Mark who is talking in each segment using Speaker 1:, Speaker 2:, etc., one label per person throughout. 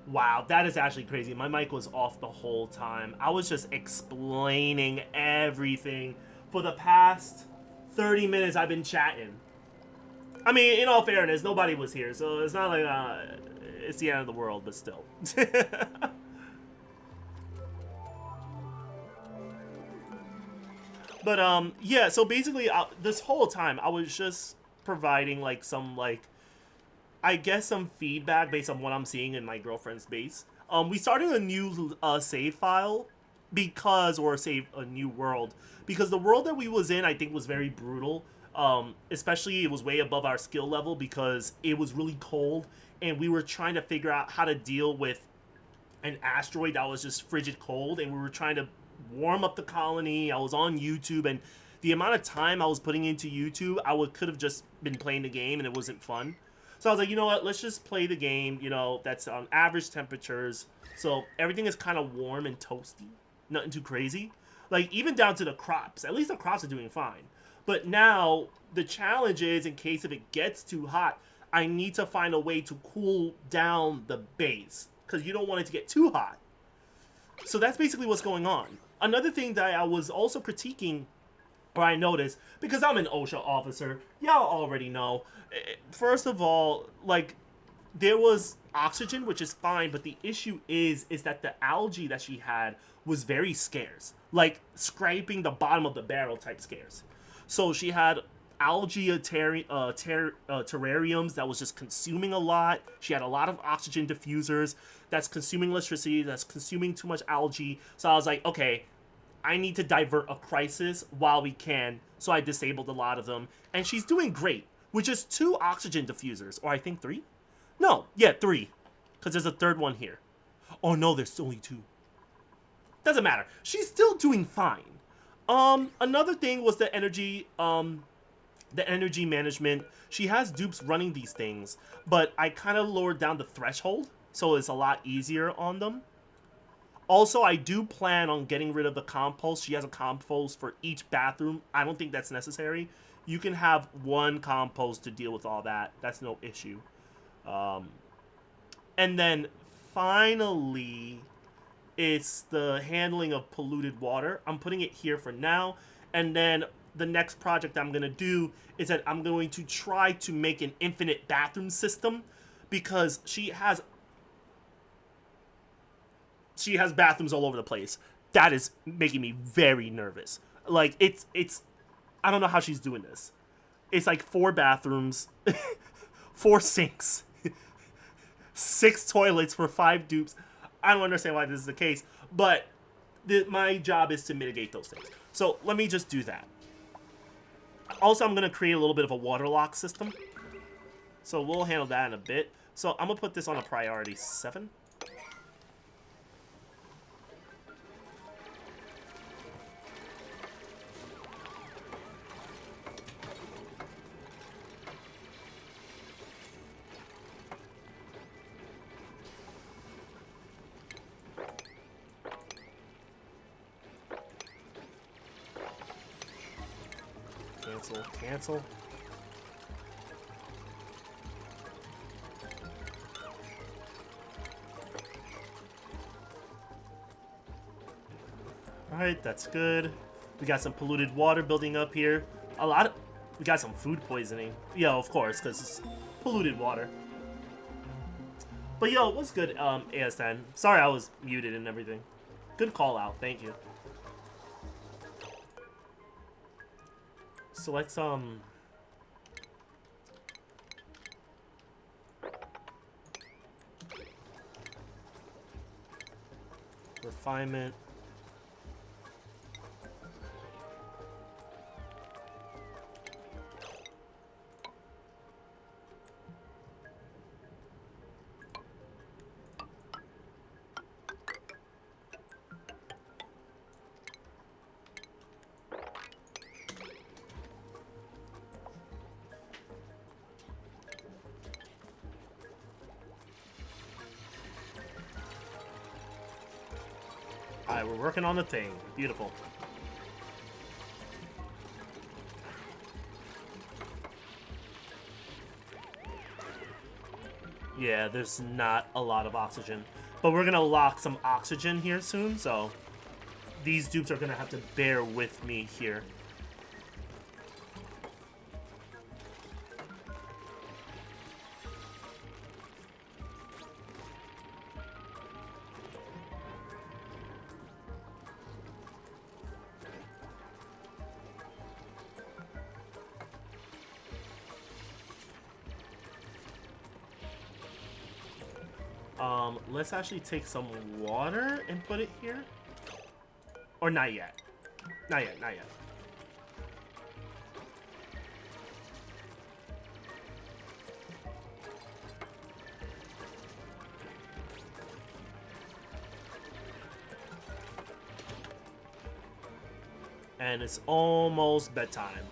Speaker 1: Wow, that is actually crazy. My mic was off the whole time. I was just explaining everything for the past 30 minutes. I've been chatting. I mean, in all fairness, nobody was here, so it's not like it's the end of the world, but still. But yeah. So basically, this whole time I was just providing like some I guess some feedback based on what I'm seeing in my girlfriend's base. We started a new save file because, or save a new world, because the world that we was in, I think, was very brutal. Especially it was way above our skill level because it was really cold, and we were trying to figure out how to deal with an asteroid that was just frigid cold, and we were trying to warm up the colony. I was on YouTube, and the amount of time I was putting into YouTube, could have just been playing the game, and it wasn't fun. So I was like, you know what? Let's just play the game. That's on average temperatures, so everything is kind of warm and toasty, nothing too crazy. Like even down to the crops. At least the crops are doing fine. But now the challenge is, in case if it gets too hot, I need to find a way to cool down the base because you don't want it to get too hot. So that's basically what's going on. Another thing that I was also critiquing, or I noticed, because I'm an OSHA officer, y'all already know. First of all, like, there was oxygen, which is fine, but the issue is that the algae that she had was very scarce. Like, scraping the bottom of the barrel type scarce. So she had algae terrariums that was just consuming a lot. She had a lot of oxygen diffusers that's consuming electricity, that's consuming too much algae. So I was like, okay, I need to divert a crisis while we can. So I disabled a lot of them. And she's doing great with just 2 oxygen diffusers. Or I think 3? No, yeah, 3. Because there's a third one here. Oh no, there's only 2. Doesn't matter. She's still doing fine. Another thing was the energy management. She has dupes running these things, but I kind of lowered down the threshold, so it's a lot easier on them. Also, I do plan on getting rid of the compost. She has a compost for each bathroom. I don't think that's necessary. You can have one compost to deal with all that. That's no issue. And then finally, it's the handling of polluted water. I'm putting it here for now. And then the next project I'm going to do is that I'm going to try to make an infinite bathroom system, because she has bathrooms all over the place. That is making me very nervous. Like, it's I don't know how she's doing this. It's like 4 bathrooms, 4 sinks, 6 toilets for 5 dupes. I don't understand why this is the case, but my job is to mitigate those things. So let me just do that. Also, I'm going to create a little bit of a water lock system. So we'll handle that in a bit. So I'm going to put this on a priority 7. Cancel. Alright, that's good. We got some polluted water building up here. We got some food poisoning. Yeah, of course, because it's polluted water. But yo, what's good, AS10? Sorry I was muted and everything. Good call out, thank you. So let's refinement. Alright, we're working on the thing. Beautiful. Yeah, there's not a lot of oxygen. But we're gonna lock some oxygen here soon, so these dupes are gonna have to bear with me here. Let's actually take some water and put it here. Or not yet. Not yet, not yet. And it's almost bedtime.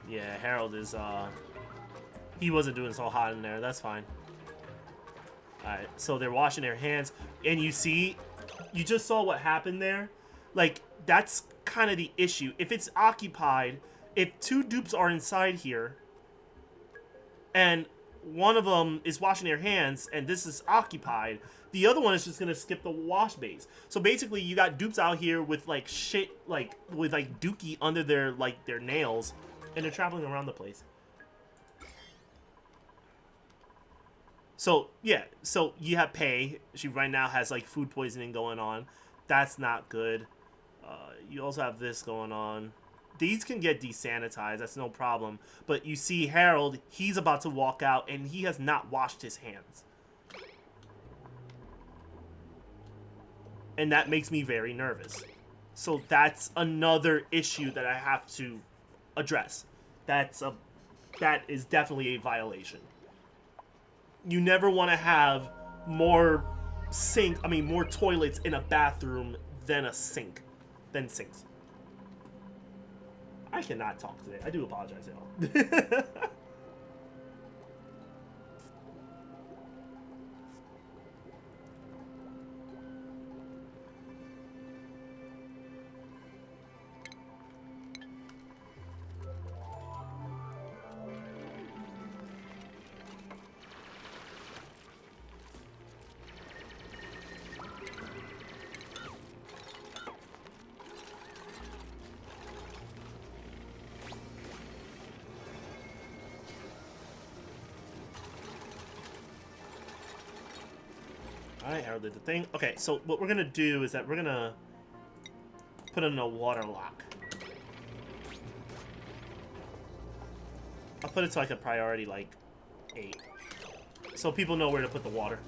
Speaker 1: Yeah, Harold is, he wasn't doing so hot in there. That's fine. Alright, so they're washing their hands. And you see, you just saw what happened there. Like, that's kind of the issue. If it's occupied, if two dupes are inside here, and one of them is washing their hands, and this is occupied, the other one is just going to skip the wash base. So basically, you got dupes out here with, like, shit, like, with, like, dookie under their, like, their nails. And they're traveling around the place. So, yeah. So, you have Pei. She right now has, like, food poisoning going on. That's not good. You also have this going on. These can get desanitized. That's no problem. But you see Harold. He's about to walk out. And he has not washed his hands. And that makes me very nervous. So, that's another issue that I have to address. That is definitely a violation. You never want to have more toilets in a bathroom than sinks. I cannot talk today. I do apologize, y'all. Alright, Harold did the thing. Okay, so what we're gonna do is that we're gonna put in a water lock. I'll put it to like a priority like 8. So people know where to put the water.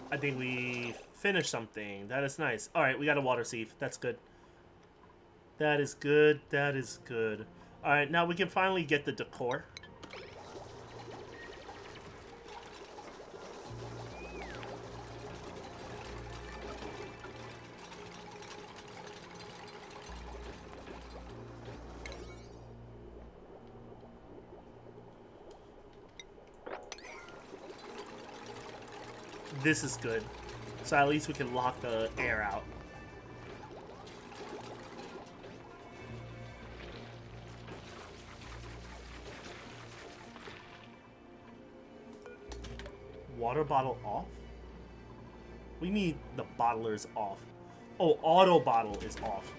Speaker 1: I think we finished something. That is nice. Alright, we got a water sieve. That's good. That is good. That is good. Alright, now we can finally get the decor. This is good. So at least we can lock the air out. Water bottle off? We need the bottlers off. Oh, auto bottle is off.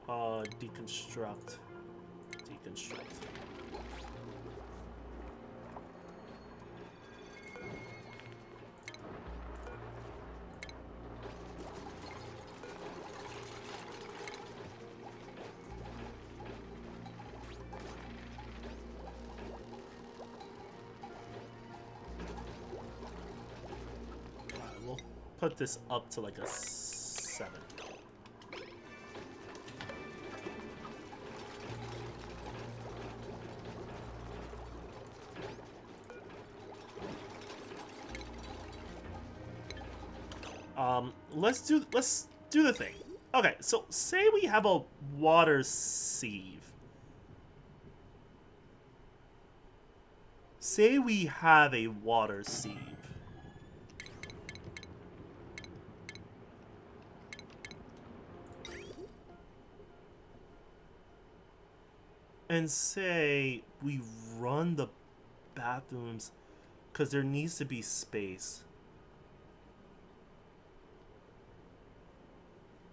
Speaker 1: Deconstruct. Deconstruct. We'll put this up to like a 7. Let's do the thing. Okay, so say we have a water sieve. Say we have a water sieve. And say we run the bathrooms because there needs to be space.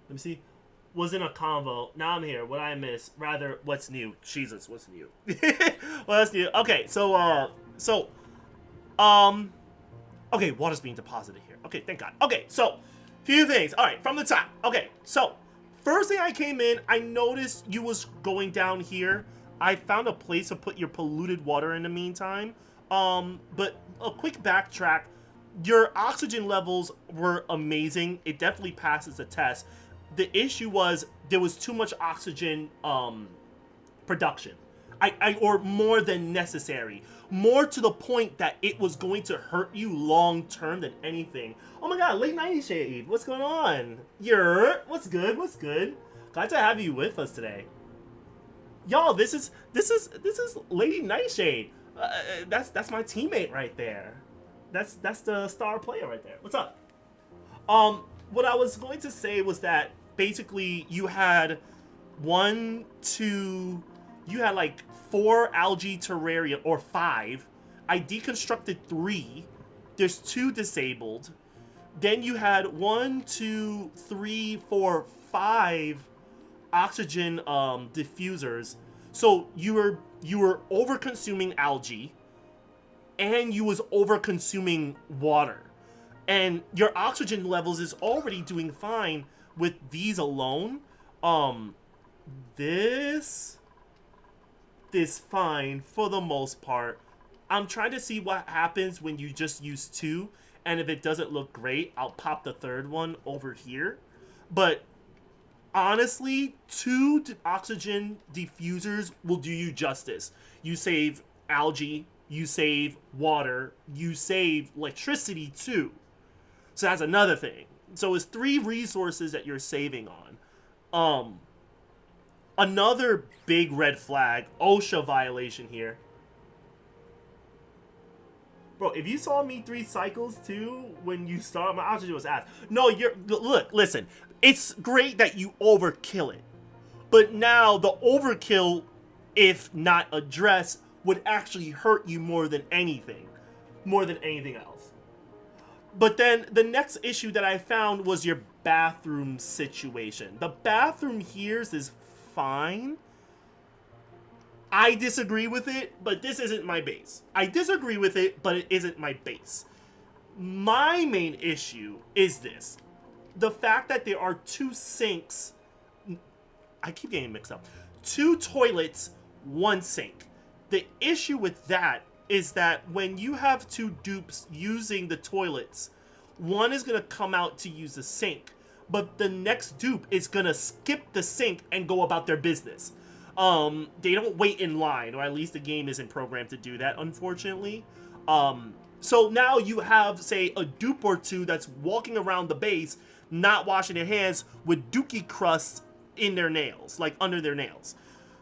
Speaker 1: Let me see. Was in a convo. Now I'm here. What I miss? Rather, what's new? Jesus, what's new? What's new? Okay, okay, water's being deposited here. Okay, thank God. Okay, so, few things. All right, from the top. Okay, so, first thing I came in, I noticed you was going down here. I found a place to put your polluted water in the meantime. But a quick backtrack. Your oxygen levels were amazing. It definitely passes the test. The issue was there was too much oxygen production. Or more than necessary. More to the point that it was going to hurt you long term than anything. Oh my God, late 90s shade. What's going on? What's good? What's good? Glad to have you with us today. Y'all, this is Lady Nightshade. That's my teammate right there. That's the star player right there. What's up? What I was going to say was that basically you had like 4 algae terraria, or 5. I deconstructed 3. There's 2 disabled. Then you had 1, 2, 3, 4, 5 oxygen diffusers. So you were over consuming algae, and you was over consuming water. And your oxygen levels is already doing fine with these alone. This fine for the most part. I'm trying to see what happens when you just use 2, and if it doesn't look great, I'll pop the 3rd one over here. But honestly, 2 oxygen diffusers will do you justice. You save algae, you save water, you save electricity too. So that's another thing. So it's 3 resources that you're saving on. Another big red flag, OSHA violation here. Bro, if you saw me 3 cycles too when you start, my oxygen was ass. No, listen. It's great that you overkill it. But now the overkill, if not addressed, would actually hurt you more than anything. More than anything else. But then the next issue that I found was your bathroom situation. The bathroom here is fine. I disagree with it, but this isn't my base. I disagree with it, but it isn't my base. My main issue is this. The fact that there are 2 sinks. I keep getting mixed up. 2 toilets, 1 sink. The issue with that is that when you have 2 dupes using the toilets, one is going to come out to use the sink, but the next dupe is going to skip the sink and go about their business. They don't wait in line, or at least the game isn't programmed to do that, unfortunately. So now you have, say, a dupe or 2 that's walking around the base, not washing their hands, with dookie crust in their nails, like under their nails.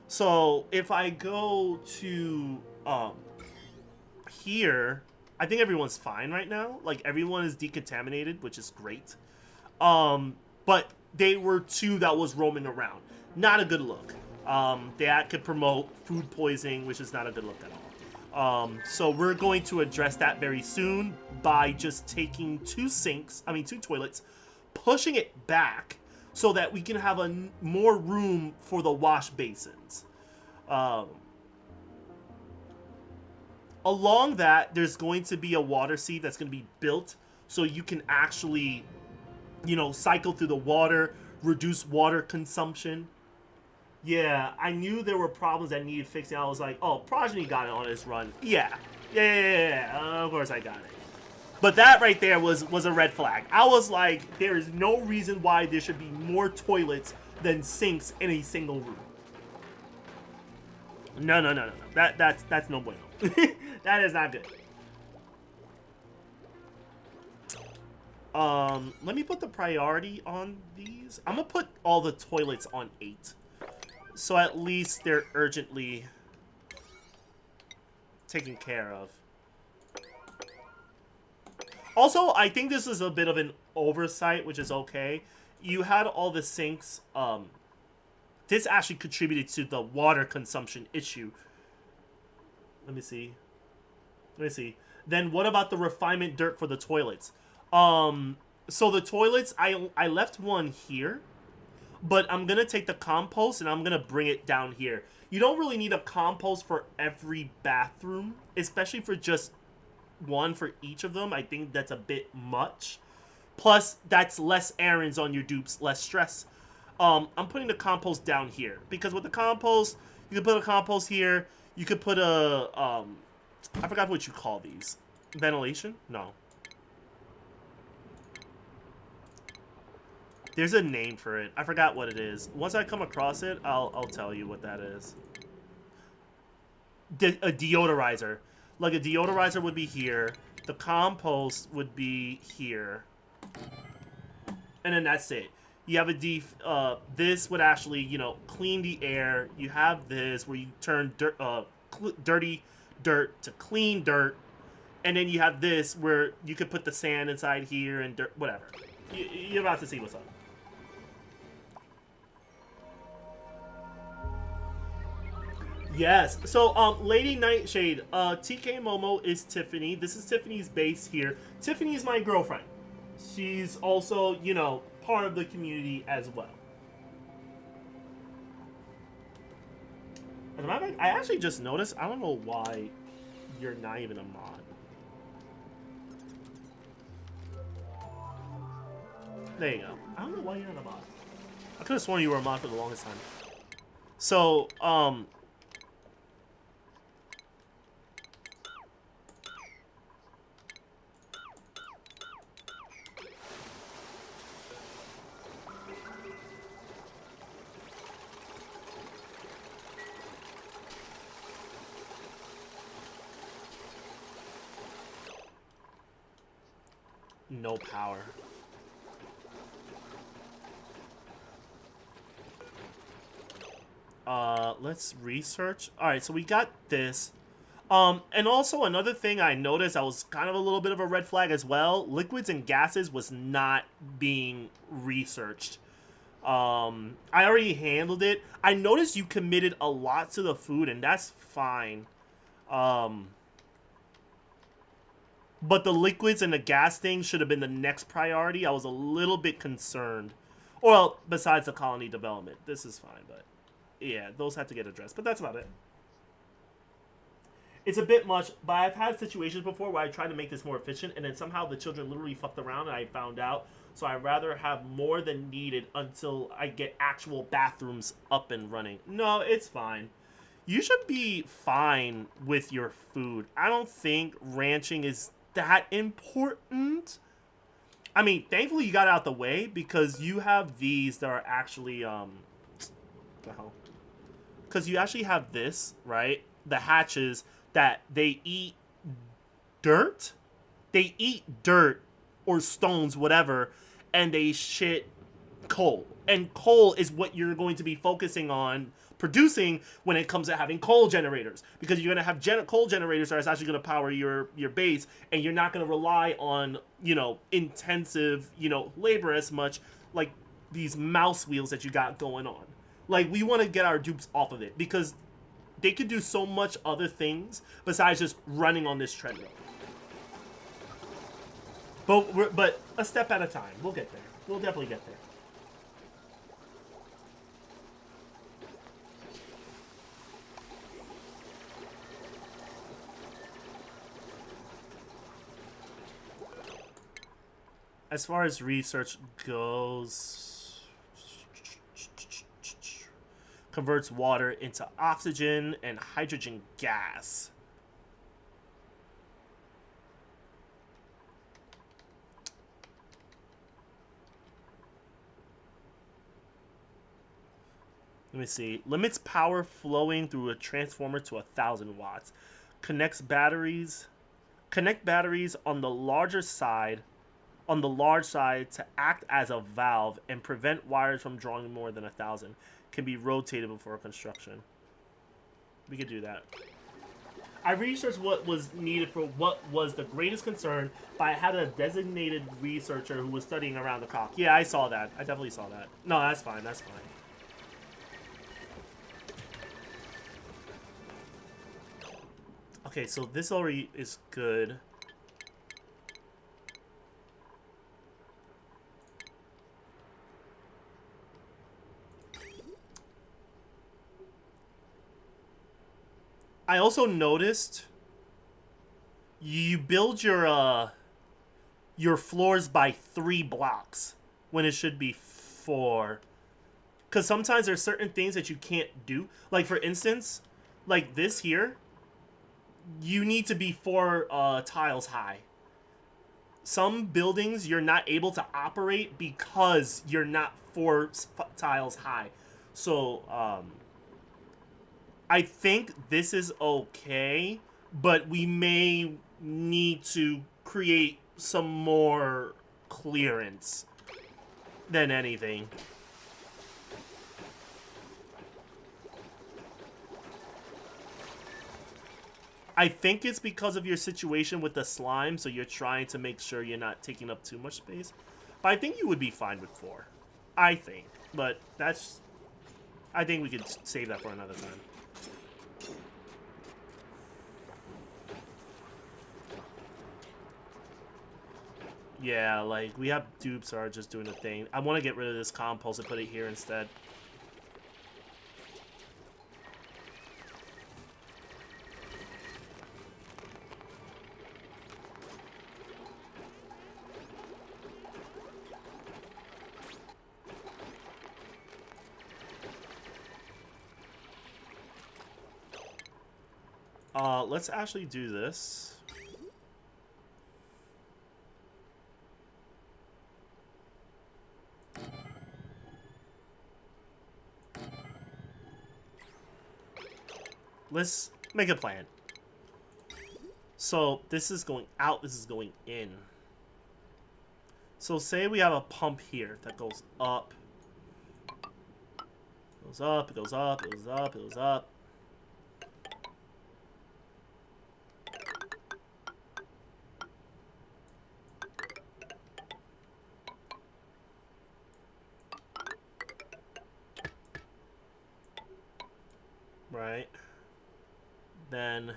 Speaker 1: So if I go to here, I think everyone's fine right now. Like, everyone is decontaminated, which is great. But they were 2 that was roaming around. Not a good look. That could promote food poisoning, which is not a good look at all. So we're going to address that very soon by just taking 2 toilets, pushing it back, so that we can have more room for the wash basins. Um, Along that, there's going to be a water seat that's going to be built so you can actually, cycle through the water, reduce water consumption. Yeah, I knew there were problems that needed fixing. I was like, oh, Progeny got it on his run. Yeah. Of course I got it. But that right there was a red flag. I was like, there is no reason why there should be more toilets than sinks in a single room. No. That's no bueno. That is not good. Let me put the priority on these. I'm gonna put all the toilets on 8. So at least they're urgently taken care of. Also, I think this is a bit of an oversight, which is okay. You had all the sinks. This actually contributed to the water consumption issue. Let me see. Then what about the refinement dirt for the toilets? So the toilets, I left one here. But I'm going to take the compost and I'm going to bring it down here. You don't really need a compost for every bathroom, especially for just one for each of them. I think that's a bit much. Plus, that's less errands on your dupes, less stress. I'm putting the compost down here. Because with the compost, you can put a compost here. You could put a, I forgot what you call these. Ventilation? No. There's a name for it. I forgot what it is. Once I come across it, I'll tell you what that is. A deodorizer. Like a deodorizer would be here. The compost would be here. And then that's it. You have a this would actually, clean the air. You have this where you turn dirty dirt to clean dirt. And then you have this where you could put the sand inside here and dirt, whatever. You're about to see what's up. Yes. So, Lady Nightshade, TK Momo is Tiffany. This is Tiffany's base here. Tiffany is my girlfriend. She's also, part of the community as well. As a matter of fact, I actually just noticed, I don't know why you're not even a mod. There you go. I don't know why you're not a mod. I could have sworn you were a mod for the longest time. So, no power. Let's research. Alright, so we got this. And also another thing I noticed that was kind of a little bit of a red flag as well. Liquids and gases was not being researched. I already handled it. I noticed you committed a lot to the food, and that's fine. But the liquids and the gas thing should have been the next priority. I was a little bit concerned. Well, besides the colony development. This is fine, but yeah, those had to get addressed. But that's about it. It's a bit much, but I've had situations before where I tried to make this more efficient, and then somehow the children literally fucked around and I found out. So I'd rather have more than needed until I get actual bathrooms up and running. No, it's fine. You should be fine with your food. I don't think ranching is that important. I mean, thankfully you got out the way because you have these that are actually, the hell? Because you actually have this, right? The hatches that they eat dirt. They eat dirt or stones, whatever, and they shit coal. And coal is what you're going to be focusing on producing when it comes to having coal generators, because you're going to have coal generators that are actually going to power your base, and you're not going to rely on, intensive, labor as much like these mouse wheels that you got going on. Like, we want to get our dupes off of it because they could do so much other things besides just running on this treadmill. But a step at a time. We'll get there. We'll definitely get there. As far as research goes, converts water into oxygen and hydrogen gas. Let me see. Limits power flowing through a transformer to 1,000 watts. Connects batteries. Connect batteries on the larger side, on the large side, to act as a valve and prevent wires from drawing more than 1,000. Can be rotated before construction. We could do that. I researched what was needed for what was the greatest concern, but I had a designated researcher who was studying around the clock. Yeah, I saw that. I definitely saw that. No, that's fine. That's fine. Okay, so this already is good. I also noticed you build your floors by 3 blocks when it should be 4. Because sometimes there's certain things that you can't do. Like, for instance, like this here, you need to be 4 tiles high. Some buildings you're not able to operate because you're not 4 tiles high. So, I think this is okay, but we may need to create some more clearance than anything. I think it's because of your situation with the slime, so you're trying to make sure you're not taking up too much space. But I think you would be fine with 4. I think. But that's... I think we could save that for another time. Yeah, like, we have dupes are just doing a thing. I want to get rid of this compost and put it here instead. Let's actually do this. Let's make a plan. So this is going out, this is going in. So say we have a pump here that goes up. Goes up, it goes up, it goes up, it goes up. Right. Then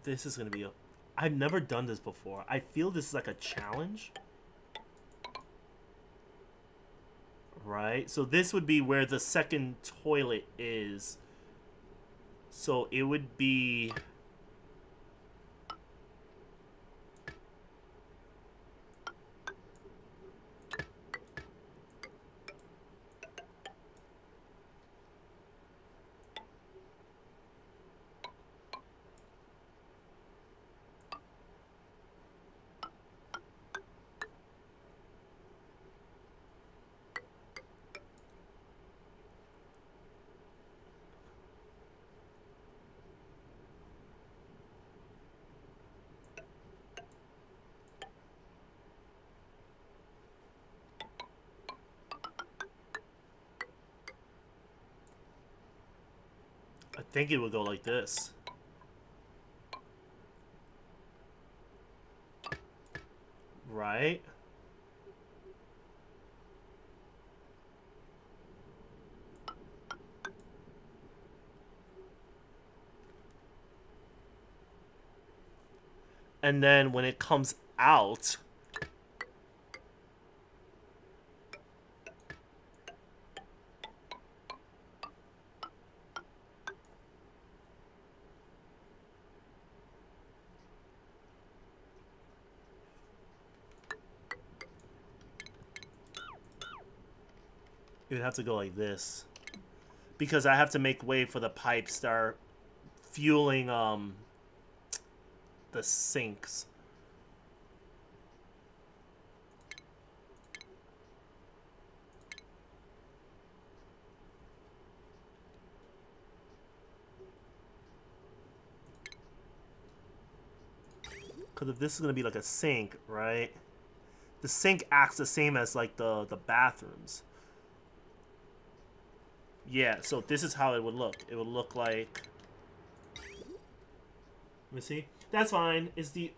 Speaker 1: this is gonna be a... I've never done this before. I feel this is like a challenge. Right? So this would be where the second toilet is. So it would be... I think it would go like this. Right? And then when it comes out, It would have to go like this. Because I have to make way for the pipes that are fueling the sinks. Because if this is going to be like a sink, right? The sink acts the same as like the bathrooms. Yeah, so this is how it would look. It would look like... Let me see. That's fine. It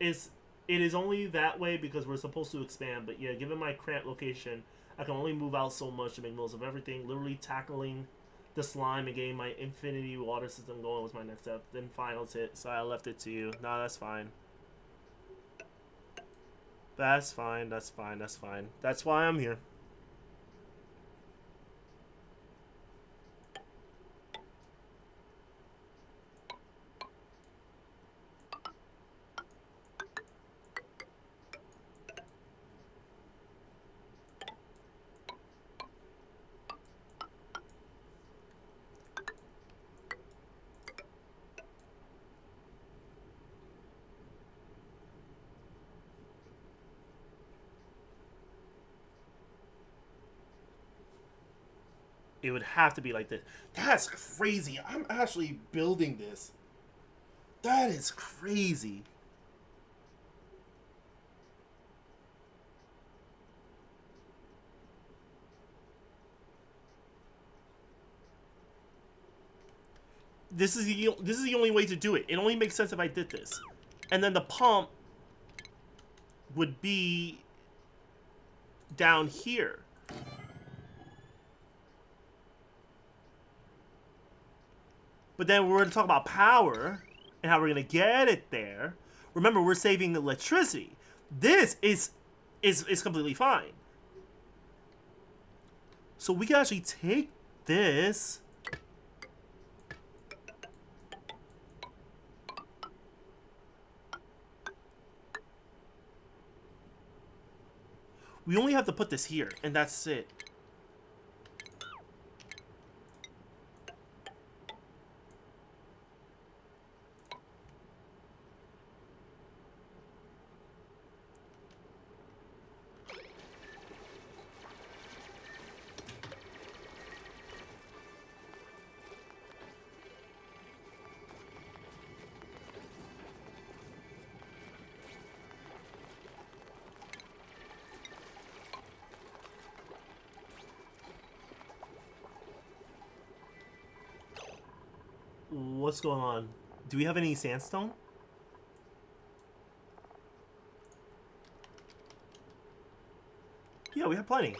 Speaker 1: is only that way because we're supposed to expand. But yeah, given my cramped location, I can only move out so much to make most of everything. Literally tackling the slime and getting my infinity water system going was my next step. Then finals hit, so I left it to you. No, that's fine. That's fine. That's fine. That's fine. That's why I'm here. It would have to be like this. That's crazy. I'm actually building this. That is crazy. This is the only way to do it. It only makes sense if I did this. And then the pump would be down here. But then we're going to talk about power and how we're going to get it there. Remember, we're saving electricity. This is completely fine. So we can actually take this. We only have to put this here, and that's it. What's going on? Do we have any sandstone? Yeah, we have plenty.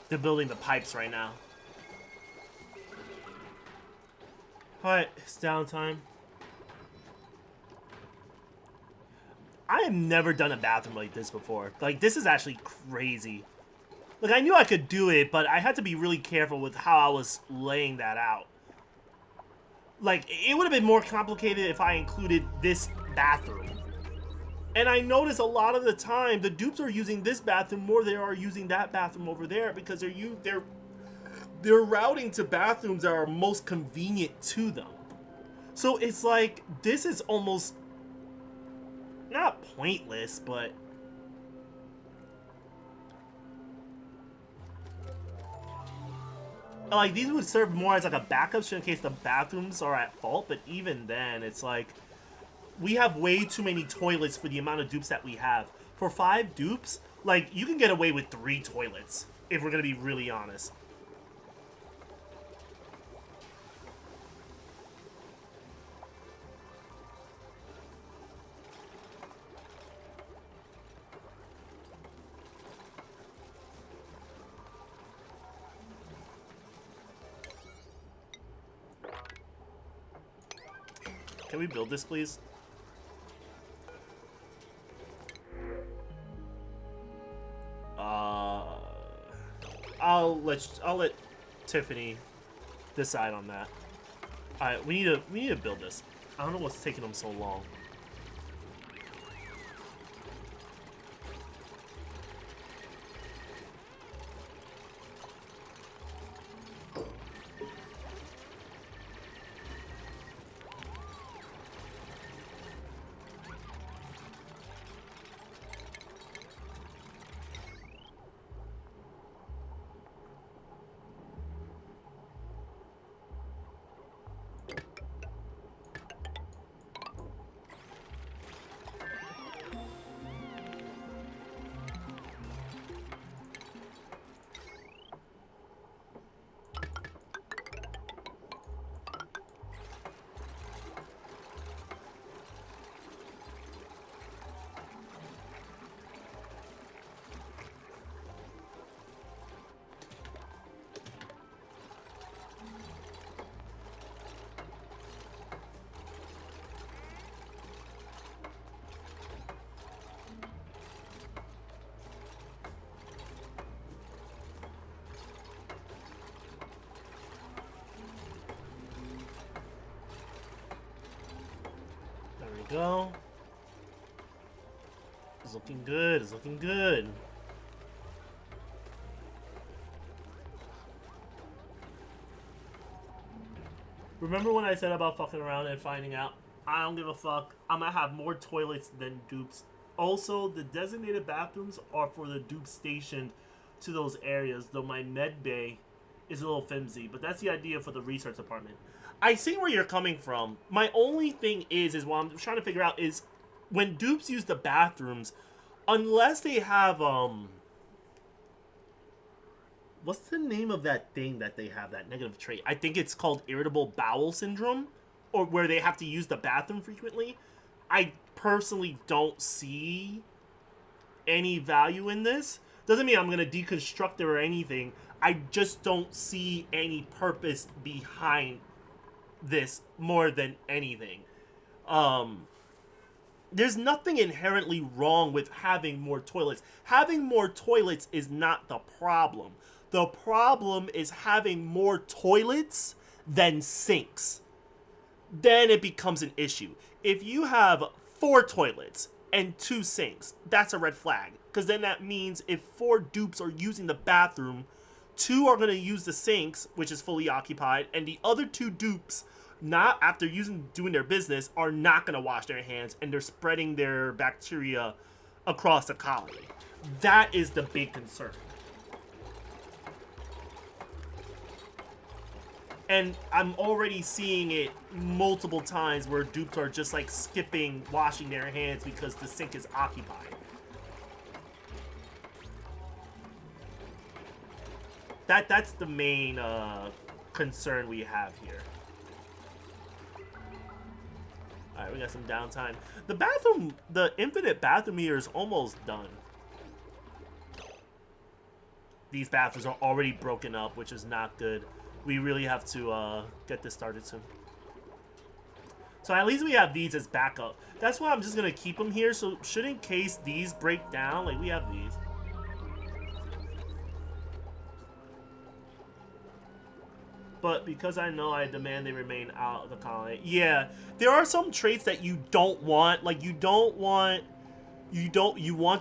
Speaker 1: They're building the pipes right now. Alright, it's downtime. I have never done a bathroom like this before. Like, this is actually crazy. Like, I knew I could do it, but I had to be really careful with how I was laying that out. Like, it would have been more complicated if I included this bathroom. And I notice a lot of the time, the dupes are using this bathroom more than they are using that bathroom over there because they're routing to bathrooms that are most convenient to them. So it's like, this is almost, not pointless, but... like, these would serve more as like a backup in case the bathrooms are at fault, but even then, it's like... we have way too many toilets for the amount of dupes that we have. For 5 dupes, like, you can get away with 3 toilets, if we're gonna be really honest. Can we build this, please? I'll let Tiffany decide on that. All right, we need to build this. I don't know what's taking them so long. Go. It's looking good. It's looking good. Remember when I said about fucking around and finding out? I don't give a fuck. I'm gonna have more toilets than dupes. Also, the designated bathrooms are for the dupes stationed to those areas, though my med bay is a little flimsy, but that's the idea for the research department. I see where you're coming from. My only thing is what I'm trying to figure out is when dupes use the bathrooms, unless they have, what's the name of that thing that they have, that negative trait? I think it's called irritable bowel syndrome, or where they have to use the bathroom frequently. I personally don't see any value in this. Doesn't mean I'm going to deconstruct it or anything. I just don't see any purpose behind this more than anything. There's nothing inherently wrong with having more toilets. Having more toilets is not the problem. The problem is having more toilets than sinks. Then it becomes an issue. If you have 4 toilets and 2 sinks, that's a red flag. Because then that means if 4 dupes are using the bathroom, 2 are going to use the sinks, which is fully occupied, and the other 2 dupes, not after doing their business, are not going to wash their hands, and they're spreading their bacteria across the colony. That is the big concern. And I'm already seeing it multiple times where dupes are just like skipping washing their hands because the sink is occupied. That's the main concern we have here. Alright, we got some downtime. The bathroom, the infinite bathroom meter is almost done. These bathrooms are already broken up, which is not good. We really have to get this started soon. So at least we have these as backup. That's why I'm just going to keep them here. So should in case these break down, like we have these. But because I know I demand they remain out of the colony. Yeah, there are some traits that you don't want. Like you want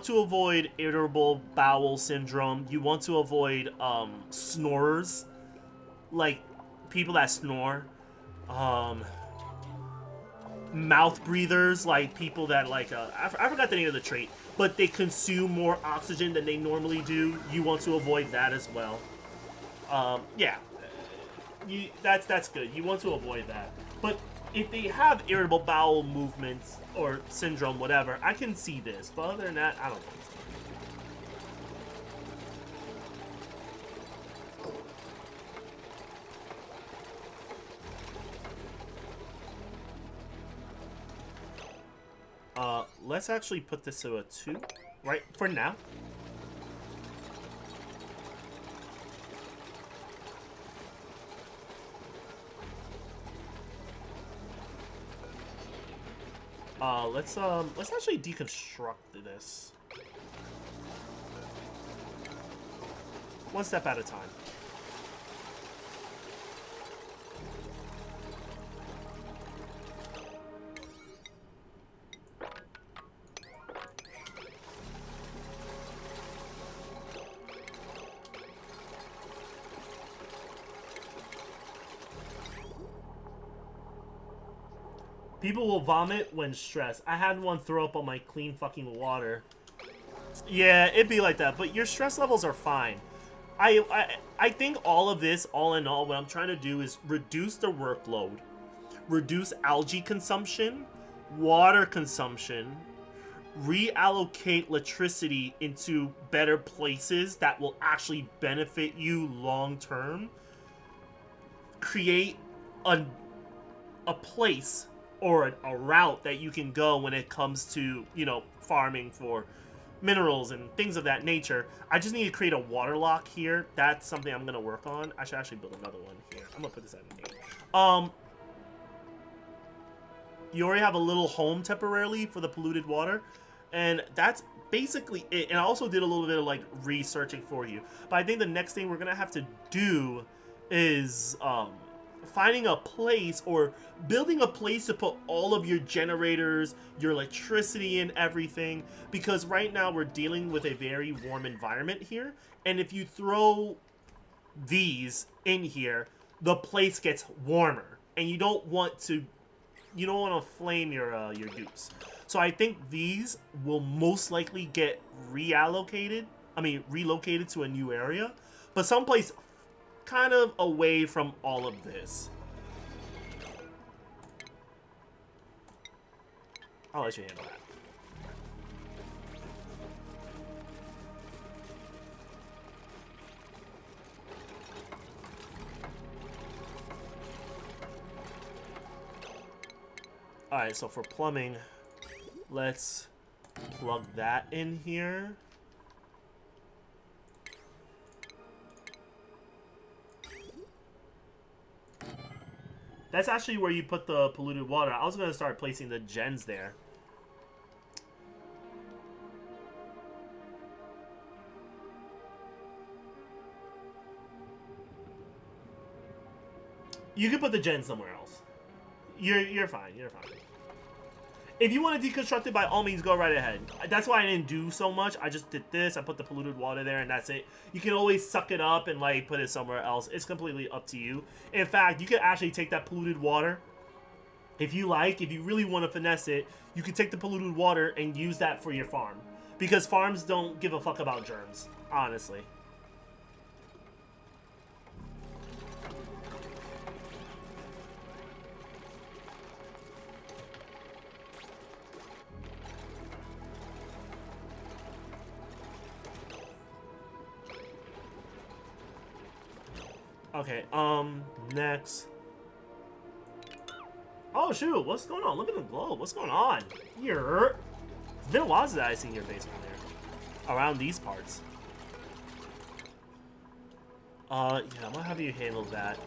Speaker 1: to avoid irritable bowel syndrome. You want to avoid snorers. Like people that snore. Mouth breathers, like people that like I forgot the name of the trait, but they consume more oxygen than they normally do. You want to avoid that as well. Yeah. That's good. You want to avoid that. But if they have irritable bowel movements or syndrome, whatever, I can see this. But other than that, I don't think so. Let's actually put this to a 2, right, for now. Let's actually deconstruct this. One step at a time. People will vomit when stressed. I had one throw up on my clean fucking water. Yeah, it'd be like that, but your stress levels are fine. I think all of this, all in all, what I'm trying to do is reduce the workload, reduce algae consumption, water consumption, reallocate electricity into better places that will actually benefit you long term, create a place or a route that you can go when it comes to, you know, farming for minerals and things of that nature. I just need to create a water lock here. That's something I'm going to work on. I should actually build another one here. I'm going to put this at in here. You already have a little home temporarily for the polluted water, and that's basically it. And I also did a little bit of like researching for you, but I think the next thing we're going to have to do is finding a place or building a place to put all of your generators, your electricity and everything, because right now we're dealing with a very warm environment here, and if you throw these in here, the place gets warmer, and you don't want to flame your dupes. So I think these will most likely get relocated to a new area, but someplace kind of away from all of this. I'll let you handle that. Alright, so for plumbing, let's plug that in here. That's actually where you put the polluted water. I was going to start placing the gens there. You can put the gens somewhere else. You're fine. You're fine. If you want to deconstruct it, by all means, go right ahead. That's why I didn't do so much. I just did this. I put the polluted water there, and that's it. You can always suck it up and, like, put it somewhere else. It's completely up to you. In fact, you can actually take that polluted water. If you like, if you really want to finesse it, you can take the polluted water and use that for your farm. Because farms don't give a fuck about germs, honestly. Okay, next. Oh, shoot, what's going on? Look at the globe. What's going on? Here. It's been a while since I've seen your face from there. Around these parts. Yeah, I'm gonna have you handle that.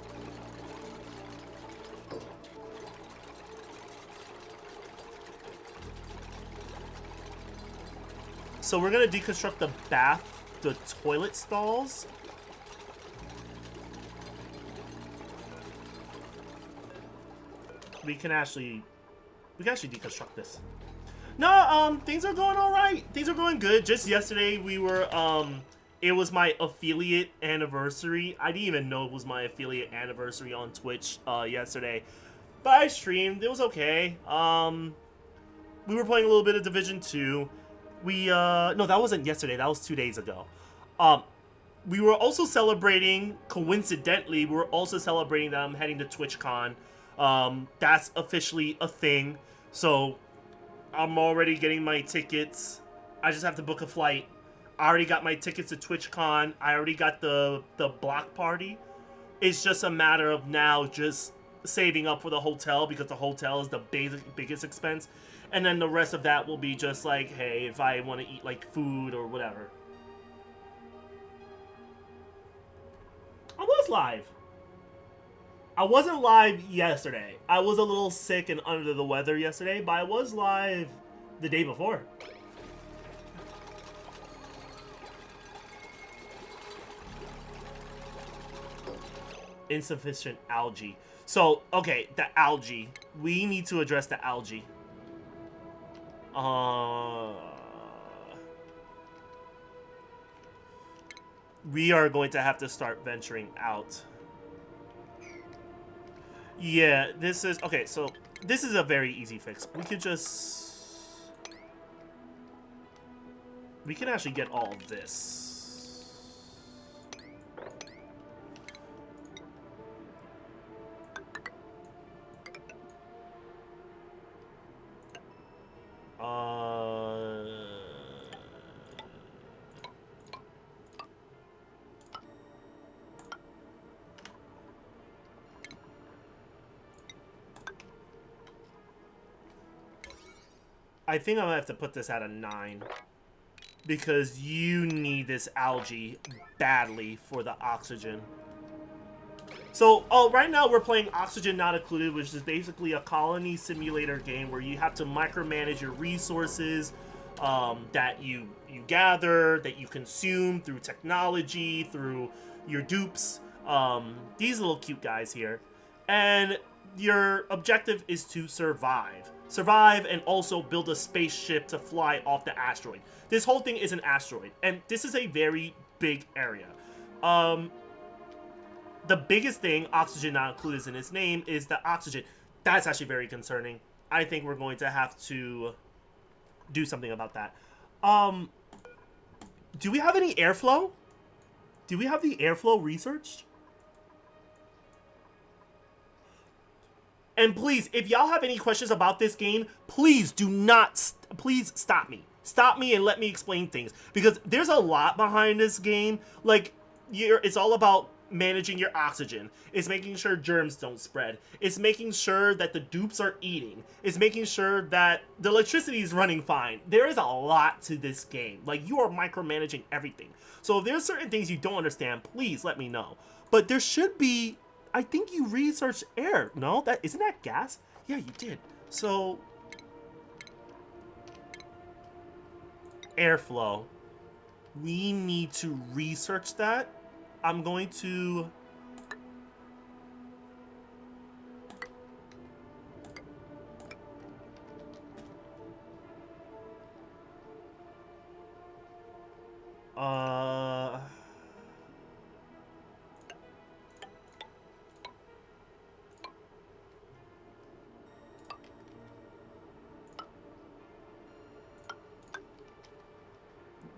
Speaker 1: So we're gonna deconstruct the toilet stalls. We can actually deconstruct this. No, things are going all right. Things are going good. Just yesterday, we were, it was my affiliate anniversary. I didn't even know it was my affiliate anniversary on Twitch, yesterday. But I streamed. It was okay. We were playing a little bit of Division 2. No, that wasn't yesterday. That was 2 days ago. We were also celebrating, coincidentally, we were also celebrating that I'm heading to TwitchCon. That's officially a thing, so I'm already getting my tickets. I just have to book a flight. I already got my tickets to TwitchCon. I already got the block party. It's just a matter of now just saving up for the hotel, because the hotel is the biggest expense, and then the rest of that will be just like, hey, if I want to eat like food or whatever. I was live. I wasn't live yesterday. I was a little sick and under the weather yesterday, but I was live the day before. Insufficient algae. So, okay, the algae. We need to address the algae. We are going to have to start venturing out. Yeah, this is... Okay, so this is a very easy fix. We could just... We can actually get all of this. I think I'm gonna have to put this at a 9 because you need this algae badly for the oxygen. So, right now we're playing Oxygen Not Included, which is basically a colony simulator game where you have to micromanage your resources that you gather, that you consume through technology, through your dupes. These little cute guys here. And your objective is to survive. Survive and also build a spaceship to fly off the asteroid. This whole thing is an asteroid, and this is a very big area. The biggest thing, Oxygen Not Included is in its name, is the oxygen. That's actually very concerning. I think we're going to have to do something about that. Do we have any airflow? Do we have the airflow researched? And please, if y'all have any questions about this game, please do not, please stop me. Stop me and let me explain things. Because there's a lot behind this game. Like, it's all about managing your oxygen. It's making sure germs don't spread. It's making sure that the dupes are eating. It's making sure that the electricity is running fine. There is a lot to this game. Like, you are micromanaging everything. So if there's certain things you don't understand, please let me know. But there should be... I think you researched air. No, isn't that gas? Yeah, you did. So, airflow. We need to research that. I'm going to...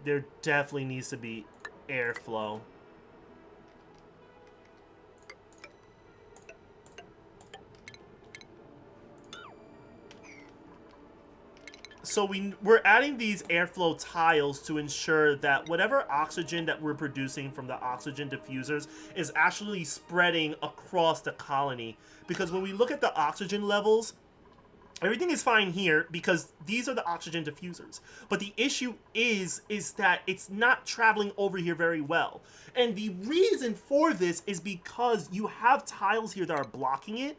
Speaker 1: There definitely needs to be airflow. So we're adding these airflow tiles to ensure that whatever oxygen that we're producing from the oxygen diffusers is actually spreading across the colony. Because when we look at the oxygen levels, everything is fine here because these are the oxygen diffusers. But the issue is that it's not traveling over here very well. And the reason for this is because you have tiles here that are blocking it.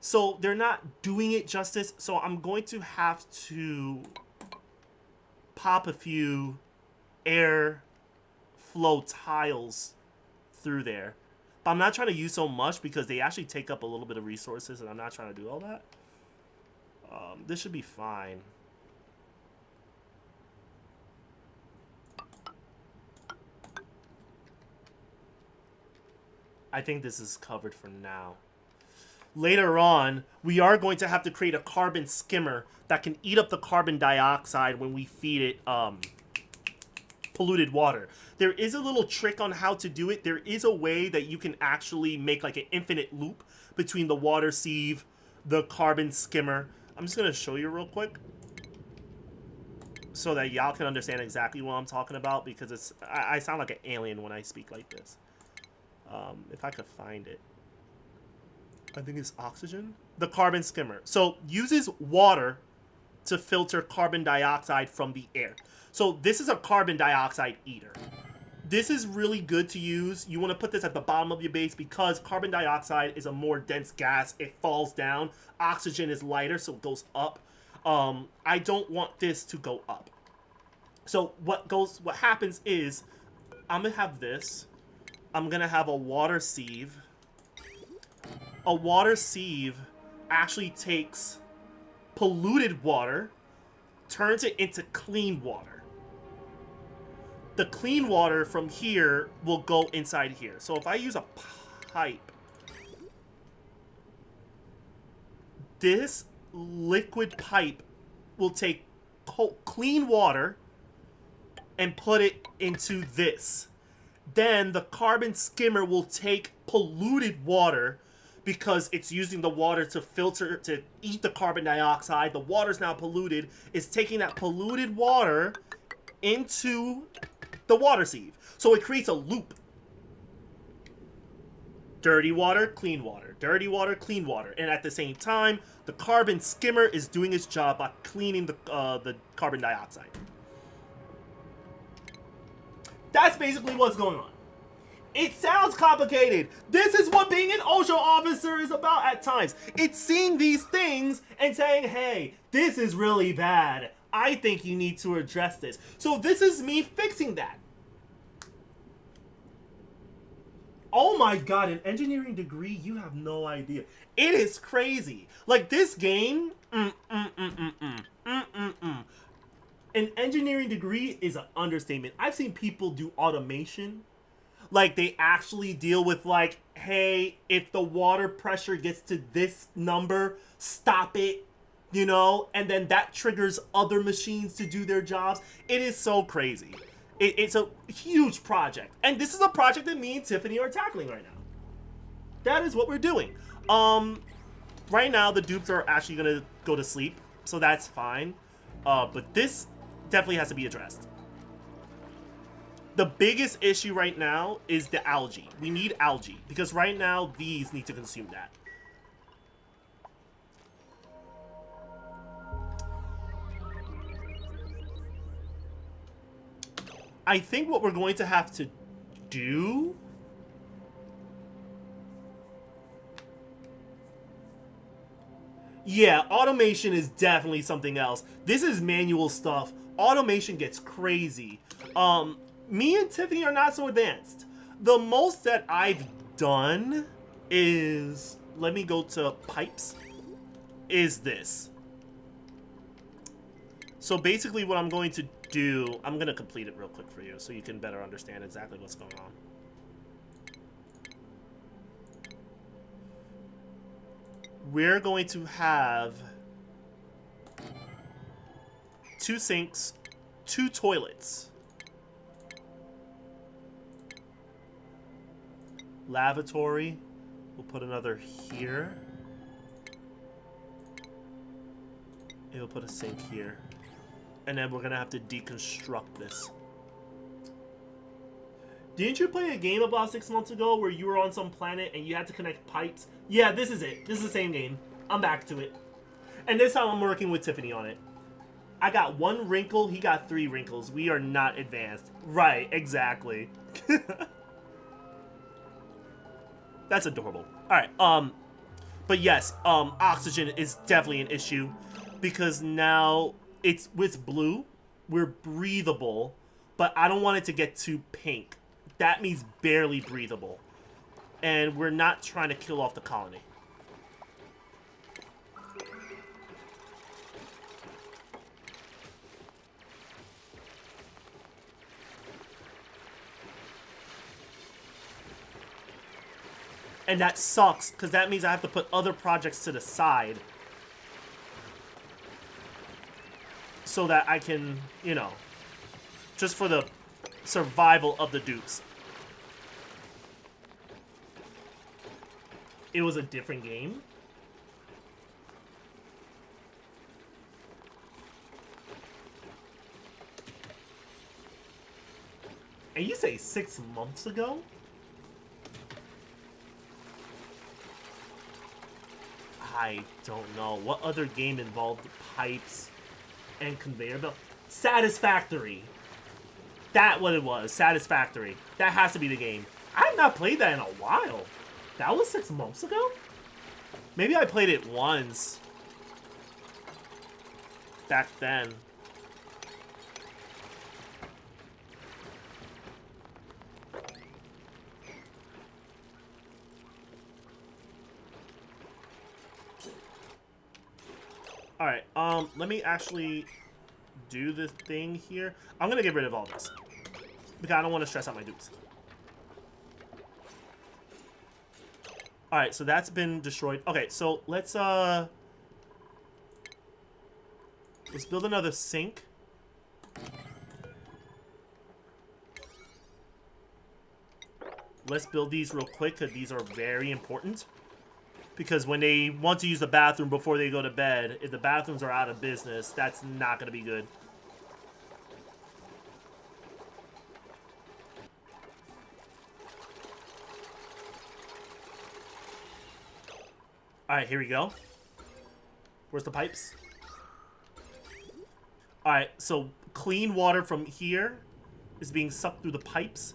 Speaker 1: So they're not doing it justice. So I'm going to have to pop a few air flow tiles through there. But I'm not trying to use so much because they actually take up a little bit of resources and I'm not trying to do all that. This should be fine. I think this is covered for now. Later on, we are going to have to create a carbon skimmer that can eat up the carbon dioxide when we feed it polluted water. There is a little trick on how to do it. There is a way that you can actually make like an infinite loop between the water sieve, the carbon skimmer. I'm just going to show you real quick so that y'all can understand exactly what I'm talking about because I sound like an alien when I speak like this. If I could find it. I think it's oxygen. The carbon skimmer. So uses water to filter carbon dioxide from the air. So this is a carbon dioxide eater. This is really good to use. You want to put this at the bottom of your base because carbon dioxide is a more dense gas. It falls down. Oxygen is lighter, so it goes up. I don't want this to go up. So what happens is I'm going to have this. I'm going to have a water sieve. A water sieve actually takes polluted water, turns it into clean water. The clean water from here will go inside here. So if I use a pipe, this liquid pipe will take clean water and put it into this. Then the carbon skimmer will take polluted water because it's using the water to filter, to eat the carbon dioxide. The water's now polluted. It's taking that polluted water into the water sieve. So it creates a loop. Dirty water, clean water. Dirty water, clean water. And at the same time, the carbon skimmer is doing its job by cleaning the carbon dioxide. That's basically what's going on. It sounds complicated. This is what being an OSHA officer is about at times. It's seeing these things and saying, hey, this is really bad. I think you need to address this. So this is me fixing that. Oh my god, an engineering degree? You have no idea. It is crazy. Like this game, an engineering degree is an understatement. I've seen people do automation. Like they actually deal with like, hey, if the water pressure gets to this number, stop it, you know? And then that triggers other machines to do their jobs. It is so crazy. It's a huge project. And this is a project that me and Tiffany are tackling right now. That is what we're doing. Right now, the dupes are actually going to go to sleep. So that's fine. But this definitely has to be addressed. The biggest issue right now is the algae. We need algae. Because right now, these need to consume that. I think what we're going to have to do... Yeah, automation is definitely something else. This is manual stuff. Automation gets crazy. Me and Tiffany are not so advanced. The most that I've done is... Let me go to pipes. Is this. So basically what I'm going to do... I'm going to complete it real quick for you so you can better understand exactly what's going on. We're going to have 2 sinks, 2 toilets. Lavatory. We'll put another here. And we'll put a sink here. And then we're going to have to deconstruct this. Didn't you play a game about 6 months ago where you were on some planet and you had to connect pipes? Yeah, this is it. This is the same game. I'm back to it. And this time I'm working with Tiffany on it. I got 1 wrinkle. He got 3 wrinkles. We are not advanced. Right, exactly. That's adorable. Alright, but yes, oxygen is definitely an issue. Because now it's blue. We're breathable. But I don't want it to get too pink. That means barely breathable. And we're not trying to kill off the colony. And that sucks, because that means I have to put other projects to the side. So that I can, you know, just for the survival of the dupes. It was a different game. And you say 6 months ago? I don't know. What other game involved pipes and conveyor belt? Satisfactory. That what it was. Satisfactory. That has to be the game. I have not played that in a while. That was 6 months ago? Maybe I played it once. Back then. Alright, let me actually do the thing here. I'm gonna get rid of all this. Because I don't want to stress out my dupes. Alright, so that's been destroyed. Okay, so let's build another sink. Let's build these real quick, because these are very important. Because when they want to use the bathroom before they go to bed, if the bathrooms are out of business, that's not going to be good. Alright, here we go. Where's the pipes? Alright, so clean water from here is being sucked through the pipes.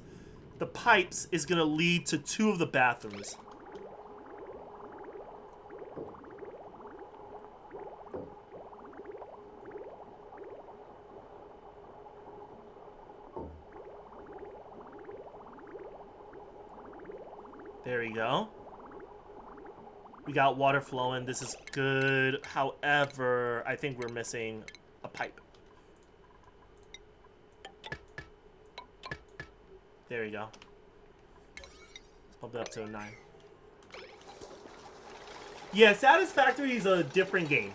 Speaker 1: The pipes is going to lead to 2 of the bathrooms. There we go. We got water flowing. This is good. However, I think we're missing a pipe. There we go. Let's pump it up to a 9. Yeah, Satisfactory is a different game.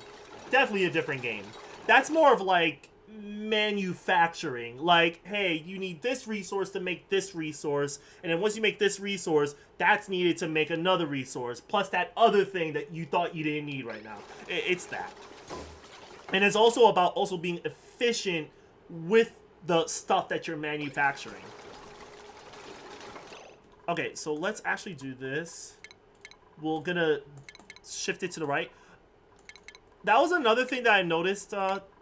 Speaker 1: Definitely a different game. That's more of like manufacturing. Like, hey, you need this resource to make this resource, and then once you make this resource, that's needed to make another resource, plus that other thing that you thought you didn't need right now. It's that. And it's also about also being efficient with the stuff that you're manufacturing. Okay, so let's actually do this. We're gonna shift it to the right. That was another thing that I noticed,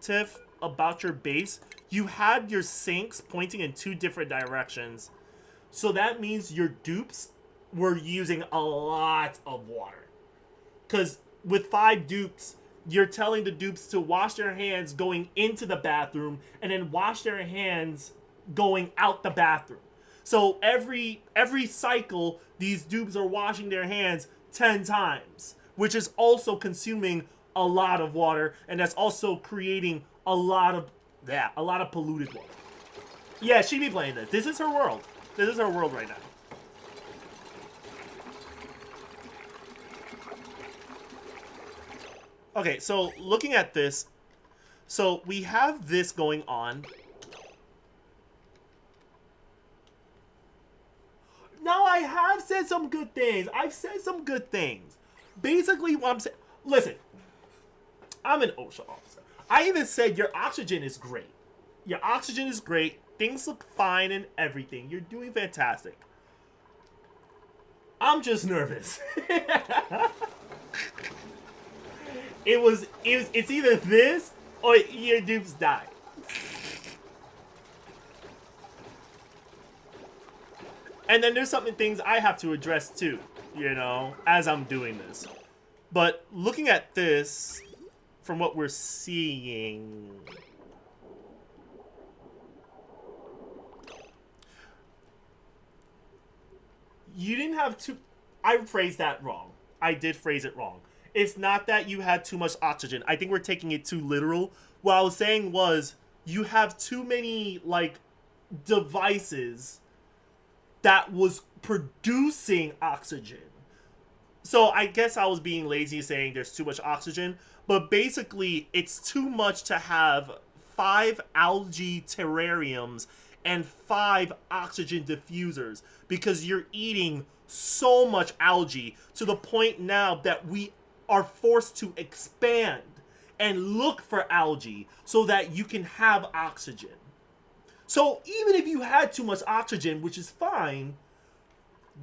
Speaker 1: Tiff, about your base. You had your sinks pointing in 2 different directions. So that means your dupes were using a lot of water. Because with 5 dupes, you're telling the dupes to wash their hands going into the bathroom and then wash their hands going out the bathroom. So every cycle, these dupes are washing their hands 10 times, which is also consuming a lot of water, and that's also creating a lot of polluted water. Yeah, she'd be playing this. This is her world. This is her world right now. Okay, so looking at this, so we have this going on. Now, I have said some good things. I've said some good things. Basically, what I'm saying... Listen, I'm an OSHA officer. I even said your oxygen is great. Your oxygen is great. Things look fine and everything. You're doing fantastic. I'm just nervous. It's either this or your dupes die. And then there's things I have to address too, you know, as I'm doing this. But looking at this, from what we're seeing, you didn't have too... I phrased that wrong. I did phrase it wrong. It's not that you had too much oxygen. I think we're taking it too literal. What I was saying was, you have too many, like, devices that was producing oxygen. So I guess I was being lazy saying there's too much oxygen, but basically it's too much to have 5 algae terrariums and 5 oxygen diffusers, because you're eating so much algae to the point now that we are forced to expand and look for algae so that you can have oxygen. So even if you had too much oxygen, which is fine,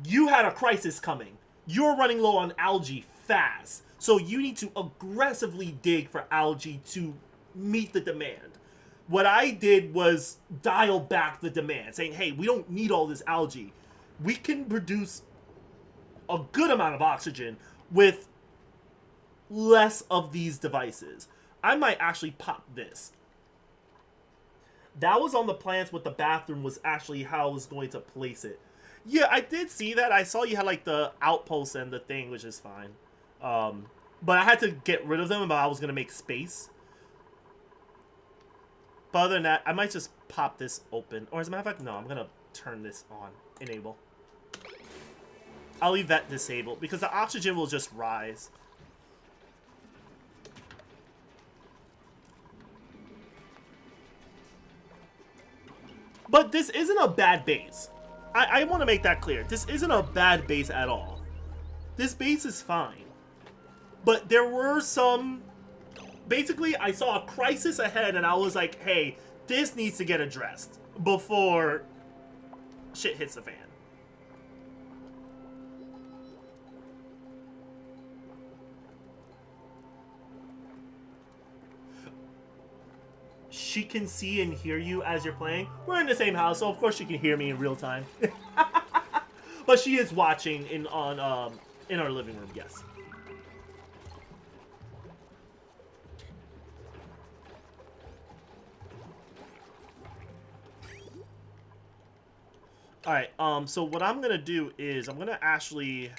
Speaker 1: you had a crisis coming. You're running low on algae fast. So you need to aggressively dig for algae to meet the demand. What I did was dial back the demand, saying, hey, we don't need all this algae. We can produce a good amount of oxygen with less of these devices. I might actually pop this. That was on the plans with the bathroom was actually how I was going to place it. Yeah, I did see that. I saw you had like the outpost and the thing, which is fine. But I had to get rid of them, but I was going to make space. But other than that, I might just pop this open. Or as a matter of fact, no, I'm going to turn this on. Enable. I'll leave that disabled because the oxygen will just rise. But this isn't a bad base. I want to make that clear. This isn't a bad base at all. This base is fine. But there were some... Basically, I saw a crisis ahead and I was like, hey, this needs to get addressed before shit hits the fan. She can see and hear you as you're playing. We're in the same house, so of course she can hear me in real time. But she is watching in our living room, yes. Alright, so what I'm gonna do is I'm gonna actually...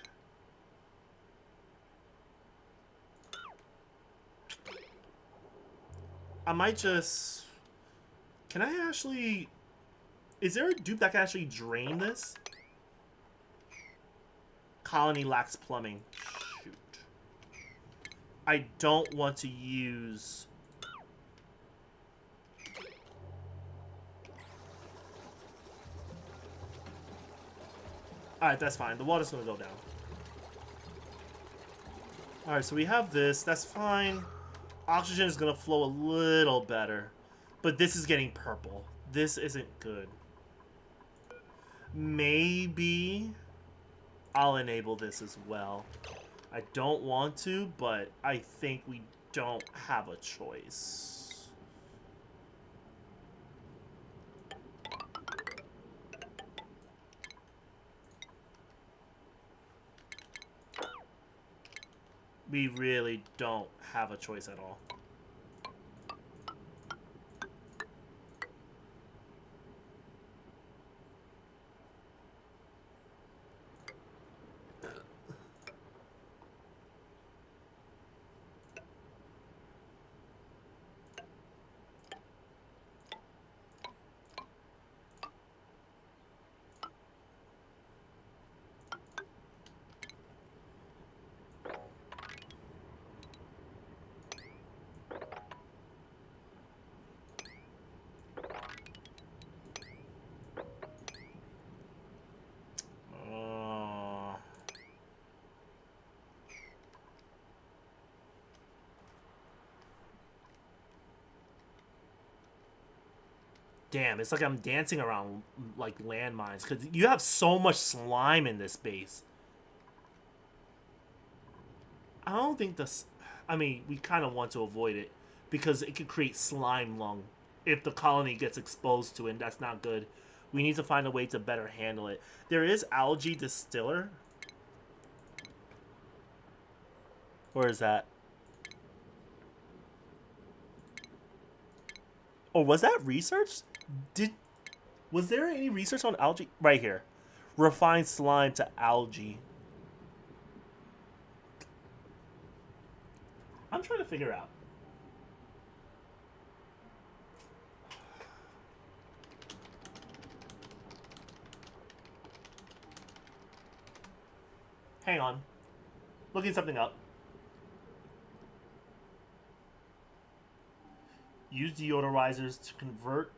Speaker 1: I might just... Can I actually... Is there a dupe that can actually drain this? Colony lacks plumbing. Shoot. I don't want to use... Alright, that's fine. The water's gonna go down. Alright, so we have this. That's fine. Oxygen is gonna flow a little better. But this is getting purple. This isn't good. Maybe I'll enable this as well. I don't want to, but I think we don't have a choice. We really don't have a choice at all. Damn, it's like I'm dancing around like landmines because you have so much slime in this base. I don't think this... I mean, we kind of want to avoid it because it could create slime lung if the colony gets exposed to it, and that's not good. We need to find a way to better handle it. There is algae distiller. Where is that? Oh, was that research? Was there any research on algae? Right here. Refined slime to algae. I'm trying to figure out. Hang on. Looking something up. Use deodorizers to convert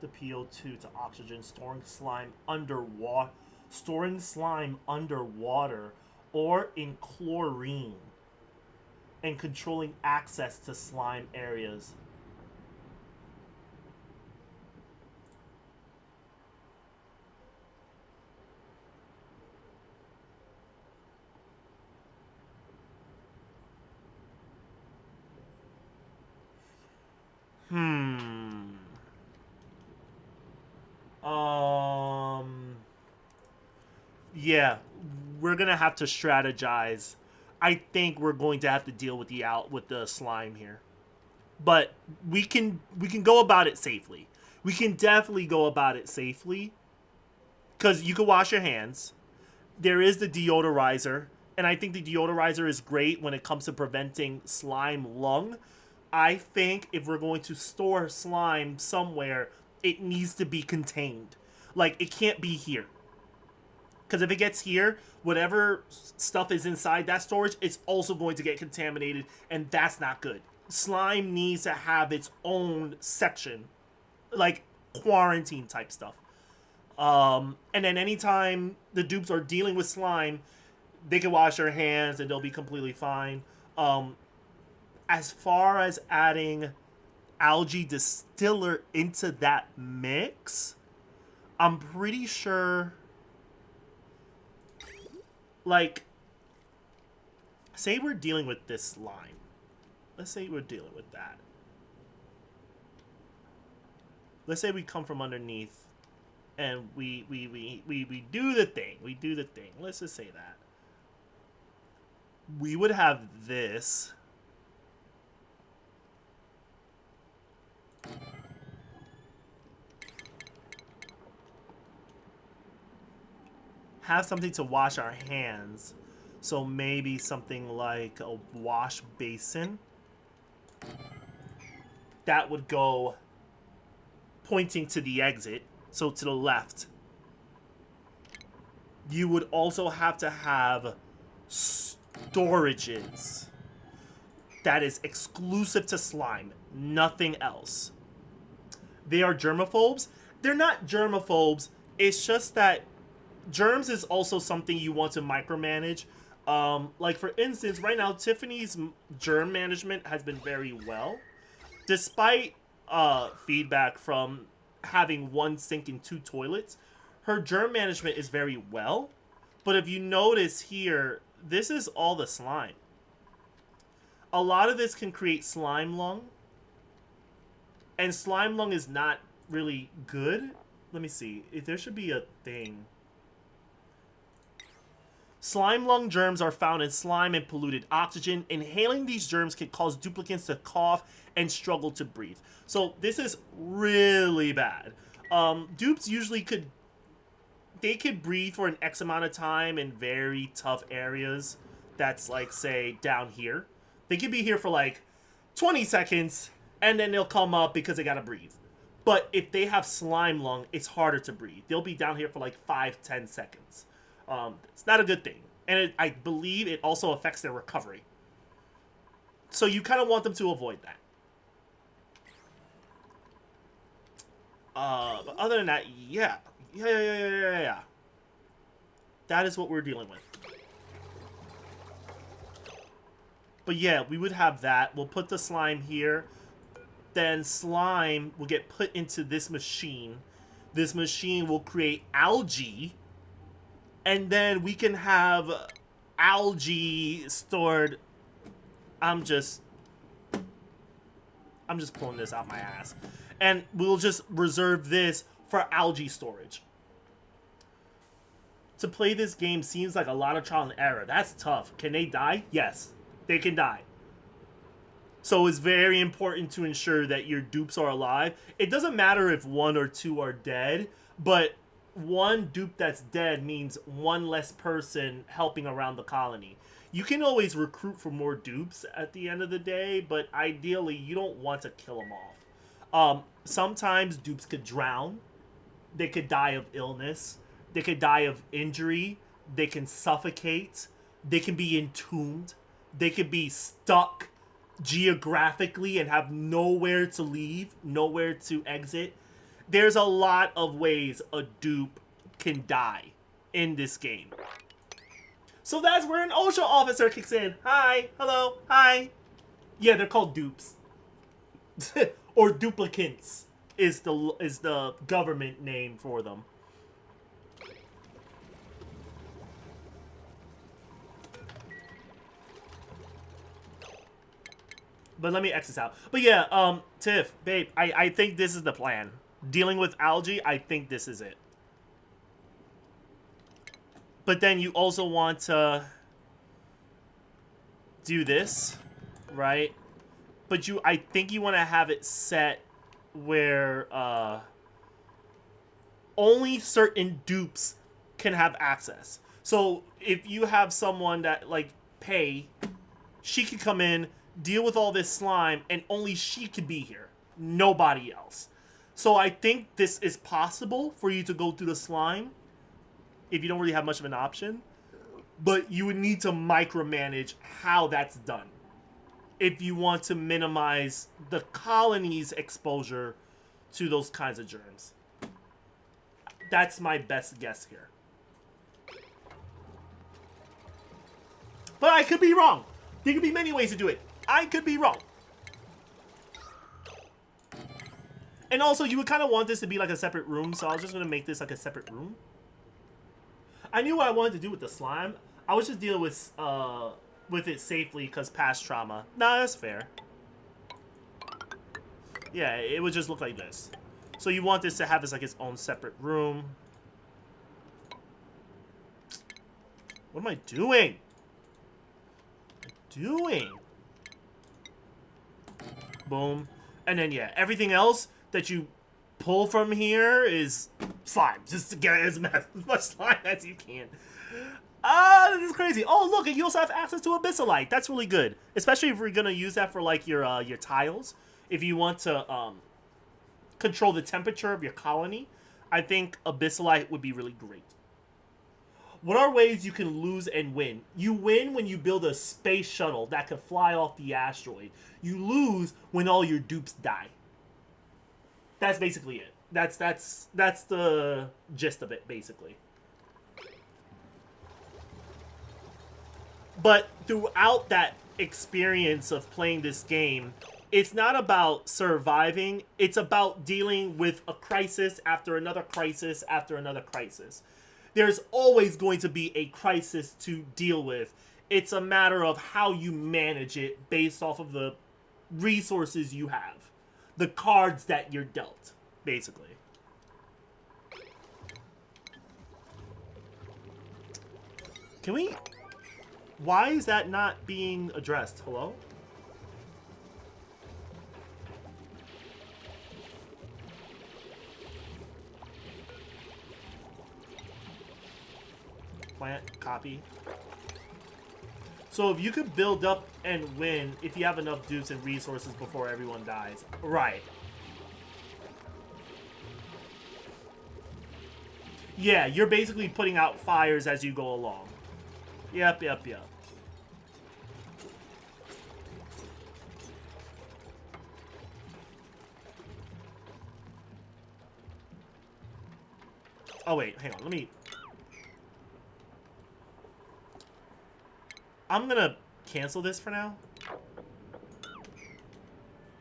Speaker 1: the PO2 to oxygen, storing slime underwater or in chlorine, and controlling access to slime areas. Yeah, we're gonna have to strategize. I think we're going to have to deal with the slime here, but we can go about it safely. We can definitely go about it safely because you can wash your hands. There is the deodorizer, and I think the deodorizer is great when it comes to preventing slime lung. I think if we're going to store slime somewhere, it needs to be contained. Like, it can't be here. Because if it gets here, whatever stuff is inside that storage, it's also going to get contaminated, and that's not good. Slime needs to have its own section, like quarantine type stuff. And then anytime the dupes are dealing with slime, they can wash their hands and they'll be completely fine. As far as adding algae distiller into that mix, I'm pretty sure, like, say we're dealing with this slime. Let's say we're dealing with that. Let's say we come from underneath and we do the thing. We do the thing. Let's just say that. We would have this. Have something to wash our hands. So maybe something like a wash basin. That would go pointing to the exit, so to the left. You would also have to have storages that is exclusive to slime, nothing else. They are germaphobes. They're not germaphobes. It's just that germs is also something you want to micromanage. Like, for instance, right now, Tiffany's germ management has been very well. Despite feedback from having one sink and two toilets, her germ management is very well. But if you notice here, this is all the slime. A lot of this can create slime lung. And slime lung is not really good. Let me see. There should be a thing. Slime lung germs are found in slime and polluted oxygen. Inhaling these germs can cause duplicants to cough and struggle to breathe. So this is really bad. Dupes usually could breathe for an X amount of time in very tough areas. That's like, say, down here. They could be here for like 20 seconds, and then they'll come up because they gotta breathe. But if they have slime lung, it's harder to breathe. They'll be down here for like 5-10 seconds. It's not a good thing. And I believe it also affects their recovery. So you kind of want them to avoid that. But other than that, yeah. Yeah. That is what we're dealing with. But yeah, we would have that. We'll put the slime here. Then slime will get put into this machine. This machine will create algae. And then we can have algae stored. I'm just pulling this out my ass. And we'll just reserve this for algae storage. To play this game seems like a lot of trial and error. That's tough. Can they die? Yes, they can die. So it's very important to ensure that your dupes are alive. It doesn't matter if 1 or 2 are dead, but one dupe that's dead means one less person helping around the colony. You can always recruit for more dupes at the end of the day, but ideally you don't want to kill them off. Sometimes dupes could drown. They could die of illness. They could die of injury. They can suffocate. They can be entombed. They could be stuck geographically and have nowhere to leave, nowhere to exit. There's a lot of ways a dupe can die in this game. So that's where an OSHA officer kicks in. Hi, hello, hi. Yeah, they're called dupes. Or duplicants is the government name for them. But let me X this out. But yeah, Tiff, babe, I think this is the plan. Dealing with algae, I think this is it. But then you also want to do this, right? But I think you want to have it set where only certain dupes can have access. So if you have someone that like Pei, she could come in, deal with all this slime, and only she could be here. Nobody else. So I think this is possible for you to go through the slime if you don't really have much of an option. But you would need to micromanage how that's done if you want to minimize the colony's exposure to those kinds of germs. That's my best guess here. But I could be wrong. There could be many ways to do it. I could be wrong. And also, you would kind of want this to be like a separate room, so I was just going to make this like a separate room. I knew what I wanted to do with the slime. I was just dealing with it safely because past trauma. Nah, that's fair. Yeah, it would just look like this. So you want this to have like its own separate room. What am I doing? Boom. And then, yeah, everything else that you pull from here is slime. Just to get as much slime as you can. This is crazy. Oh, look, and you also have access to Abyssalite. That's really good. Especially if we're going to use that for, like, your tiles. If you want to control the temperature of your colony, I think Abyssalite would be really great. What are ways you can lose and win? You win when you build a space shuttle that can fly off the asteroid. You lose when all your dupes die. That's basically it. That's the gist of it, basically. But throughout that experience of playing this game, it's not about surviving. It's about dealing with a crisis after another crisis after another crisis. There's always going to be a crisis to deal with. It's a matter of how you manage it based off of the resources you have. The cards that you're dealt, basically. Can we... Why is that not being addressed? Hello? Plant, copy. So if you could build up and win if you have enough dupes and resources before everyone dies. Right. Yeah, you're basically putting out fires as you go along. Yep. Oh, wait, hang on. Let me... I'm gonna cancel this for now.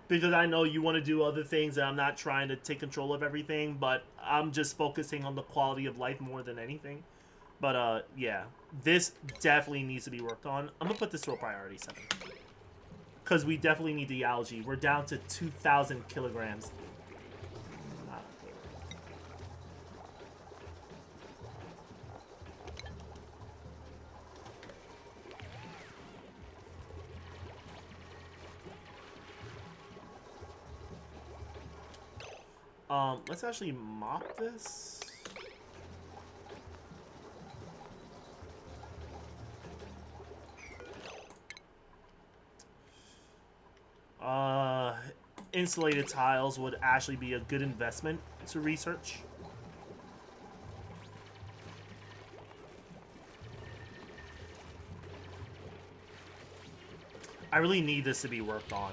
Speaker 1: Because I know you want to do other things and I'm not trying to take control of everything, but I'm just focusing on the quality of life more than anything. But, yeah. This definitely needs to be worked on. I'm gonna put this to a priority 7. Because we definitely need the algae. We're down to 2,000 kilograms. Let's actually mop this. Insulated tiles would actually be a good investment to research. I really need this to be worked on.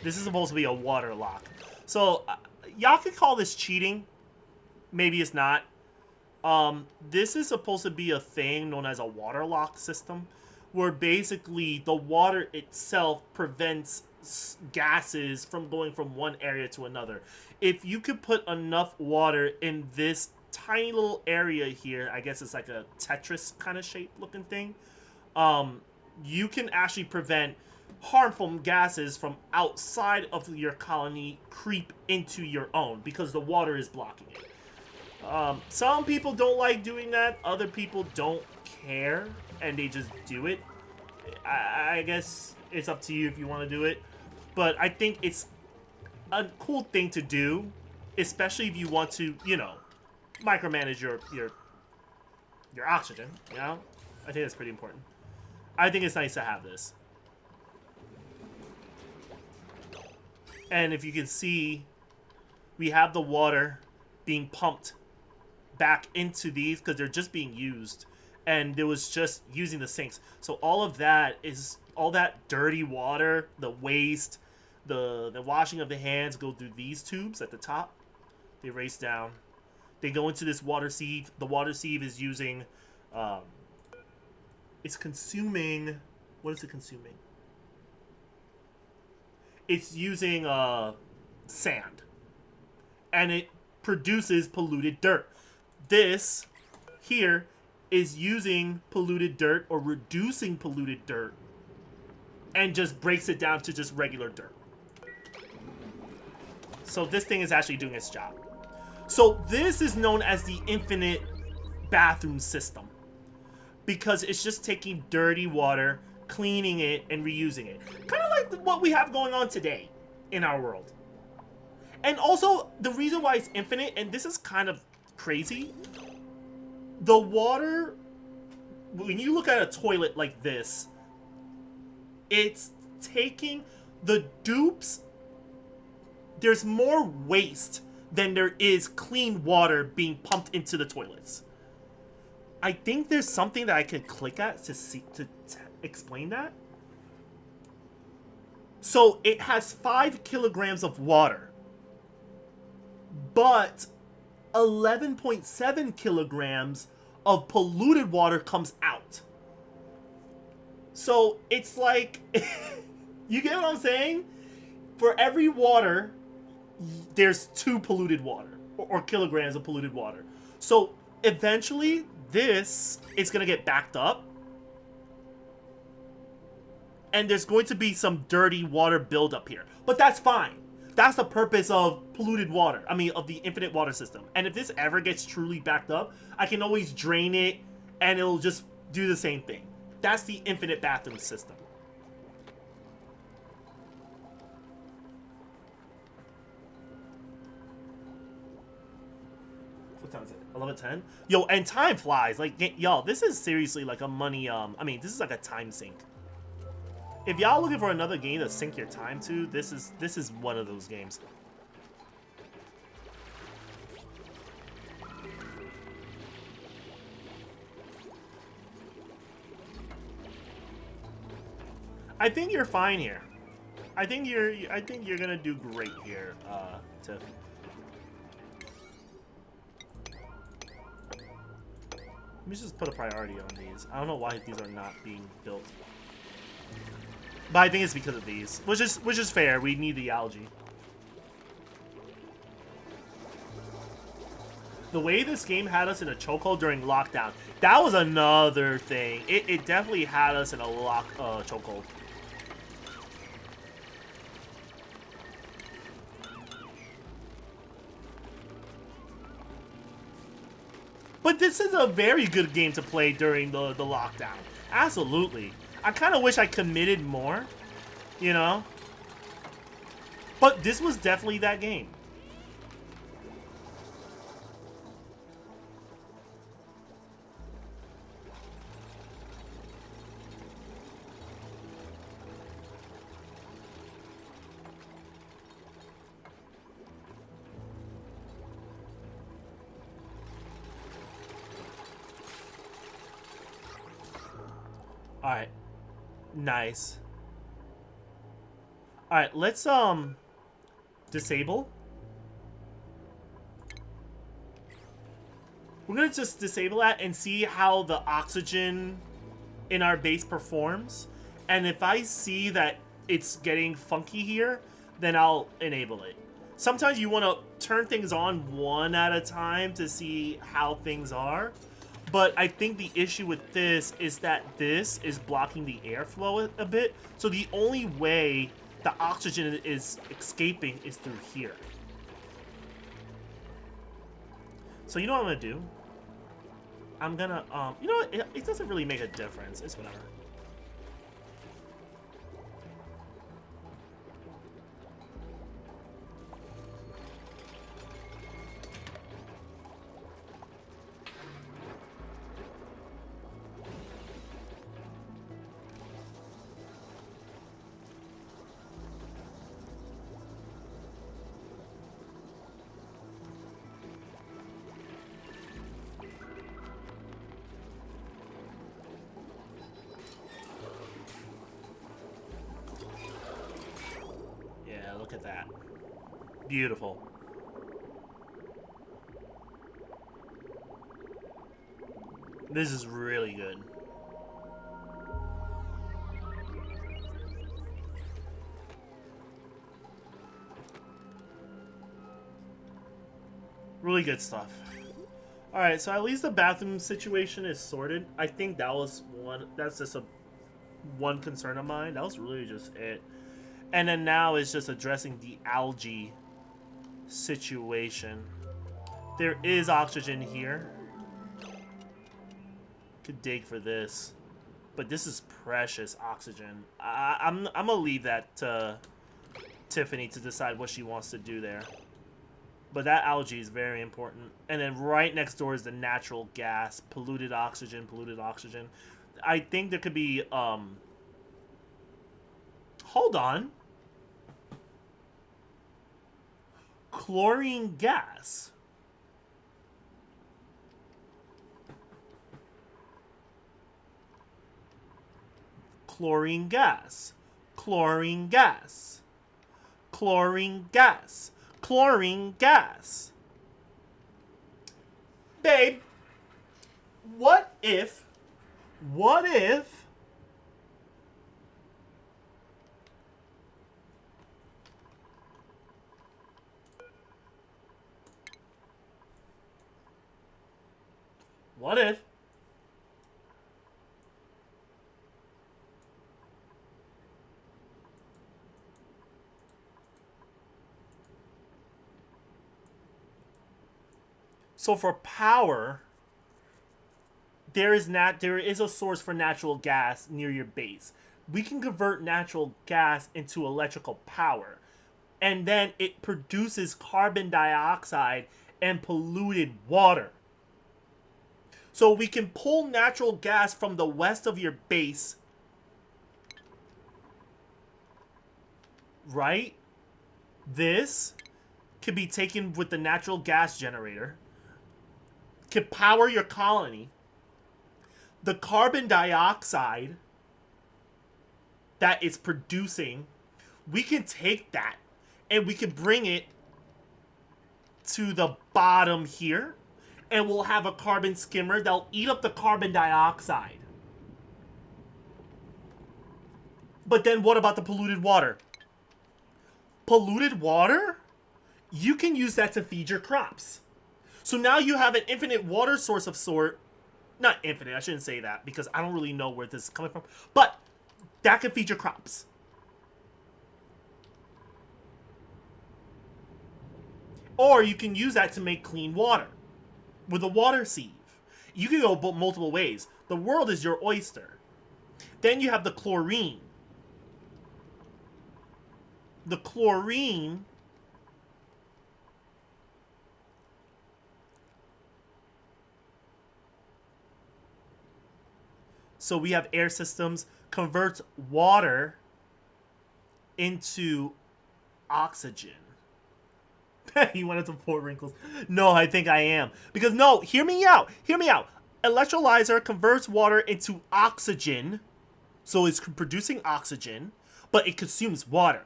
Speaker 1: This is supposed to be a water lock. So, y'all could call this cheating. Maybe it's not. This is supposed to be a thing known as a water lock system, where basically the water itself prevents gases from going from one area to another. If you could put enough water in this tiny little area here, I guess it's like a Tetris kind of shape looking thing, you can actually prevent harmful gases from outside of your colony creep into your own because the water is blocking it. Some people don't like doing that. Other people don't care and they just do it, I guess it's up to you if you want to do it. But I think it's a cool thing to do, especially if you want to, you know, micromanage your oxygen, you know? I think that's pretty important. I think it's nice to have this. And if you can see, we have the water being pumped back into these because they're just being used. And it was just using the sinks. So all of that is, all that dirty water, the waste, the washing of the hands go through these tubes at the top. They race down. They go into this water sieve. The water sieve is using, it's consuming, what is it consuming? It's using sand. And it produces polluted dirt. This here is using polluted dirt or reducing polluted dirt and just breaks it down to just regular dirt. So this thing is actually doing its job. So this is known as the infinite bathroom system because it's just taking dirty water, cleaning it, and reusing it. Kind of like what we have going on today in our world. And also, the reason why it's infinite, and this is kind of crazy, the water, when you look at a toilet like this, it's taking the dupes. There's more waste than there is clean water being pumped into the toilets. I think there's something that I could click at to see to explain that. So it has 5 kilograms of water, but 11.7 kilograms of polluted water comes out. So it's like, you get what I'm saying? For every water, there's 2 polluted water or kilograms of polluted water. So eventually this is going to get backed up. And there's going to be some dirty water buildup here. But that's fine. That's the purpose of polluted water. I mean, of the infinite water system. And if this ever gets truly backed up, I can always drain it and it'll just do the same thing. That's the infinite bathroom system. What time is it? 11:10? Yo, and time flies. Like, y'all, this is seriously like a money, I mean, this is like a time sink. If y'all looking for another game to sink your time to, this is one of those games. I think you're fine here. I think you're gonna do great here, Tiff. Let me just put a priority on these. I don't know why these are not being built. But I think it's because of these, which is fair. We need the algae. The way this game had us in a chokehold during lockdown, that was another thing. It definitely had us in a chokehold. But this is a very good game to play during the lockdown. Absolutely. I kind of wish I committed more, you know? But this was definitely that game. Alright. Nice. Alright, let's disable. We're gonna just disable that and see how the oxygen in our base performs. And if I see that it's getting funky here, then I'll enable it. Sometimes you want to turn things on one at a time to see how things are. But I think the issue with this is that this is blocking the airflow a bit. So the only way the oxygen is escaping is through here. So you know what I'm going to do? I'm gonna, you know what? It doesn't really make a difference. It's whatever. Yeah, look at that. Beautiful. This is really good. Really good stuff. Alright, so at least the bathroom situation is sorted. I think that was one, that's just a one concern of mine. That was really just it. And then now it's just addressing the algae situation. There is oxygen here. Could dig for this. But this is precious oxygen. I'm gonna leave that to Tiffany to decide what she wants to do there. But that algae is very important. And then right next door is the natural gas. Polluted oxygen, polluted oxygen. I think there could be, hold on. Chlorine gas. Chlorine gas. Chlorine gas. Chlorine gas. Chlorine gas. Babe, what if what if so for power, there is a source for natural gas near your base. We can convert natural gas into electrical power, and then it produces carbon dioxide and polluted water. So we can pull natural gas from the west of your base, right? This could be taken with the natural gas generator, could power your colony. The carbon dioxide that it's producing, we can take that and we can bring it to the bottom here, and we'll have a carbon skimmer that'll eat up the carbon dioxide. But then what about the polluted water? Polluted water? You can use that to feed your crops. So now you have an infinite water source of sort. Not infinite, I shouldn't say that, because I don't really know where this is coming from. But that can feed your crops. Or you can use that to make clean water with a water sieve. You can go multiple ways. The world is your oyster. Then you have the chlorine. The chlorine so we have air systems, converts water into oxygen. You wanted to pour wrinkles. No, I think I am. Because no, hear me out. Hear me out. Electrolyzer converts water into oxygen. So it's producing oxygen, but it consumes water.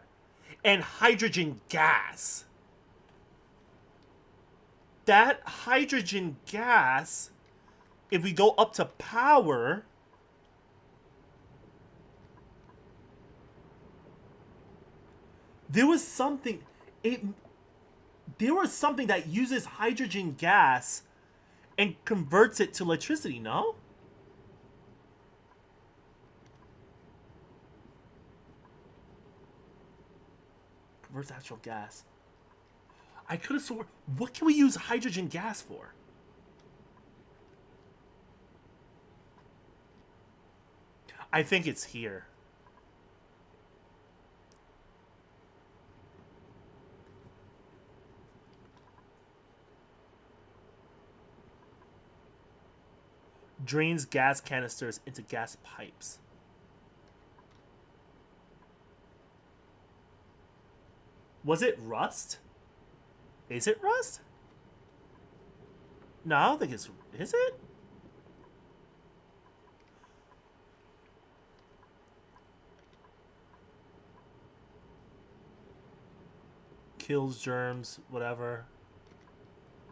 Speaker 1: And hydrogen gas. That hydrogen gas, if we go up to power, there was something that uses hydrogen gas and converts it to electricity, no? Converts natural gas. I could have sworn. What can we use hydrogen gas for? I think it's here. Drains gas canisters into gas pipes. Was it rust? Is it rust? No, I don't think it's... Is it? Kills germs, whatever.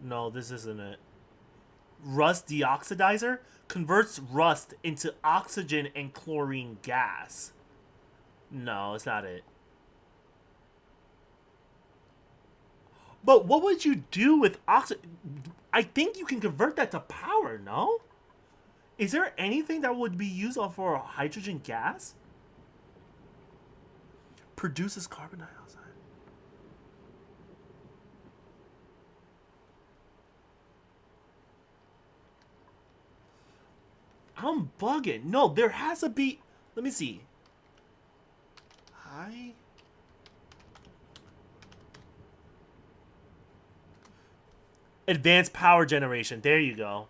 Speaker 1: No, this isn't it. Rust deoxidizer converts rust into oxygen and chlorine gas. No, it's not it. But what would you do with oxygen? I think you can convert that to power, no? Is there anything that would be used for hydrogen gas? Produces carbon dioxide. I'm bugging. No, there has to be... Let me see. Hi. Advanced power generation. There you go.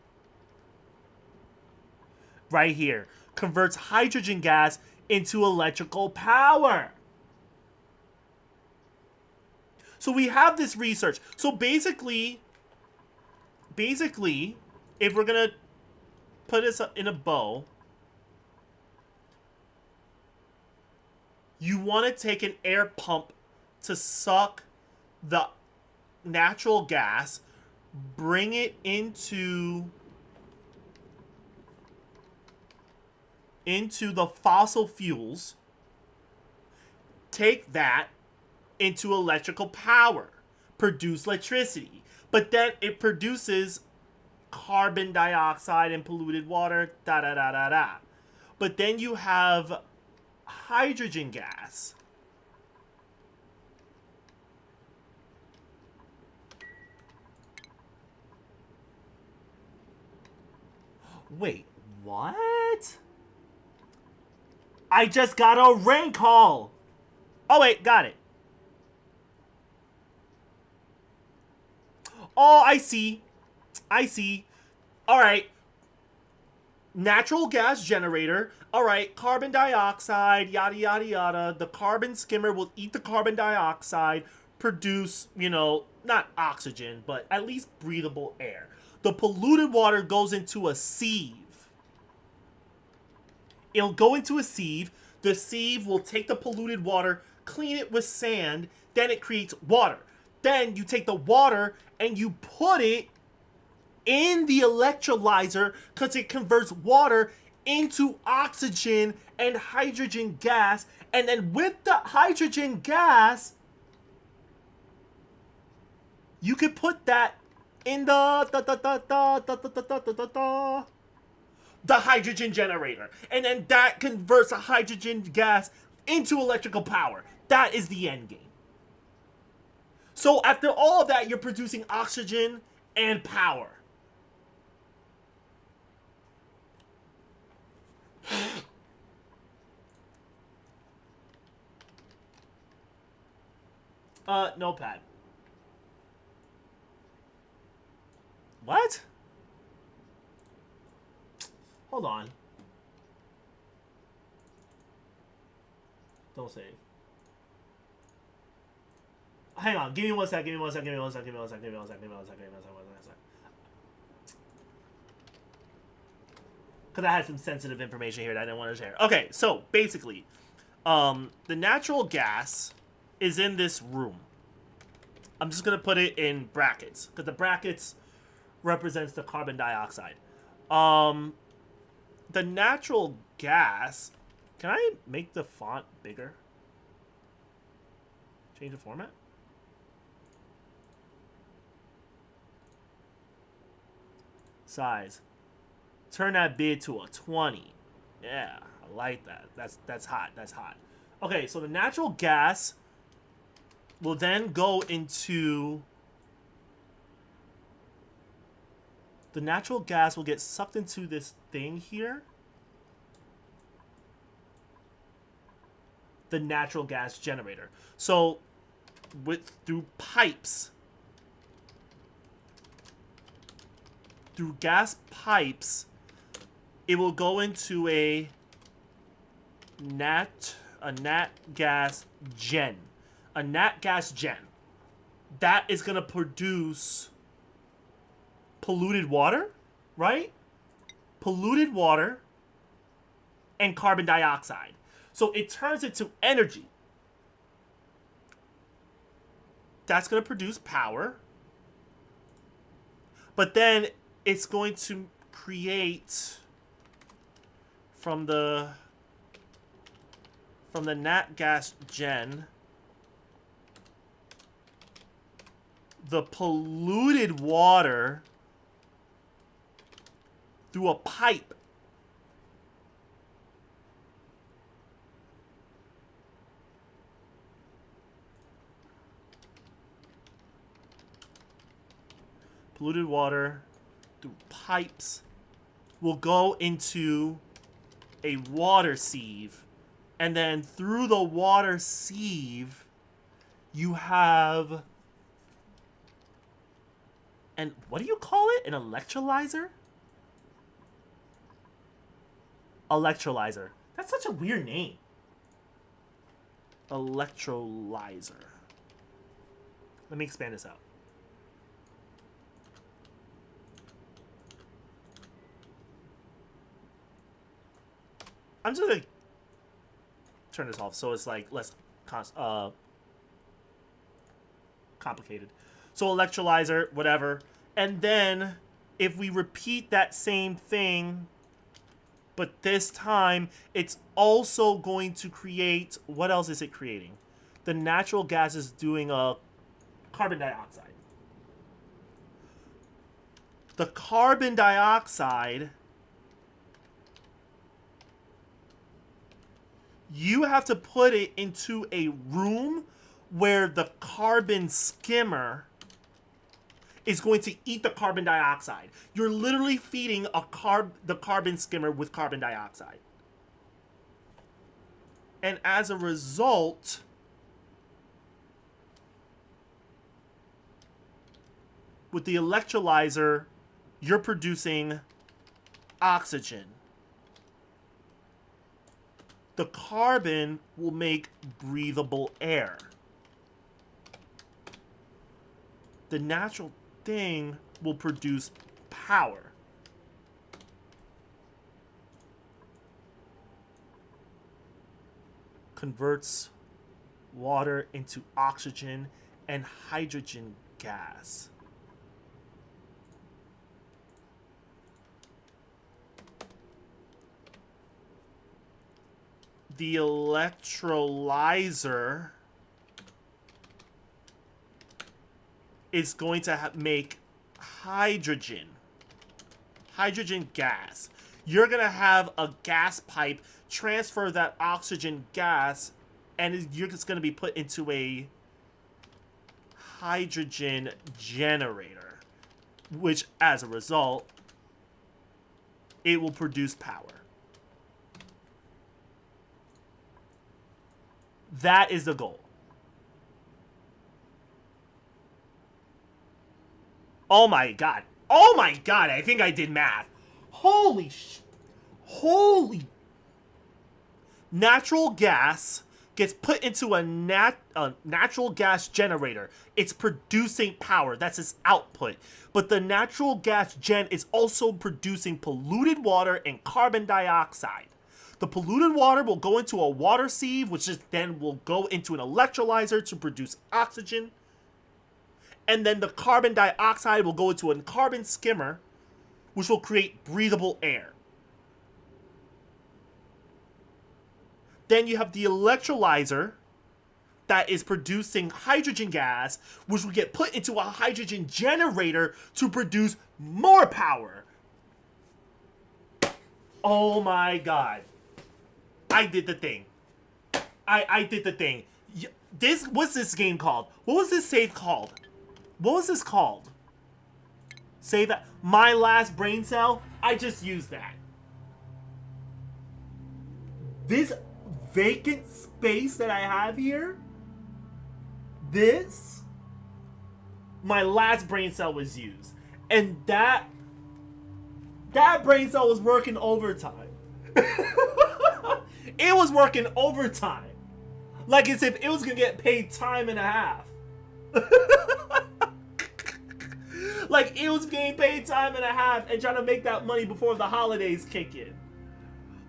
Speaker 1: Right here. Converts hydrogen gas into electrical power. So we have this research. So basically, if we're going to put this in a bow, you want to take an air pump to suck the natural gas, bring it into the fossil fuels, take that into electrical power, produce electricity, but then it produces carbon dioxide and polluted water, da da da da da. But then you have hydrogen gas. Wait, what? I just got a rank call. Oh wait, got it. Oh, I see. All right. Natural gas generator. All right. Carbon dioxide, yada, yada, yada. The carbon skimmer will eat the carbon dioxide, produce, not oxygen, but at least breathable air. The polluted water goes into a sieve. It'll go into a sieve. The sieve will take the polluted water, clean it with sand. Then it creates water. Then you take the water and you put it in the electrolyzer because it converts water into oxygen and hydrogen gas. And then with the hydrogen gas, you could put that in the hydrogen generator. And then that converts a hydrogen gas into electrical power. That is the end game. So after all of that, you're producing oxygen and power. Notepad. What? Hold on. Don't save. Hang on. Give me one sec. Because I had some sensitive information here that I didn't want to share. Okay, so basically, the natural gas is in this room. I'm just going to put it in brackets because the brackets represents the carbon dioxide. The natural gas... Can I make the font bigger? Change the format? Size. Turn that bid to a 20. Yeah, I like that. That's hot. That's hot. Okay, so the natural gas will then go into... The natural gas will get sucked into this thing here. the natural gas generator. So through pipes, through gas pipes, it will go into a nat gas gen. A nat gas gen. That is going to produce polluted water, right? Polluted water and carbon dioxide. So it turns into energy. That's going to produce power. But then it's going to create from the nat gas gen the polluted water through a pipe. Polluted water through pipes will go into a water sieve. And then through the water sieve, you have... And what do you call it? An electrolyzer? Electrolyzer. That's such a weird name. Electrolyzer. Let me expand this out. I'm just gonna turn this off so it's like less complicated. So electrolyzer, whatever. And then if we repeat that same thing, but this time it's also going to create, what else is it creating? The natural gas is doing a carbon dioxide. The carbon dioxide, you have to put it into a room where the carbon skimmer is going to eat the carbon dioxide. You're literally feeding the carbon skimmer with carbon dioxide. And as a result, with the electrolyzer, you're producing oxygen. The carbon will make breathable air. The natural thing will produce power. Converts water into oxygen and hydrogen gas. The electrolyzer is going to make hydrogen gas. You're going to have a gas pipe transfer that oxygen gas, and you're just going to be put into a hydrogen generator, which as a result, it will produce power. That is the goal. Oh my god. Oh my god, I think I did math. Holy natural gas gets put into a natural gas generator. It's producing power. That's its output. But the natural gas gen is also producing polluted water and carbon dioxide. The polluted water will go into a water sieve, which then will go into an electrolyzer to produce oxygen. And then the carbon dioxide will go into a carbon skimmer, which will create breathable air. Then you have the electrolyzer that is producing hydrogen gas, which will get put into a hydrogen generator to produce more power. Oh my god. I did the thing. I did the thing. What's this game called? What was this save called? What was this called? Save that. My last brain cell. I just used that. vacant space that I have here, this, my last brain cell was used. And that brain cell was working overtime. It was working overtime. Like as if it was gonna get paid time and a half. Like it was getting paid time and a half and trying to make that money before the holidays kick in.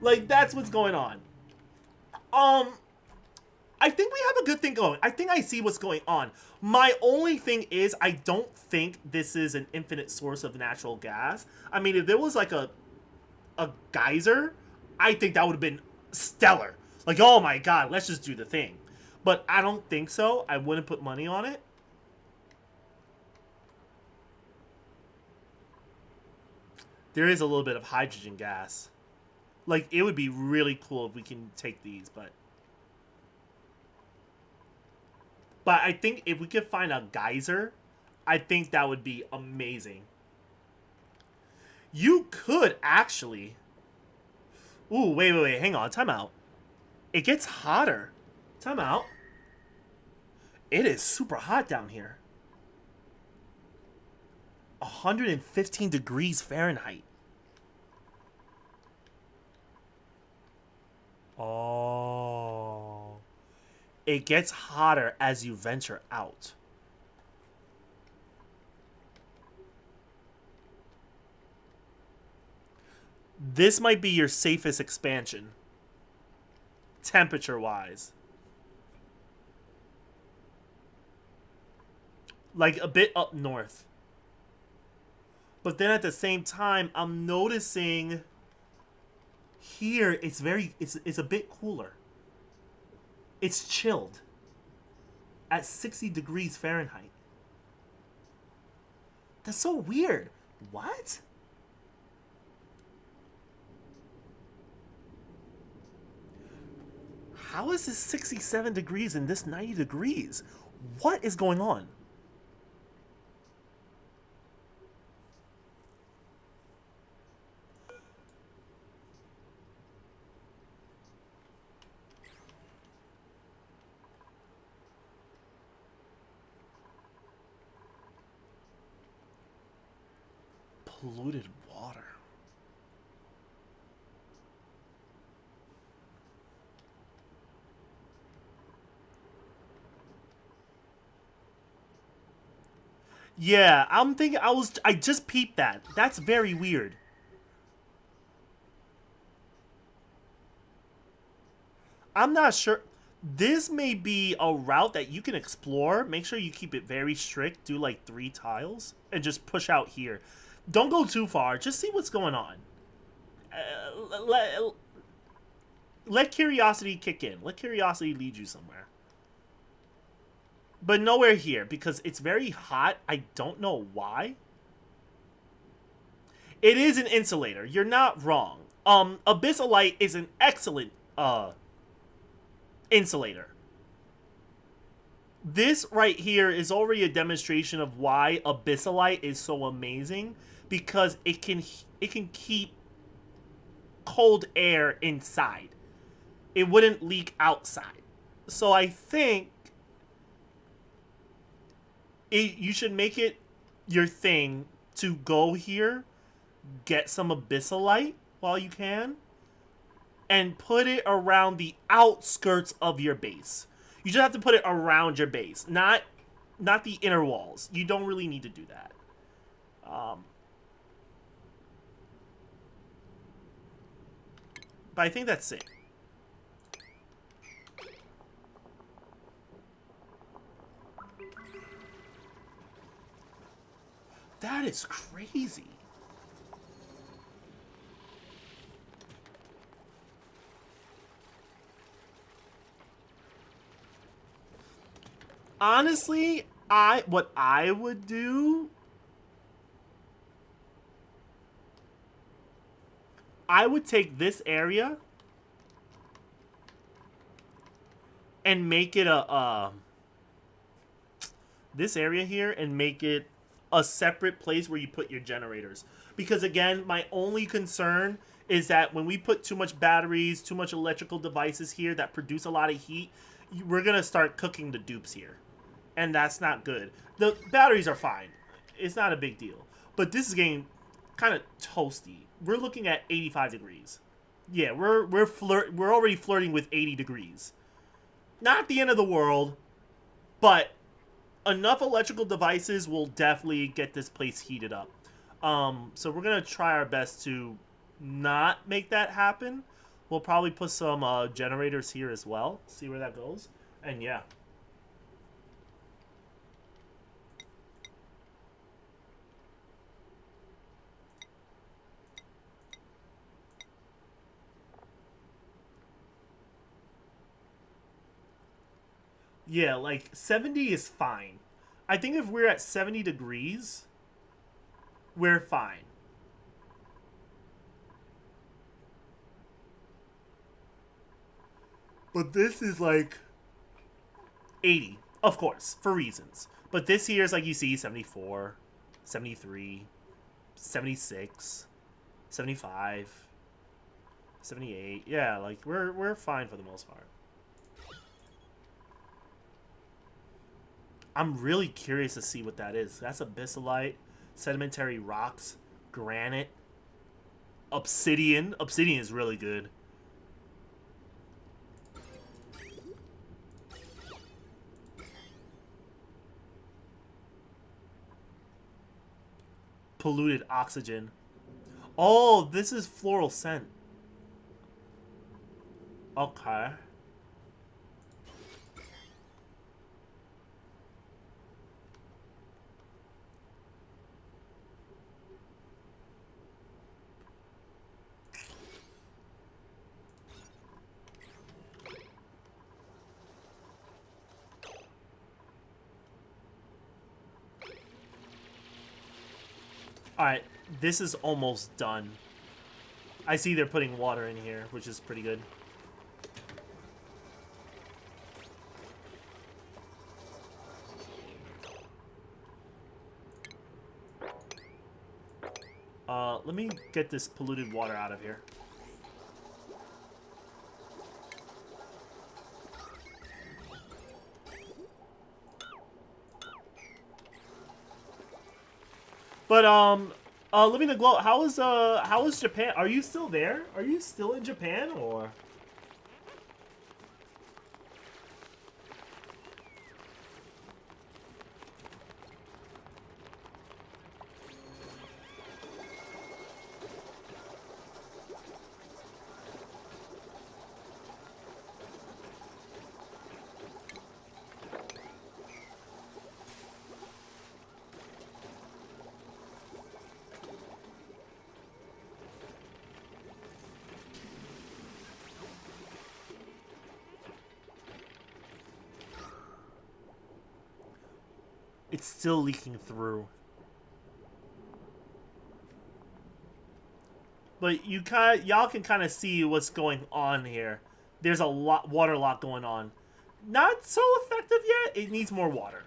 Speaker 1: Like that's what's going on. I think we have a good thing going. I think I see what's going on. My only thing is I don't think this is an infinite source of natural gas. I mean, if there was like a geyser, I think that would have been stellar. Like, oh my god, let's just do the thing. But I don't think so. I wouldn't put money on it. There is a little bit of hydrogen gas. Like, it would be really cool if we can take these, but I think if we could find a geyser, I think that would be amazing. You could actually... Ooh, wait, hang on, time out. It gets hotter. Time out. It is super hot down here. 115 degrees Fahrenheit. Oh. It gets hotter as you venture out. This might be your safest expansion. Temperature-wise. Like a bit up north. But then at the same time, I'm noticing here it's a bit cooler. It's chilled at 60 degrees Fahrenheit. That's so weird. What? How is this 67 degrees and this 90 degrees? What is going on? Polluted water. Yeah, I'm thinking I just peeped that. That's very weird. I'm not sure. This may be a route that you can explore. Make sure you keep it very strict. Do like 3 tiles and just push out here. Don't go too far. Just see what's going on. Let curiosity kick in. Let curiosity lead you somewhere. But nowhere here because it's very hot. I don't know why. It is an insulator. You're not wrong. Abyssalite is an excellent insulator. This right here is already a demonstration of why Abyssalite is so amazing because it can keep cold air inside. It wouldn't leak outside. So I think you should make it your thing to go here, get some Abyssalite while you can, and put it around the outskirts of your base. You just have to put it around your base, not the inner walls. You don't really need to do that. But I think that's it. That is crazy. Honestly, what I would do, I would take this area and make it this area here and make it a separate place where you put your generators. because again, my only concern is that when we put too much batteries, too much electrical devices here that produce a lot of heat, we're gonna start cooking the dupes here, and that's not good. The batteries are fine; it's not a big deal, but this is getting kind of toasty. We're looking at 85 degrees. Yeah, we're already flirting with 80 degrees. Not the end of the world, but enough electrical devices will definitely get this place heated up. So we're gonna try our best to not make that happen. We'll probably put some generators here as well. See where that goes. And yeah. Yeah, like 70 is fine. I think if we're at 70 degrees, we're fine. But this is like 80, of course, for reasons. But this here is like you see 74, 73, 76, 75, 78. Yeah, like we're fine for the most part. I'm really curious to see what that is. That's abyssalite, sedimentary rocks, granite, obsidian. Obsidian is really good. Polluted oxygen. Oh, this is floral scent. Okay. Alright, this is almost done. I see they're putting water in here, which is pretty good. Let me get this polluted water out of here. But living the glow. How is Japan? Are you still there? Are you still in Japan or? It's still leaking through. But y'all can kind of see what's going on here. There's a water lot going on. Not so effective yet. It needs more water.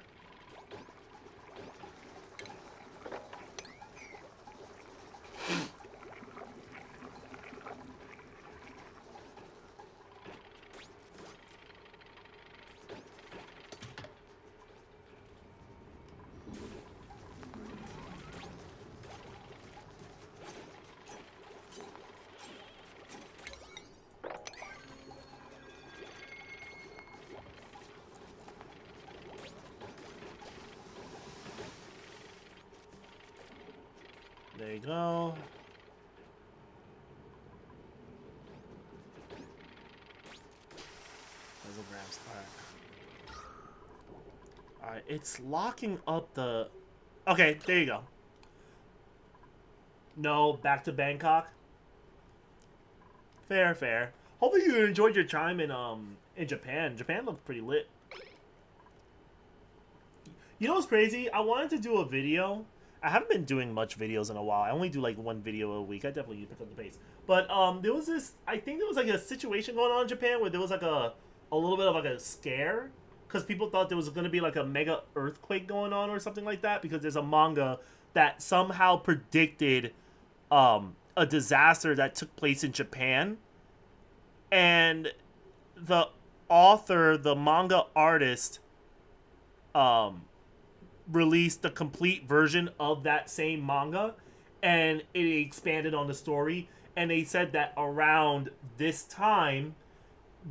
Speaker 1: There you go. Grams. Alright, it's locking up the... Okay, there you go. No, back to Bangkok. Fair, fair. Hopefully you enjoyed your time in Japan. Japan looked pretty lit. You know what's crazy? I wanted to do a video. I haven't been doing much videos in a while. I only do like one video a week. I definitely need to pick up the pace. But there was this, I think there was like a situation going on in Japan where there was like a little bit of like a scare because people thought there was going to be like a mega earthquake going on or something like that because there's a manga that somehow predicted a disaster that took place in Japan, and the author, the manga artist, um, released the complete version of that same manga, and it expanded on the story. And they said that around this time,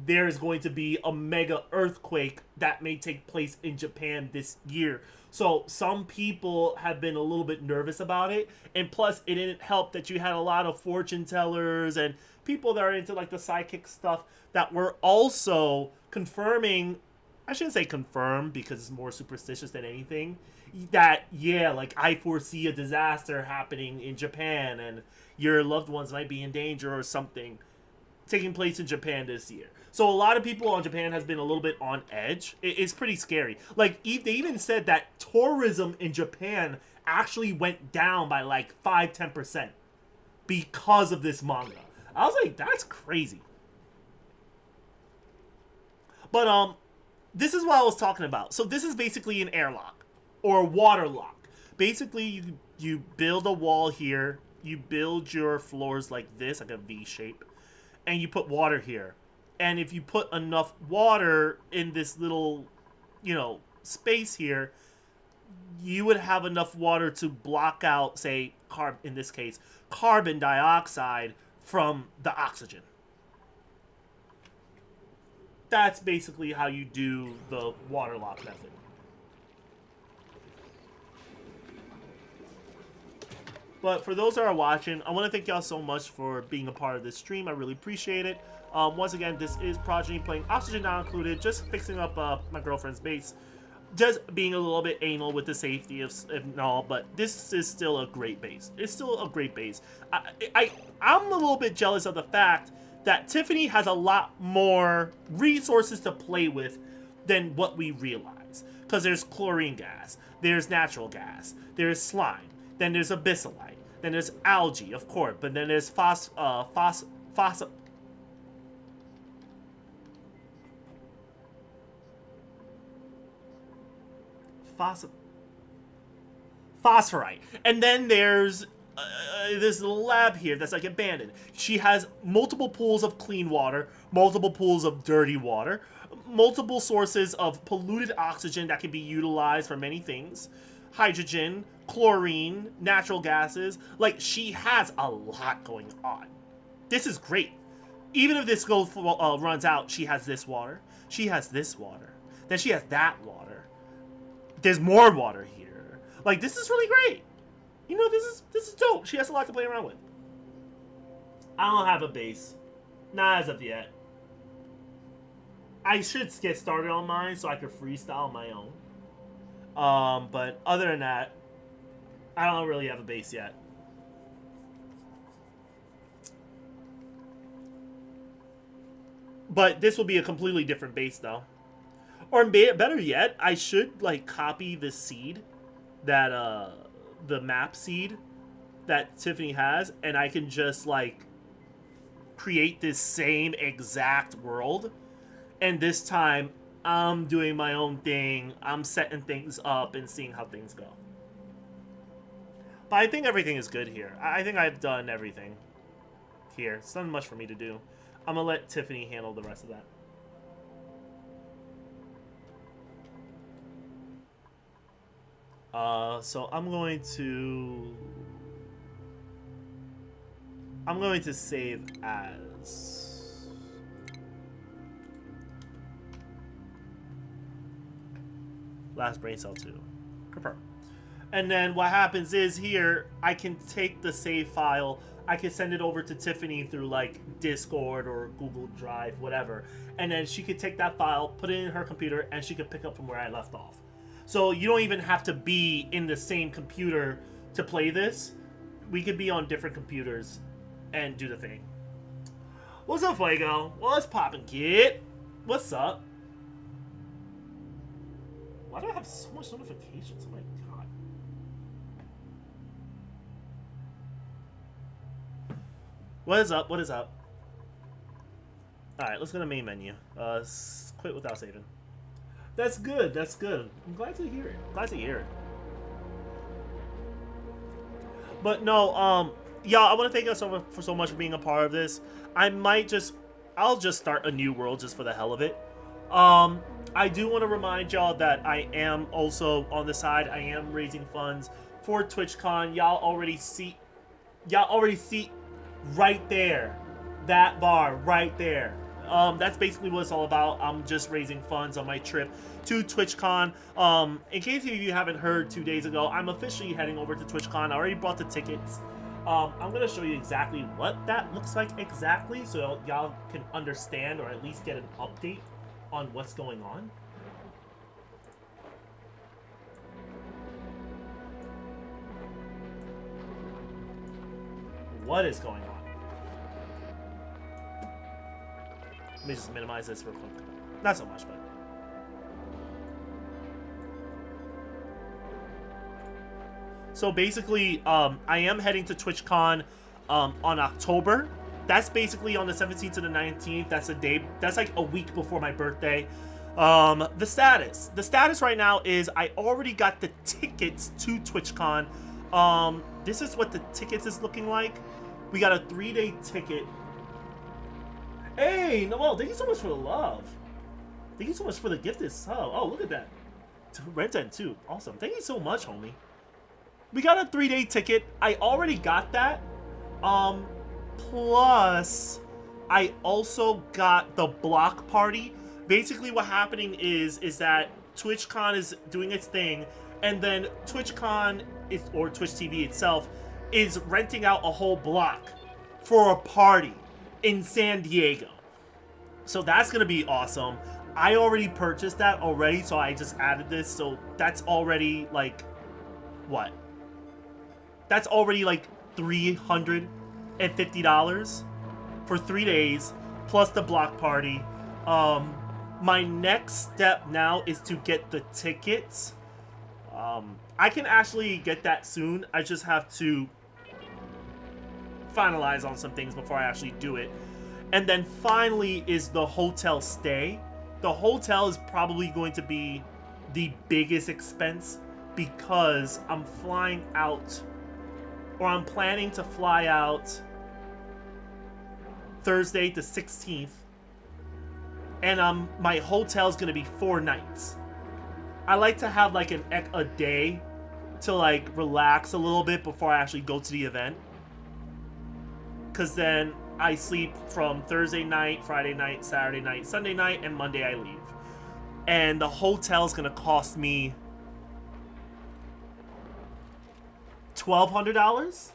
Speaker 1: there's going to be a mega earthquake that may take place in Japan this year. So some people have been a little bit nervous about it, and plus it didn't help that you had a lot of fortune tellers and people that are into like the psychic stuff that were also confirming. I shouldn't say confirm because it's more superstitious than anything. That yeah, like I foresee a disaster happening in Japan and your loved ones might be in danger or something taking place in Japan this year. So a lot of people on Japan has been a little bit on edge. It's pretty scary. Like they even said that tourism in Japan actually went down by like 5-10% because of this manga. I was like, that's crazy. But this is what I was talking about. So this is basically an airlock or a water lock. Basically, you build a wall here. You build your floors like this, like a V shape, and you put water here. And if you put enough water in this little, space here, you would have enough water to block out, say, in this case, carbon dioxide from the oxygen. That's basically how you do the water lock method. But for those that are watching, I want to thank y'all so much for being a part of this stream. I really appreciate it. Once again, this is Progeny playing Oxygen Not Included, just fixing up my girlfriend's base. Just being a little bit anal with the safety and all, but this is still a great base. It's still a great base. I'm a little bit jealous of the fact that Tiffany has a lot more resources to play with than what we realize. Because there's chlorine gas, there's natural gas, there's slime, then there's abyssalite, then there's algae, of course, but then there's phosphorite. And then there's this little lab here that's like abandoned. She has multiple pools of clean water, multiple pools of dirty water, multiple sources of polluted oxygen that can be utilized for many things, hydrogen, chlorine, natural gases. Like, she has a lot going on. This is great. Even if this runs out, she has this water, she has this water, then she has that water. There's more water here. Like, this is really great. This is dope. She has a lot to play around with. I don't have a base. Not as of yet. I should get started on mine so I could freestyle my own. But other than that, I don't really have a base yet. But this will be a completely different base, though. Or better yet, I should, like, copy the seed that, the map seed that Tiffany has, and I can just, like, create this same exact world. And this time, I'm doing my own thing. I'm setting things up and seeing how things go. But I think everything is good here. I think I've done everything here. It's not much for me to do. I'm gonna let Tiffany handle the rest of that. So I'm going to save as last brain cell 2. Confirm. And then what happens is here I can take the save file, I can send it over to Tiffany through like Discord or Google Drive, whatever, and then she could take that file, put it in her computer, and she could pick up from where I left off. So you don't even have to be in the same computer to play this. We could be on different computers and do the thing. What's up, Fuego? What's poppin', kid? What's up? Why do I have so much notifications? Oh my god. What is up? What is up? Alright, let's go to main menu. Quit without saving. That's good. That's good. I'm glad to hear it. Glad to hear it. But no, y'all, I want to thank you so much for being a part of this. I'll just start a new world just for the hell of it. I do want to remind y'all that I am also on the side. I am raising funds for TwitchCon. Y'all already see right there, that bar right there. That's basically what it's all about. I'm just raising funds on my trip to TwitchCon. In case you haven't heard, 2 days ago, I'm officially heading over to TwitchCon. I already bought the tickets. I'm gonna show you exactly what that looks like exactly, so y'all can understand or at least get an update on what's going on. What is going on? Let me just minimize this real quick. Not so much, but... So basically, I am heading to TwitchCon on October. That's basically on the 17th to the 19th. That's a day. That's like a week before my birthday. The status right now is I already got the tickets to TwitchCon. This is what the tickets is looking like. We got a 3-day ticket. Hey, Noel, thank you so much for the love. Thank you so much for the gifted sub. Oh, look at that. Red too. Awesome. Thank you so much, homie. We got a 3-day ticket. I already got that. Plus, I also got the block party. Basically, what happening is that TwitchCon is doing its thing, and then TwitchCon or Twitch TV itself is renting out a whole block for a party in San Diego. So that's gonna be awesome. I already purchased that already, so I just added this. So that's already like what? That's already like $350 for 3 days plus the block party. My next step now is to get the tickets. I can actually get that soon. I just have to finalize on some things before I actually do it. And then finally is the hotel stay. The hotel is probably going to be the biggest expense because I'm flying out, or I'm planning to fly out Thursday the 16th. And my hotel is going to be 4 nights. I like to have like a day to like relax a little bit before I actually go to the event. Because then I sleep from Thursday night, Friday night, Saturday night, Sunday night, and Monday I leave. And the hotel is going to cost me $1,200?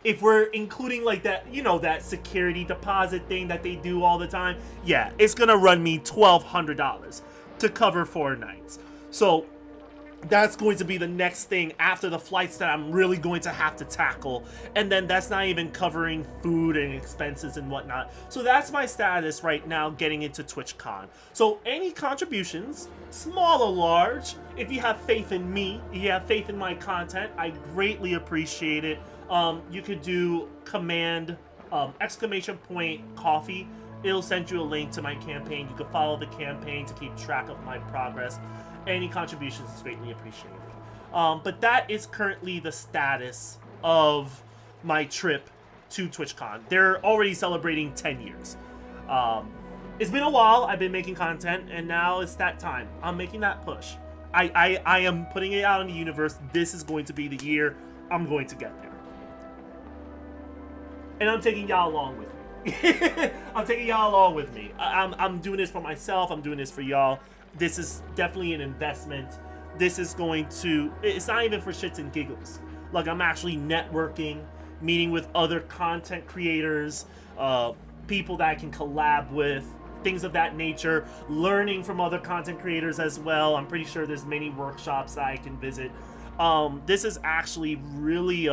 Speaker 1: If we're including like that, you know, that security deposit thing that they do all the time. Yeah, it's going to run me $1,200 to cover 4 nights. So that's going to be the next thing after the flights that I'm really going to have to tackle. And then that's not even covering food and expenses and whatnot. So that's my status right now getting into TwitchCon. So any contributions, small or large, if you have faith in me, if you have faith in my content, I greatly appreciate it. You could do command !kofi. It'll send you a link to my campaign. You can follow the campaign to keep track of my progress. Any contributions is greatly appreciated. But that is currently the status of my trip to TwitchCon. They're already celebrating 10 years. It's been a while. I've been making content, and now it's that time. I'm making that push. I am putting it out in the universe. This is going to be the year I'm going to get there. And I'm taking y'all along with me. I'm taking y'all along with me. I'm doing this for myself. I'm doing this for y'all. This is definitely an investment. This is going to... It's not even for shits and giggles. Like, I'm actually networking, meeting with other content creators, people that I can collab with, things of that nature, learning from other content creators as well. I'm pretty sure there's many workshops that I can visit. This is actually really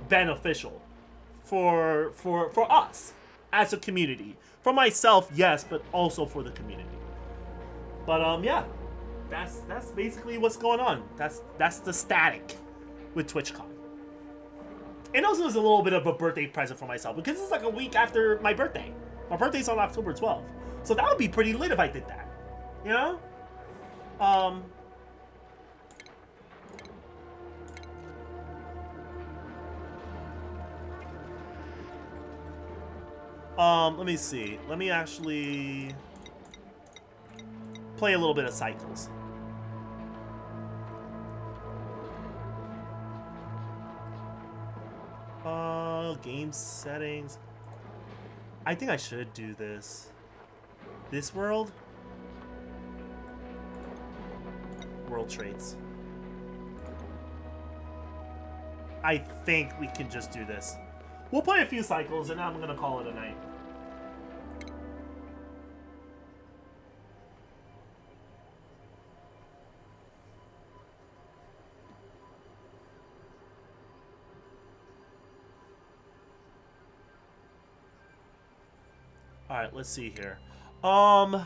Speaker 1: beneficial for us as a community. For myself, yes, but also for the community. But yeah, that's basically what's going on. That's the static with TwitchCon. And also it's a little bit of a birthday present for myself because it's like a week after my birthday. My birthday's on October 12th. So that would be pretty lit if I did that. You know? Let me see. Let me actually play a little bit of cycles. Game settings. I think I should do this. This world? World traits. I think we can just do this. We'll play a few cycles and I'm gonna call it a night. Alright, let's see here. I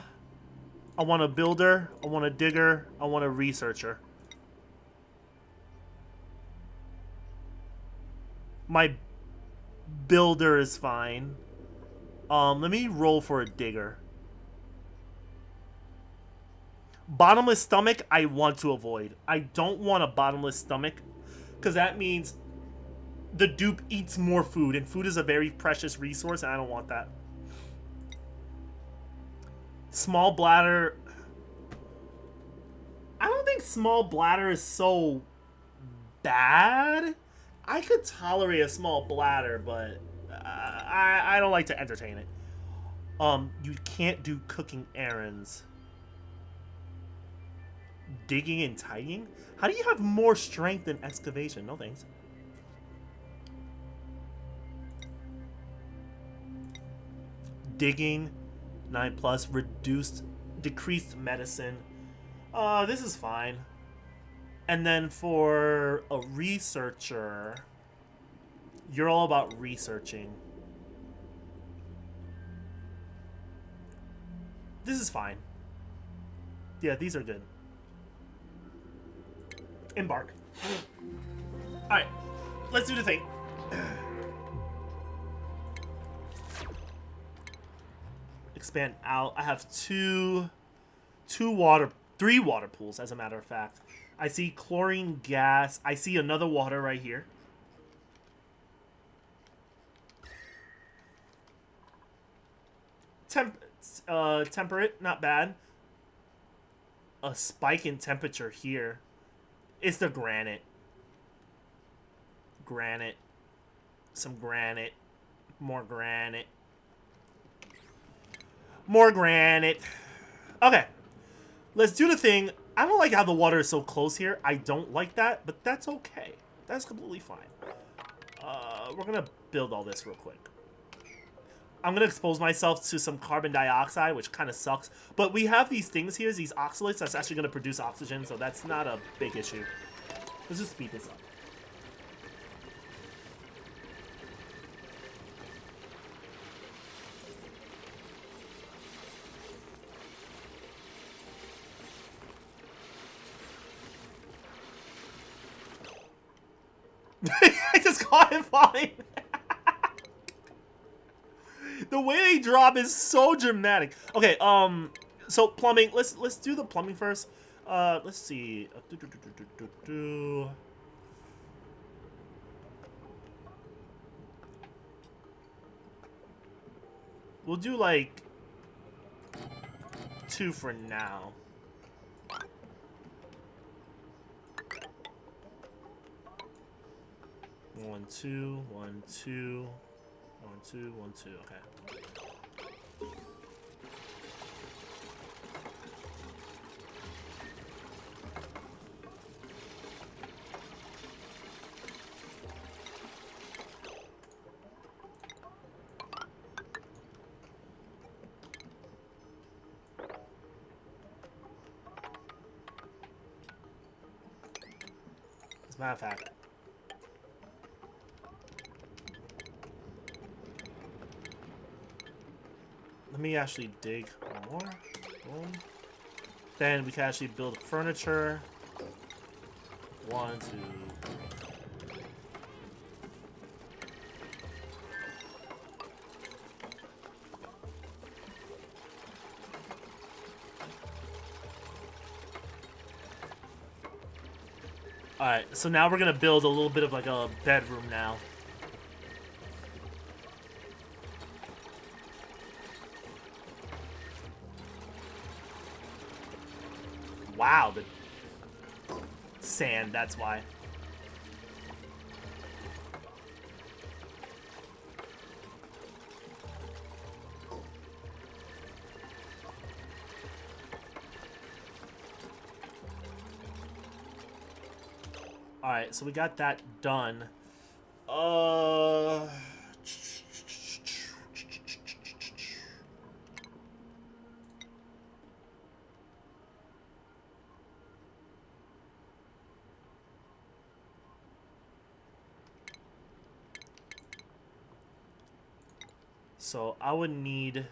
Speaker 1: want a builder, I want a digger, I want a researcher. My builder is fine. Let me roll for a digger. Bottomless stomach, I want to avoid. I don't want a bottomless stomach, because that means the dupe eats more food, and food is a very precious resource, and I don't want that. Small bladder. I don't think small bladder is so bad. I could tolerate a small bladder, but I don't like to entertain it. You can't do cooking errands. Digging and tidying? How do you have more strength than excavation? No thanks. Digging, 9+, decreased medicine. This is fine. And then for a researcher, you're all about researching. This is fine. Yeah, these are good. Embark. Alright, let's do the thing. Expand out. I have three water pools, as a matter of fact. I see chlorine gas. I see another water right here. Temperate, not bad. A spike in temperature here. It's the granite. Granite. Some granite. More granite. More granite. Okay. Let's do the thing. I don't like how the water is so close here. I don't like that, but that's okay. That's completely fine. We're going to build all this real quick. I'm going to expose myself to some carbon dioxide, which kind of sucks. But we have these things here, these oxalates, that's actually going to produce oxygen, so that's not a big issue. Let's just speed this up. I just caught him falling. The way they drop is so dramatic. Okay, so plumbing. Let's do the plumbing first. Let's see. We'll do like 2 for now. One, two, 1, 2, 1, 2, 1, 2. Okay. As a matter of fact. Let me actually dig more. Boom. Then we can actually build furniture. 1, 2. Alright, so now we're gonna build a little bit of like a bedroom now. Wow, the sand, that's why. Alright, so we got that done. So I would need...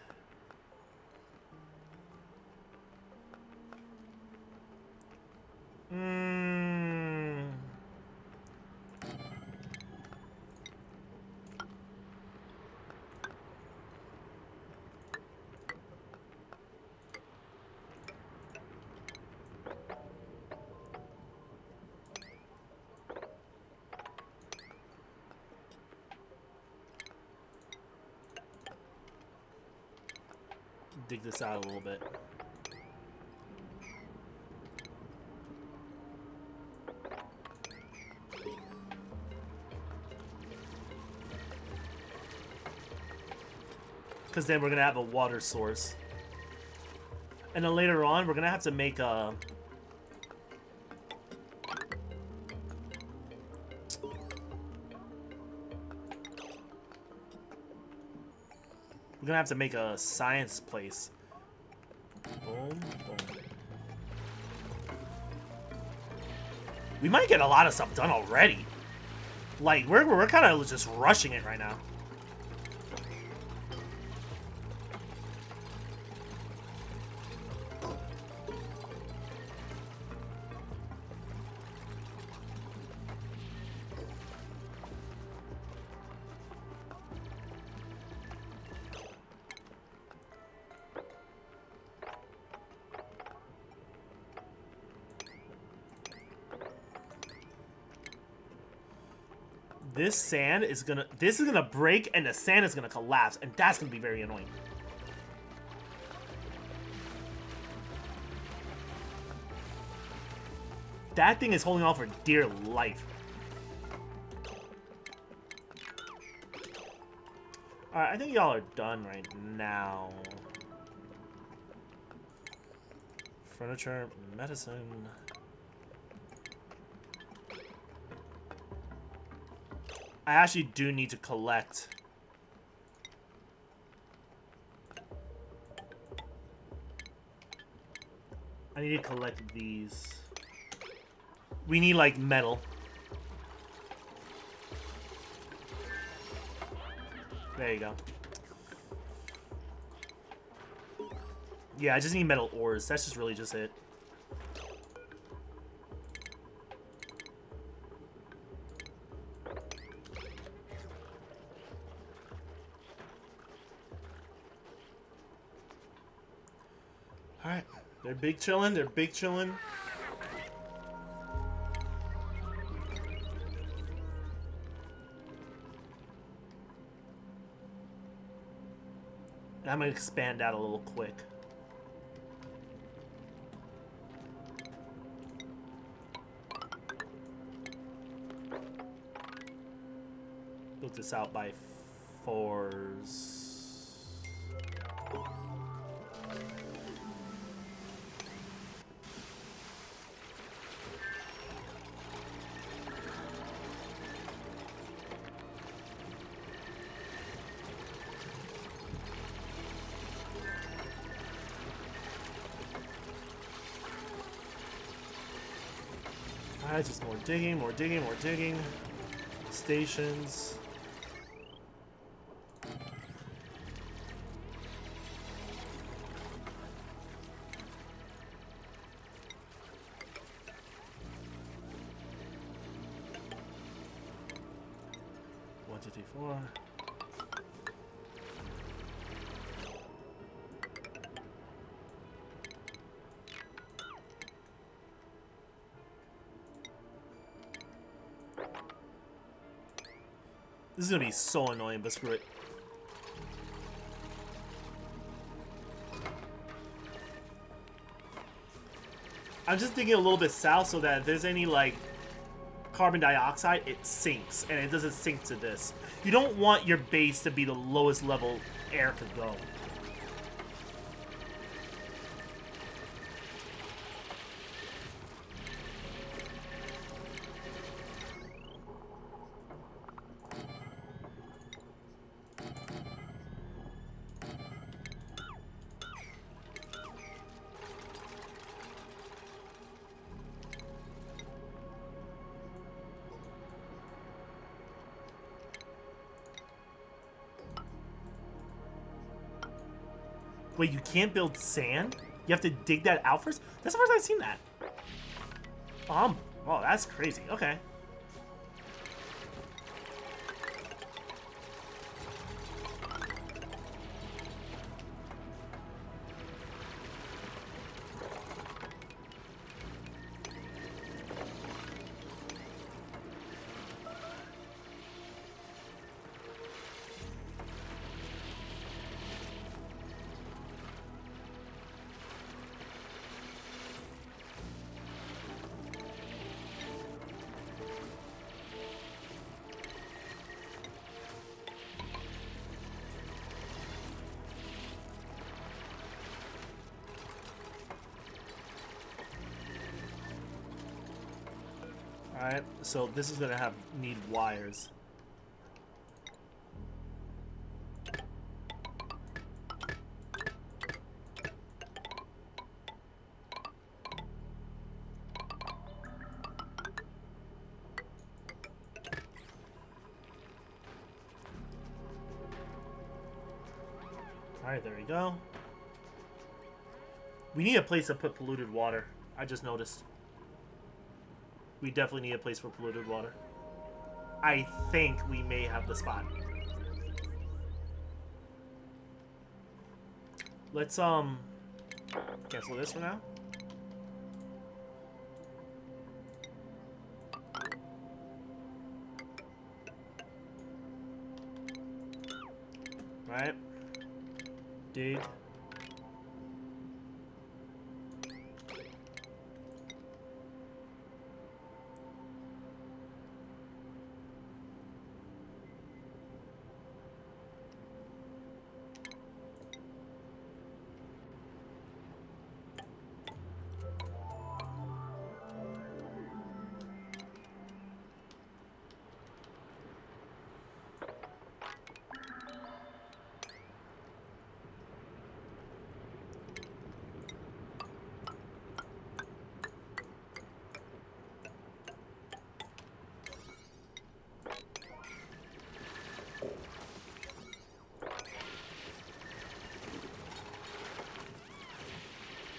Speaker 1: dig this out a little bit. Because then we're going to have a water source. And then later on, we're going to have to make a... We're gonna have to make a science place. Boom, boom. We might get a lot of stuff done already. Like, we're kind of just rushing it right now. This sand is gonna... This is gonna break, and the sand is gonna collapse, and that's gonna be very annoying. That thing is holding on for dear life. Alright, I think y'all are done right now. Furniture, medicine... I actually do need to collect. I need to collect these. We need, like, metal. There you go. Yeah, I just need metal ores. That's just really just it. Alright, they're big chillin', they're big chillin'. I'm gonna expand out a little quick. Built this out by 4s. Alright, just more digging, more digging, more digging. Stations. One, two, three, four. This is gonna be so annoying, but screw it. I'm just digging a little bit south so that if there's any, like, carbon dioxide, it sinks, and it doesn't sink to this. You don't want your base to be the lowest level air could go. Wait, you can't build sand? You have to dig that out first? That's the first I've seen that. Oh, that's crazy. Okay. Alright, so this is gonna need wires. Alright, there we go. We need a place to put polluted water. I just noticed. We definitely need a place for polluted water. I think we may have the spot. Let's cancel this for now. Right. Dig.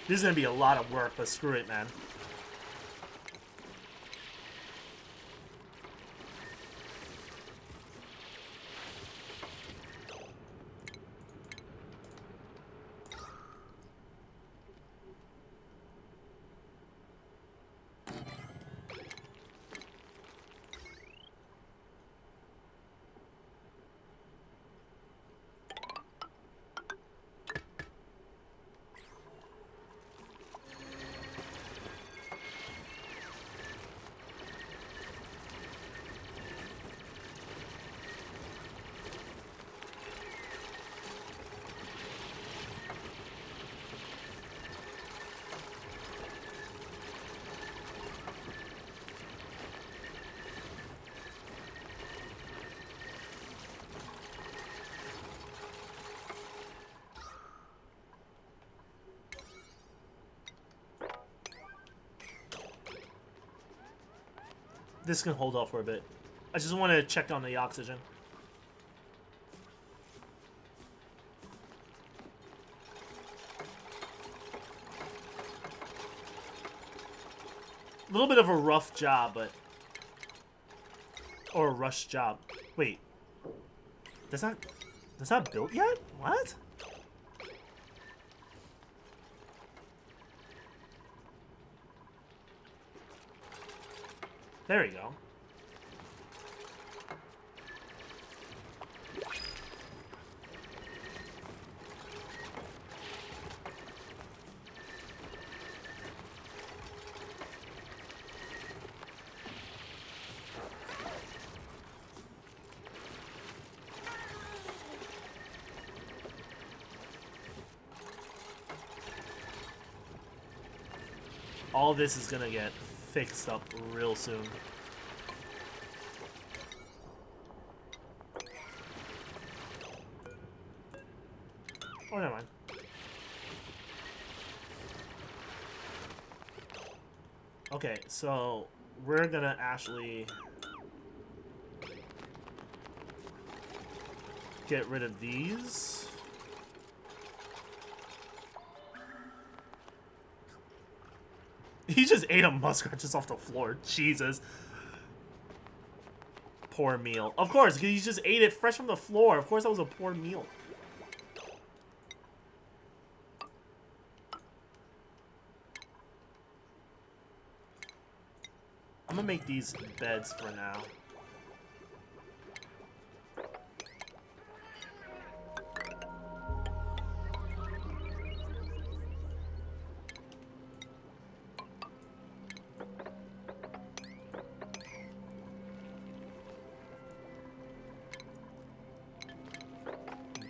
Speaker 1: This is gonna be a lot of work, but screw it, man. This can hold off for a bit. I just want to check on the oxygen. A little bit of a rough job, but... Or a rush job. Wait. That's not built yet? What? There we go. All this is gonna get fixed up real soon. Oh, never mind. Okay, so we're gonna actually get rid of these. He just ate a muskrat just off the floor. Jesus. Poor meal. Of course, because he just ate it fresh from the floor. Of course that was a poor meal. I'm gonna make these beds for now.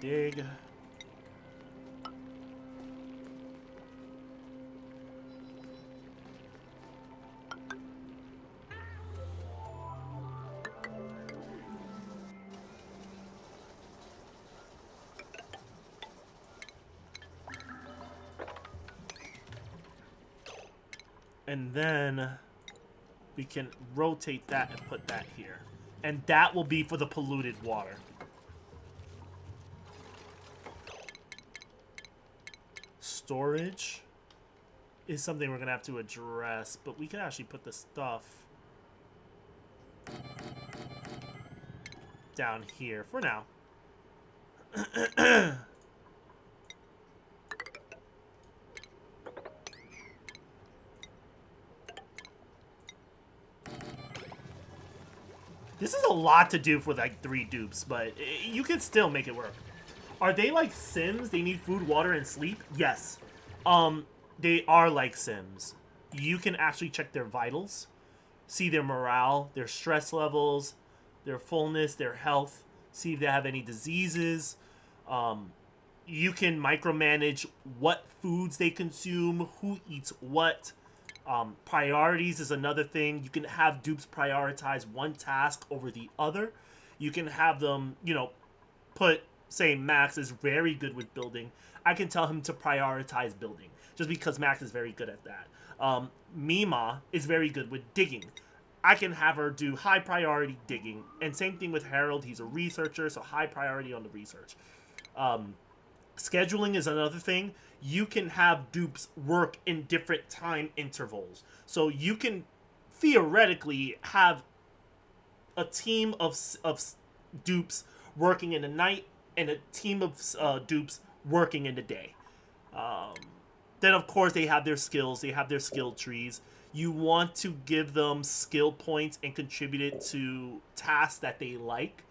Speaker 1: Dig. And then we can rotate that and put that here. And that will be for the polluted water. Storage is something we're going to have to address, but we can actually put the stuff down here for now. This is a lot to do for like 3 dupes, but you can still make it work. Are they like Sims? They need food, water, and sleep? Yes. They are like Sims. You can actually check their vitals, see their morale, their stress levels, their fullness, their health, see if they have any diseases. You can micromanage what foods they consume, who eats what. Priorities is another thing. You can have dupes prioritize one task over the other. You can have them, you know, say Max is very good with building. I can tell him to prioritize building just because Max is very good at that. Mima is very good with digging. I can have her do high priority digging. And same thing with Harold. He's a researcher, so high priority on the research. Scheduling is another thing. You can have dupes work in different time intervals. So you can theoretically have a team of dupes working in the night and a team of dupes working in the day. Then, of course, they have their skills. They have their skill trees. You want to give them skill points and contribute it to tasks that they like.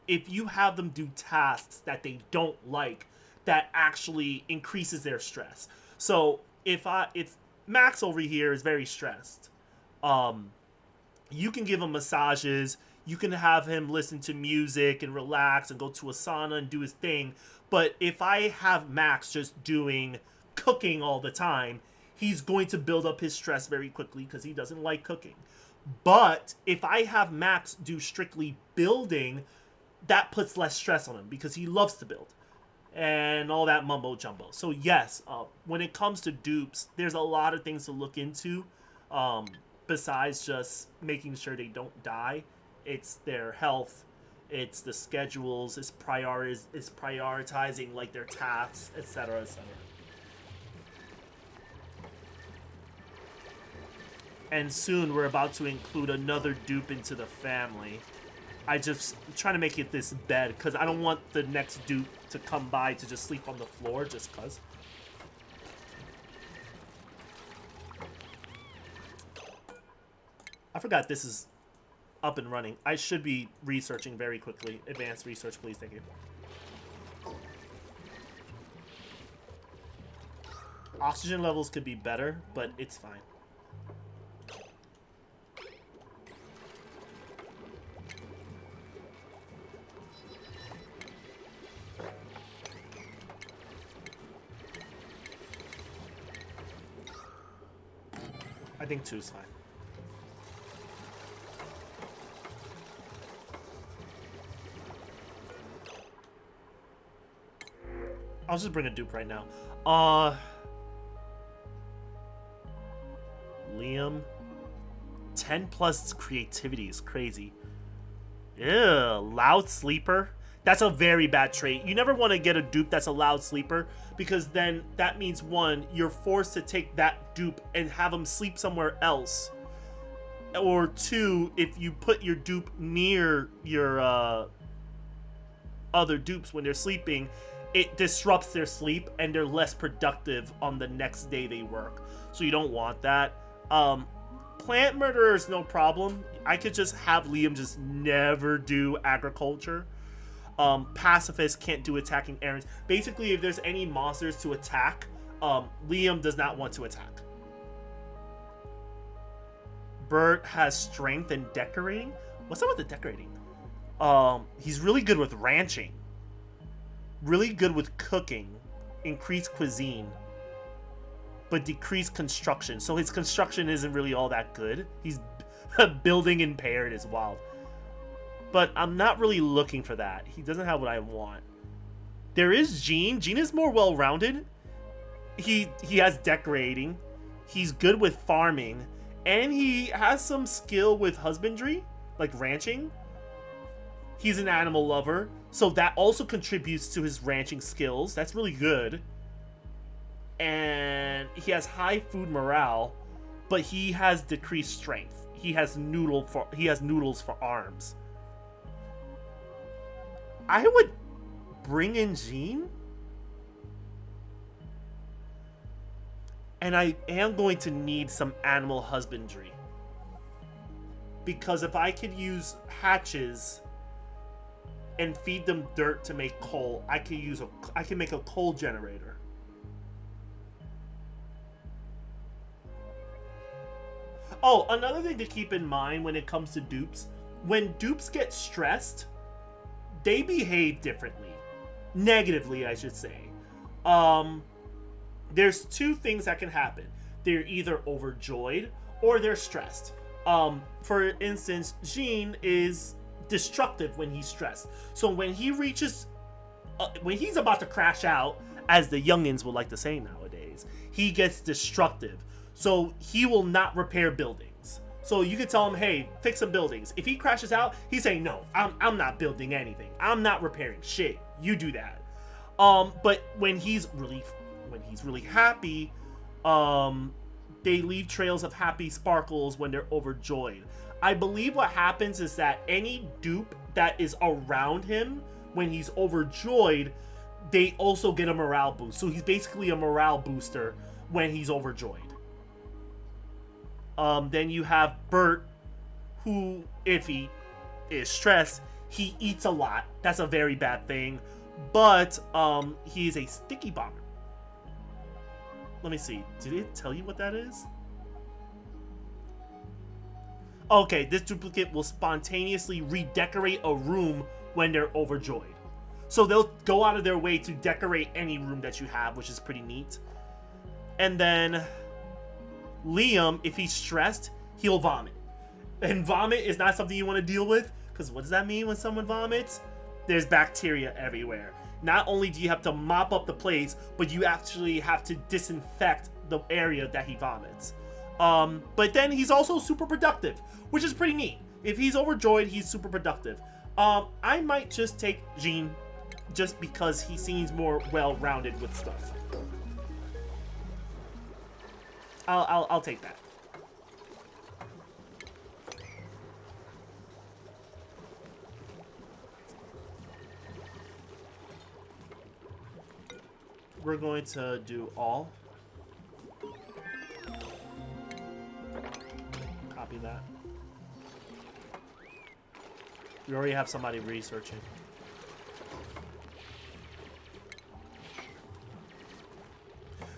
Speaker 1: If you have them do tasks that they don't like, that actually increases their stress. So if Max over here is very stressed, you can give him massages. You can have him listen to music and relax and go to a sauna and do his thing. But if I have Max just doing cooking all the time, he's going to build up his stress very quickly because he doesn't like cooking. But if I have Max do strictly building, that puts less stress on him because he loves to build and all that mumbo jumbo. So yes, when it comes to dupes, there's a lot of things to look into besides just making sure they don't die. It's their health, it's the schedules, it's prioritizing like their tasks, etc., etc. And soon we're about to include another dupe into the family. I'm trying to make it this bed because I don't want the next dupe to come by to just sleep on the floor just because. I forgot this is up and running. I should be researching very quickly. Advanced research, please. Thank you. Oxygen levels could be better, but it's fine. I think 2 is fine. I'll just bring a dupe right now. Liam. 10 plus creativity is crazy. Ew, loud sleeper. That's a very bad trait. You never want to get a dupe that's a loud sleeper, because then that means, one, you're forced to take that dupe and have him sleep somewhere else. Or 2, if you put your dupe near your other dupes when they're sleeping, it disrupts their sleep and they're less productive on the next day they work. So you don't want that. Plant murderer is no problem. I could just have Liam just never do agriculture. Pacifist can't do attacking errands. Basically, if there's any monsters to attack, Liam does not want to attack. Bert has strength and decorating. What's up with the decorating? He's really good with ranching. Really good with cooking. Increased cuisine. But decreased construction. So his construction isn't really all that good. He's building impaired is wild. But I'm not really looking for that. He doesn't have what I want. There is Gene. Gene is more well-rounded. He has decorating. He's good with farming. And he has some skill with husbandry, like ranching. He's an animal lover, so that also contributes to his ranching skills. That's really good. And he has high food morale, but he has decreased strength. He has noodles for arms. I would bring in Gene. And I am going to need some animal husbandry. Because if I could use hatches and feed them dirt to make coal, I can make a coal generator. Oh, another thing to keep in mind when it comes to dupes, when dupes get stressed, they behave differently. Negatively, I should say. There's 2 things that can happen. They're either overjoyed or they're stressed. For instance, Jean is destructive when he's stressed. So when he reaches, when he's about to crash out, as the youngins would like to say nowadays, he gets destructive. So he will not repair buildings. So you can tell him, hey, fix some buildings. If he crashes out, he's saying, no, I'm not building anything. I'm not repairing shit. You do that. But when he's really happy, they leave trails of happy sparkles when they're overjoyed. I believe what happens is that any dupe that is around him when he's overjoyed, they also get a morale boost. So he's basically a morale booster when he's overjoyed. Then you have Bert, who, if he is stressed, he eats a lot. That's a very bad thing. But he is a sticky bomber. Let me see. Did it tell you what that is? Okay, this duplicate will spontaneously redecorate a room when they're overjoyed. So they'll go out of their way to decorate any room that you have, which is pretty neat. And then Liam, if he's stressed, he'll vomit. And vomit is not something you want to deal with, because what does that mean when someone vomits? There's bacteria everywhere. Not only do you have to mop up the place, but you actually have to disinfect the area that he vomits. But then he's also super productive, which is pretty neat. If he's overjoyed, he's super productive. I might just take Jean, just because he seems more well-rounded with stuff. I'll take that. We're going to do all. Copy that. We already have somebody researching.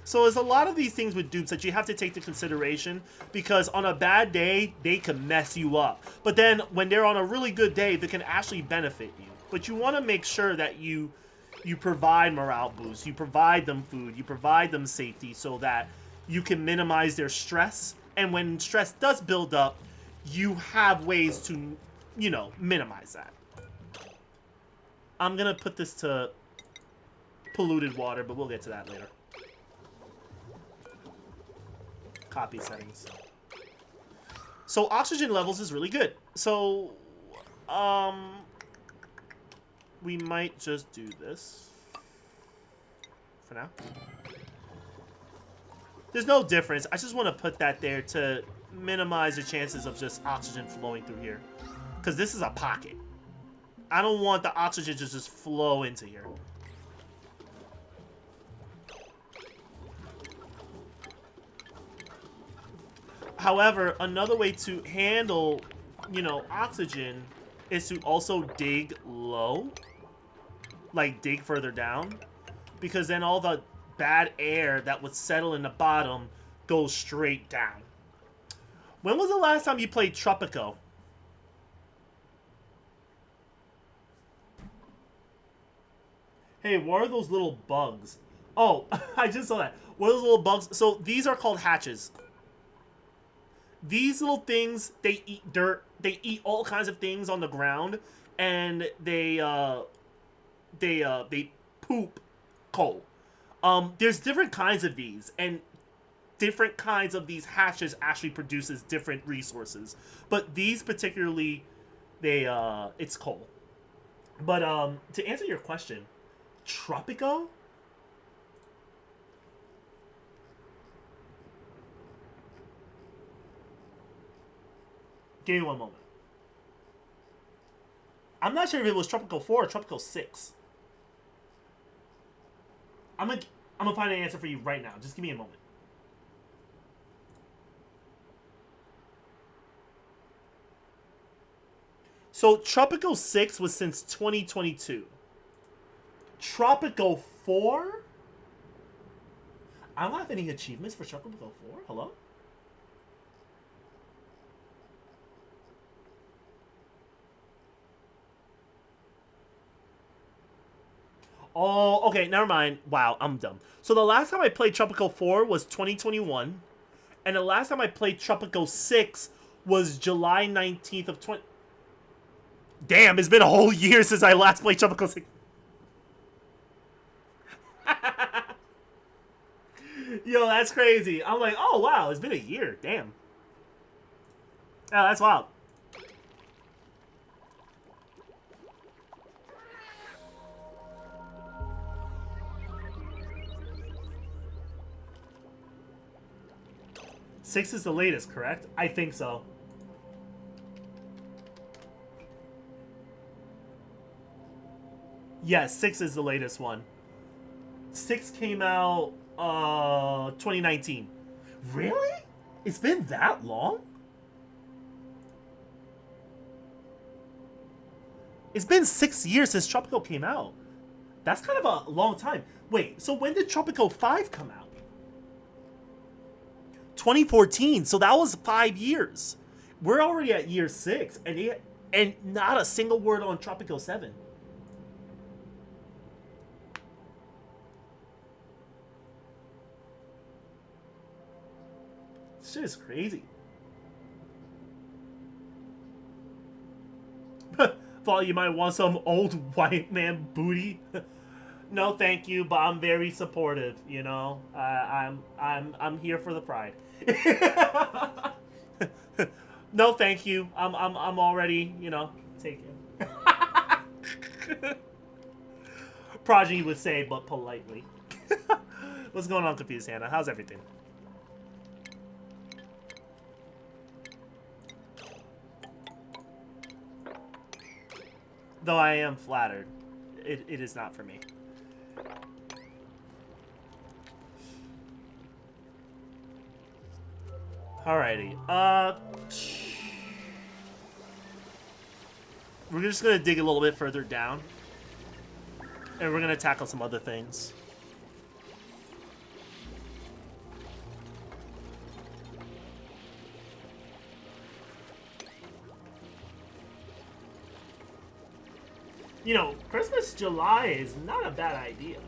Speaker 1: So there's a lot of these things with dupes that you have to take into consideration, because on a bad day, they can mess you up. But then when they're on a really good day, they can actually benefit you. But you want to make sure that you provide morale boosts, you provide them food, you provide them safety, so that you can minimize their stress And when stress does build up, you have ways to, you know, minimize that. I'm gonna put this to polluted water, but we'll get to that later. Copy settings. So oxygen levels is really good. So, we might just do this for now. There's no difference. I just want to put that there to minimize the chances of just oxygen flowing through here. Because this is a pocket. I don't want the oxygen to just flow into here. However, another way to handle, you know, oxygen is to also dig low. Like, dig further down. Because then all the bad air that would settle in the bottom goes straight down. When was the last time you played Tropico? Hey, what are those little bugs? Oh, I just saw that. What are those little bugs? So these are called hatches. These little things, they eat dirt. They eat all kinds of things on the ground, and they poop coal. There's different kinds of these, and different kinds of these hatches actually produces different resources. But these particularly, it's coal. But to answer your question, Tropico? Give me one moment. I'm not sure if it was Tropico 4 or Tropico 6. I'm gonna find an answer for you right now. Just give me a moment. So Tropico 6 was since 2022. Tropico 4? I don't have any achievements for Tropico 4. Hello? Oh, okay, never mind. Wow, I'm dumb. So the last time I played Tropico 4 was 2021. And the last time I played Tropico 6 was July 19th of 20... Damn, it's been a whole year since I last played Tropico 6. Yo, that's crazy. I'm like, oh, wow, it's been a year. Damn. Oh, that's wild. Six is the latest, correct? I think so. Yes, 6 is the latest one. 6 came out 2019. Really? It's been that long? It's been 6 years since Tropico came out. That's kind of a long time. Wait, so when did Tropico 5 come out? 2014, so that was 5 years. We're already at year 6, and not a single word on Tropico 7. This shit is crazy. Thought you might want some old white man booty. No, thank you, but I'm very supportive. You know, I'm here for the pride. No, thank you. I'm already, you know, taken. Progeny would say, but politely. What's going on, Confused Hannah? How's everything? Though I am flattered, it is not for me. Alrighty. We're just gonna dig a little bit further down, and we're gonna tackle some other things. You know, Christmas July is not a bad idea.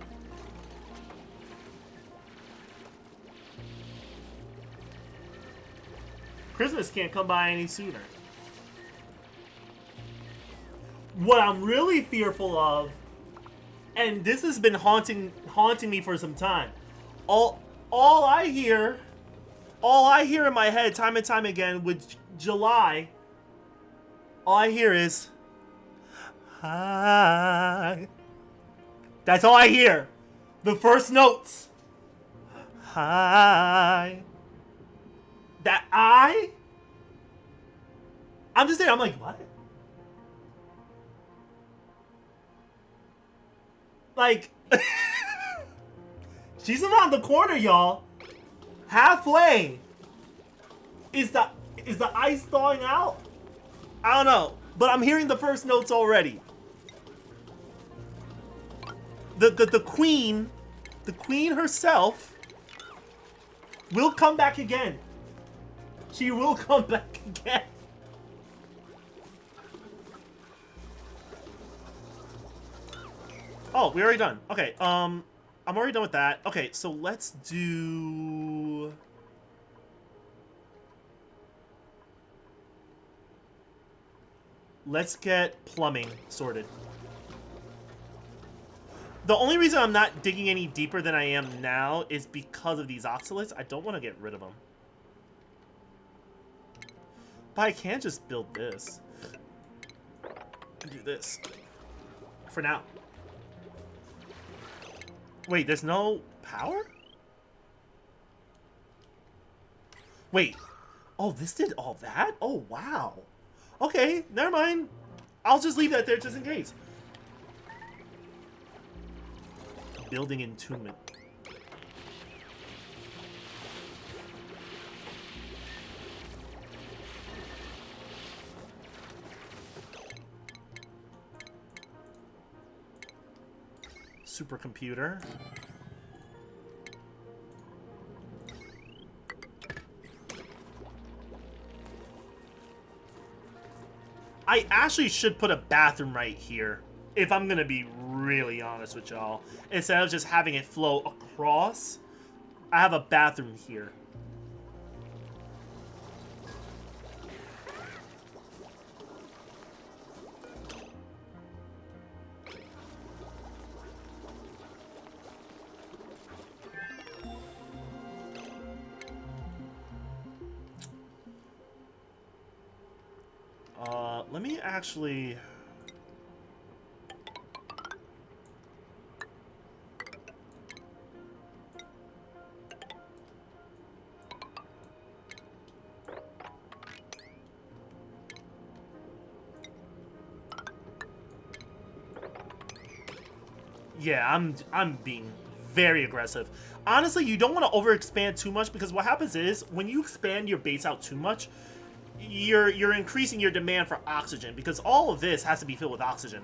Speaker 1: Christmas can't come by any sooner. What I'm really fearful of, and this has been haunting me for some time. All I hear in my head time and time again with July, all I hear is hi. That's all I hear. The first notes. Hi. That I'm just there, I'm like, what? Like, she's around the corner, y'all. Halfway. Is the ice thawing out? I don't know, but I'm hearing the first notes already. The queen herself will come back again. She will come back again. Oh, we're already done. Okay, I'm already done with that. Okay, so let's do... Let's get plumbing sorted. The only reason I'm not digging any deeper than I am now is because of these oxalates. I don't want to get rid of them. But I can just build this. And do this. For now. Wait, there's no power? Wait. Oh, this did all that? Oh, wow. Okay, never mind. I'll just leave that there just in case. Building entombment. Supercomputer. I actually should put a bathroom right here, if I'm gonna be really honest with y'all. Instead of just having it flow across, I have a bathroom here. Let me actually... Yeah, I'm being very aggressive. Honestly, you don't want to overexpand too much, because what happens is when you expand your base out too much, you're increasing your demand for oxygen, because all of this has to be filled with oxygen.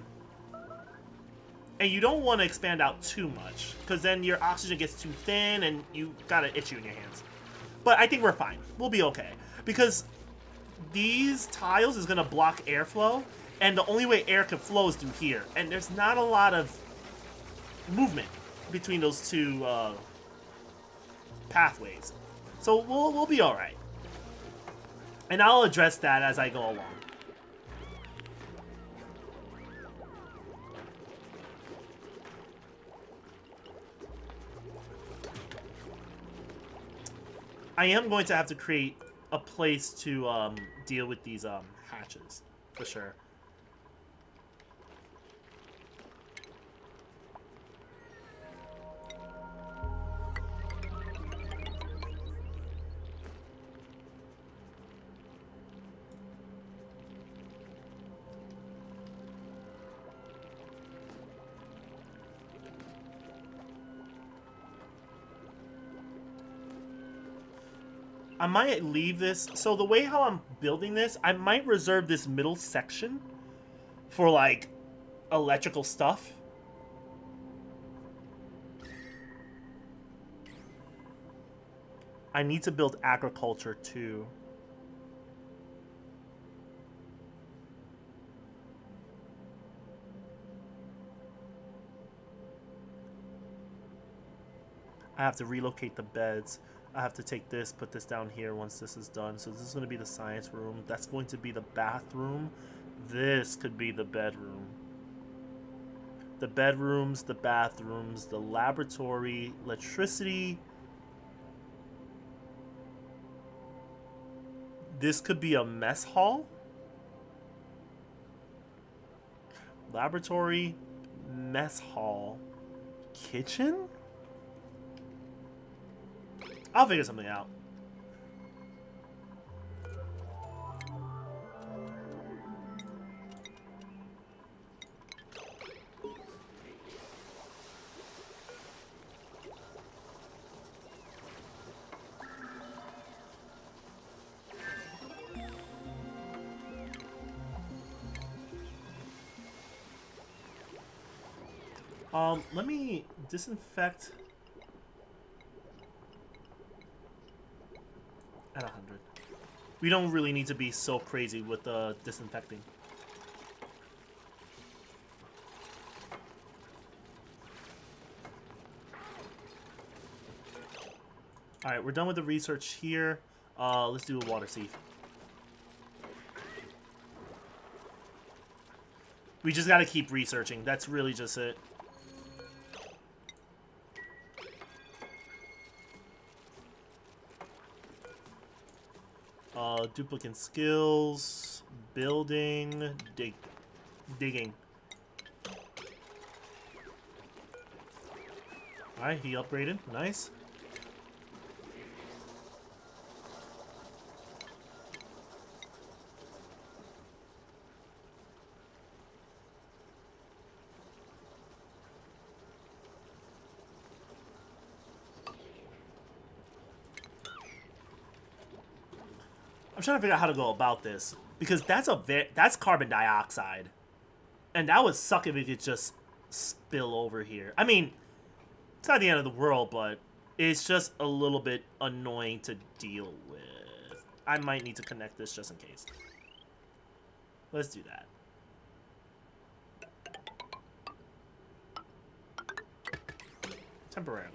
Speaker 1: And you don't want to expand out too much, because then your oxygen gets too thin and you got an issue in your hands. But I think we're fine. We'll be okay. Because these tiles is going to block airflow, and the only way air can flow is through here. And there's not a lot of movement between those two pathways. So we'll be alright. And I'll address that as I go along. I am going to have to create a place to deal with these hatches, for sure. I might leave this. So the way how I'm building this, I might reserve this middle section for like electrical stuff. I need to build agriculture too. I have to relocate the beds. I have to take this, put this down here once this is done. So this is going to be the science room. That's going to be the bathroom. This could be the bedroom. The bedrooms, the bathrooms, the laboratory, electricity. This could be a mess hall. Laboratory, mess hall, kitchen? I'll figure something out. Let me disinfect at 100. We don't really need to be so crazy with the disinfecting. Alright, we're done with the research here. Let's do a water sieve. We just gotta keep researching. That's really just it. Duplicate skills, building, digging. Alright, he upgraded. Nice. I'm trying to figure out how to go about this because that's carbon dioxide, and that would suck if it could just spill over here. I mean, it's not the end of the world, but it's just a little bit annoying to deal with. I might need to connect this just in case. Let's do that. Temporarily.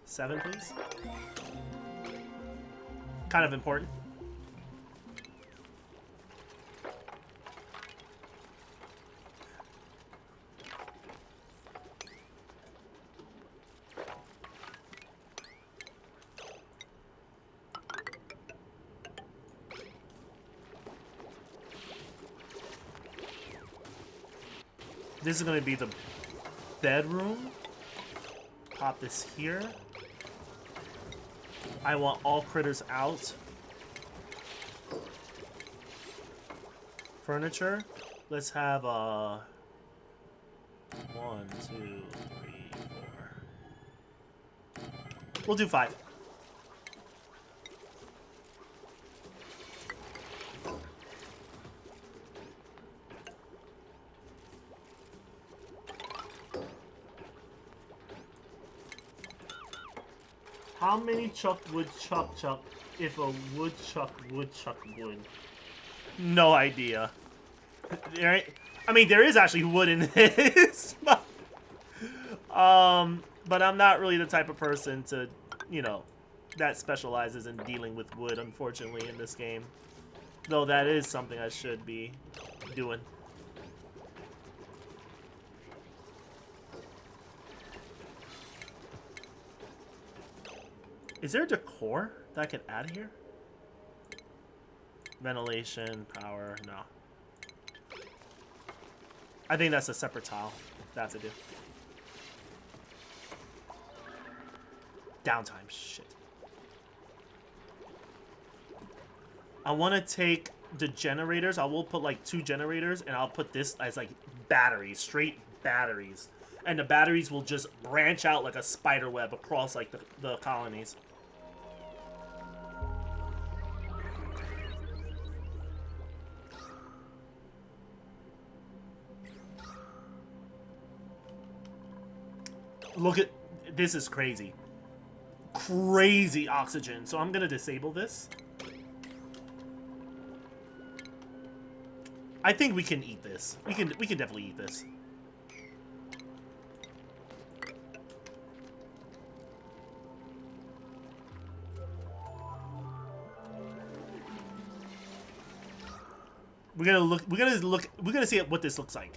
Speaker 1: 7, please. Kind of important. This is going to be the bedroom. Pop this here. I want all critters out. Furniture. Let's have 1, 2, 3, 4. We'll do 5. How many chuck would chuck if a woodchuck would? No idea. I mean, there is actually wood in this. But I'm not really the type of person to, you know, that specializes in dealing with wood, unfortunately, in this game. Though that is something I should be doing. Is there a decor that I can add here? Ventilation, power, no. I think that's a separate tile that I have to do. Downtime, shit. I want to take the generators. I will put like 2 generators, and I'll put this as like batteries, straight batteries. And the batteries will just branch out like a spider web across like the colonies. Look at this, is crazy. Crazy oxygen. So I'm gonna disable this. I think we can eat this. We can definitely eat this. We're gonna look. We're gonna look. We're gonna see what this looks like.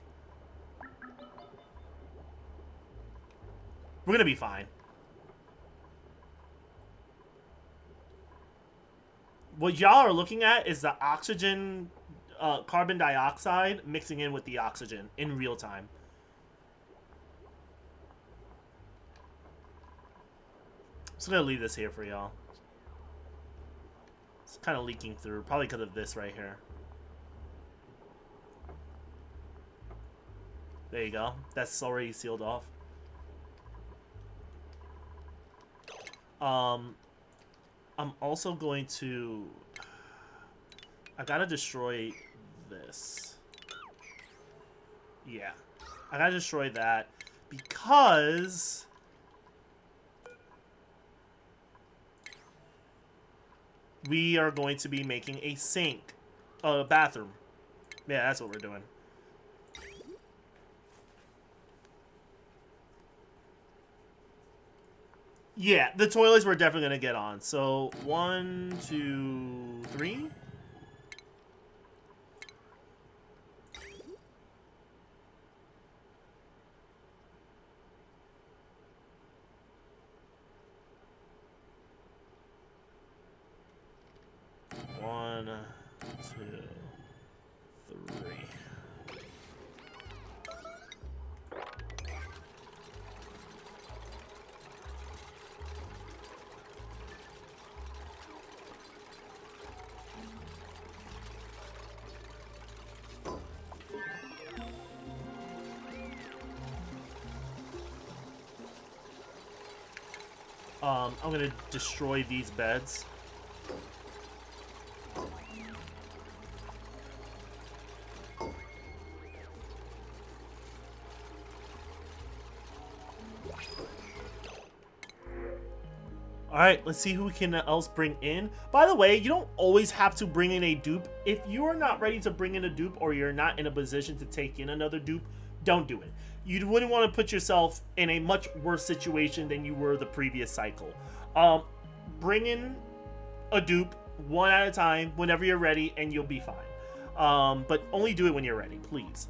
Speaker 1: We're gonna be fine. What y'all are looking at is the oxygen, carbon dioxide mixing in with the oxygen in real time. I'm just gonna leave this here for y'all. It's kind of leaking through, probably because of this right here. There you go. That's already sealed off. I'm also going to... I gotta destroy this. Yeah. I gotta destroy that because... we are going to be making a sink. A bathroom. Yeah, that's what we're doing. Yeah, the toilets we're definitely going to get on. So, 1, 2, 3. One, two, three. I'm gonna destroy these beds. Alright, let's see who we can else bring in. By the way, you don't always have to bring in a dupe. If you are not ready to bring in a dupe or you're not in a position to take in another dupe, don't do it. You wouldn't want to put yourself in a much worse situation than you were the previous cycle. Bring in a dupe one at a time whenever you're ready and you'll be fine. But only do it when you're ready, please.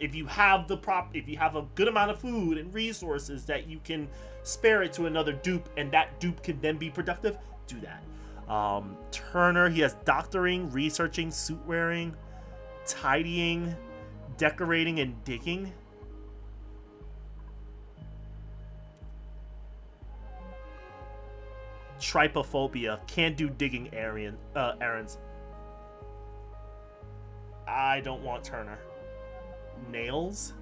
Speaker 1: If you have a good amount of food and resources that you can spare it to another dupe and that dupe can then be productive, do that. Turner, he has doctoring, researching, suit wearing, tidying, decorating, and digging. Trypophobia, can't do digging errands. I don't want Turner. Nails?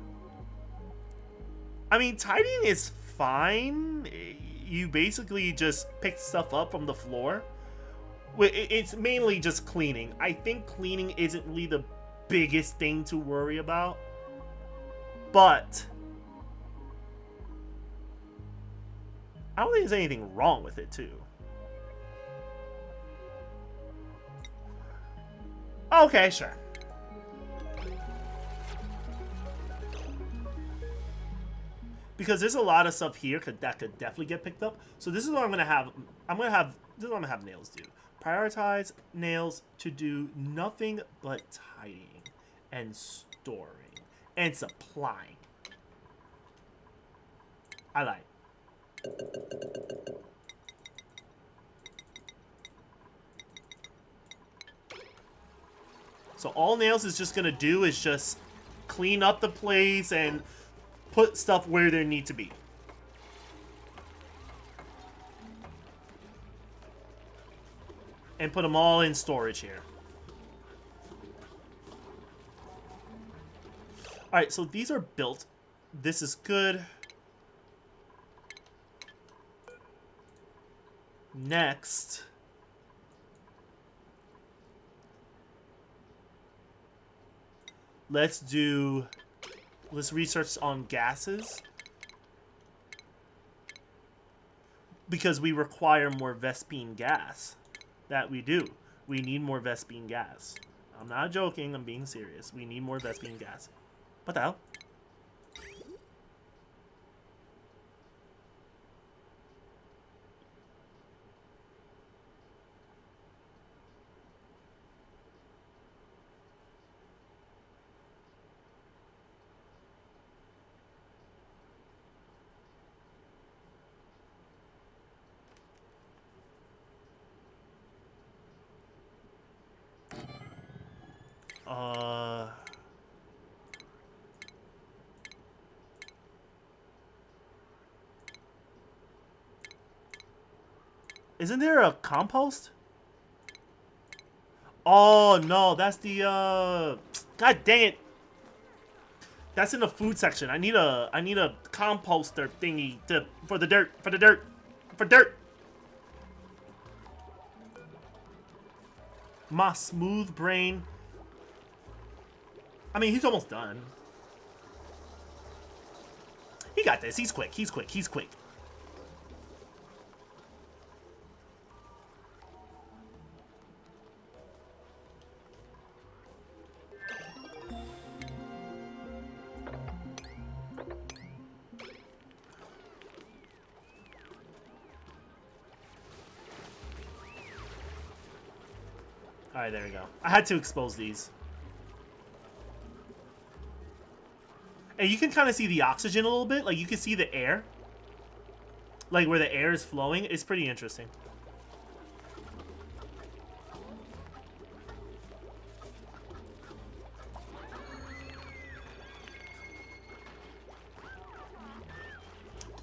Speaker 1: I mean, tidying is fine. You basically just pick stuff up from the floor. It's mainly just cleaning. I think cleaning isn't really the biggest thing to worry about. But I don't think there's anything wrong with it, too. Okay, sure. Because there's a lot of stuff here that could definitely get picked up. So this is what I'm gonna have. This is what I'm gonna have Nails do. Prioritize Nails to do nothing but tidying and storing and supplying. I like. So all Nails is just gonna do is just clean up the place and put stuff where they need to be. And put them all in storage here. Alright, so these are built. This is good. Next. Let's research on gases. Because we require more Vespine gas. That we do. We need more Vespine gas. I'm not joking, I'm being serious. We need more Vespine gas. What the hell? Uh... Isn't there a compost? Oh, no, that's the, God dang it. That's in the food section. I need a composter thingy for the dirt. My smooth brain. I mean, he's almost done. He got this. He's quick. Alright, there we go. I had to expose these. And you can kind of see the oxygen a little bit. Like, you can see the air. Like, where the air is flowing. It's pretty interesting.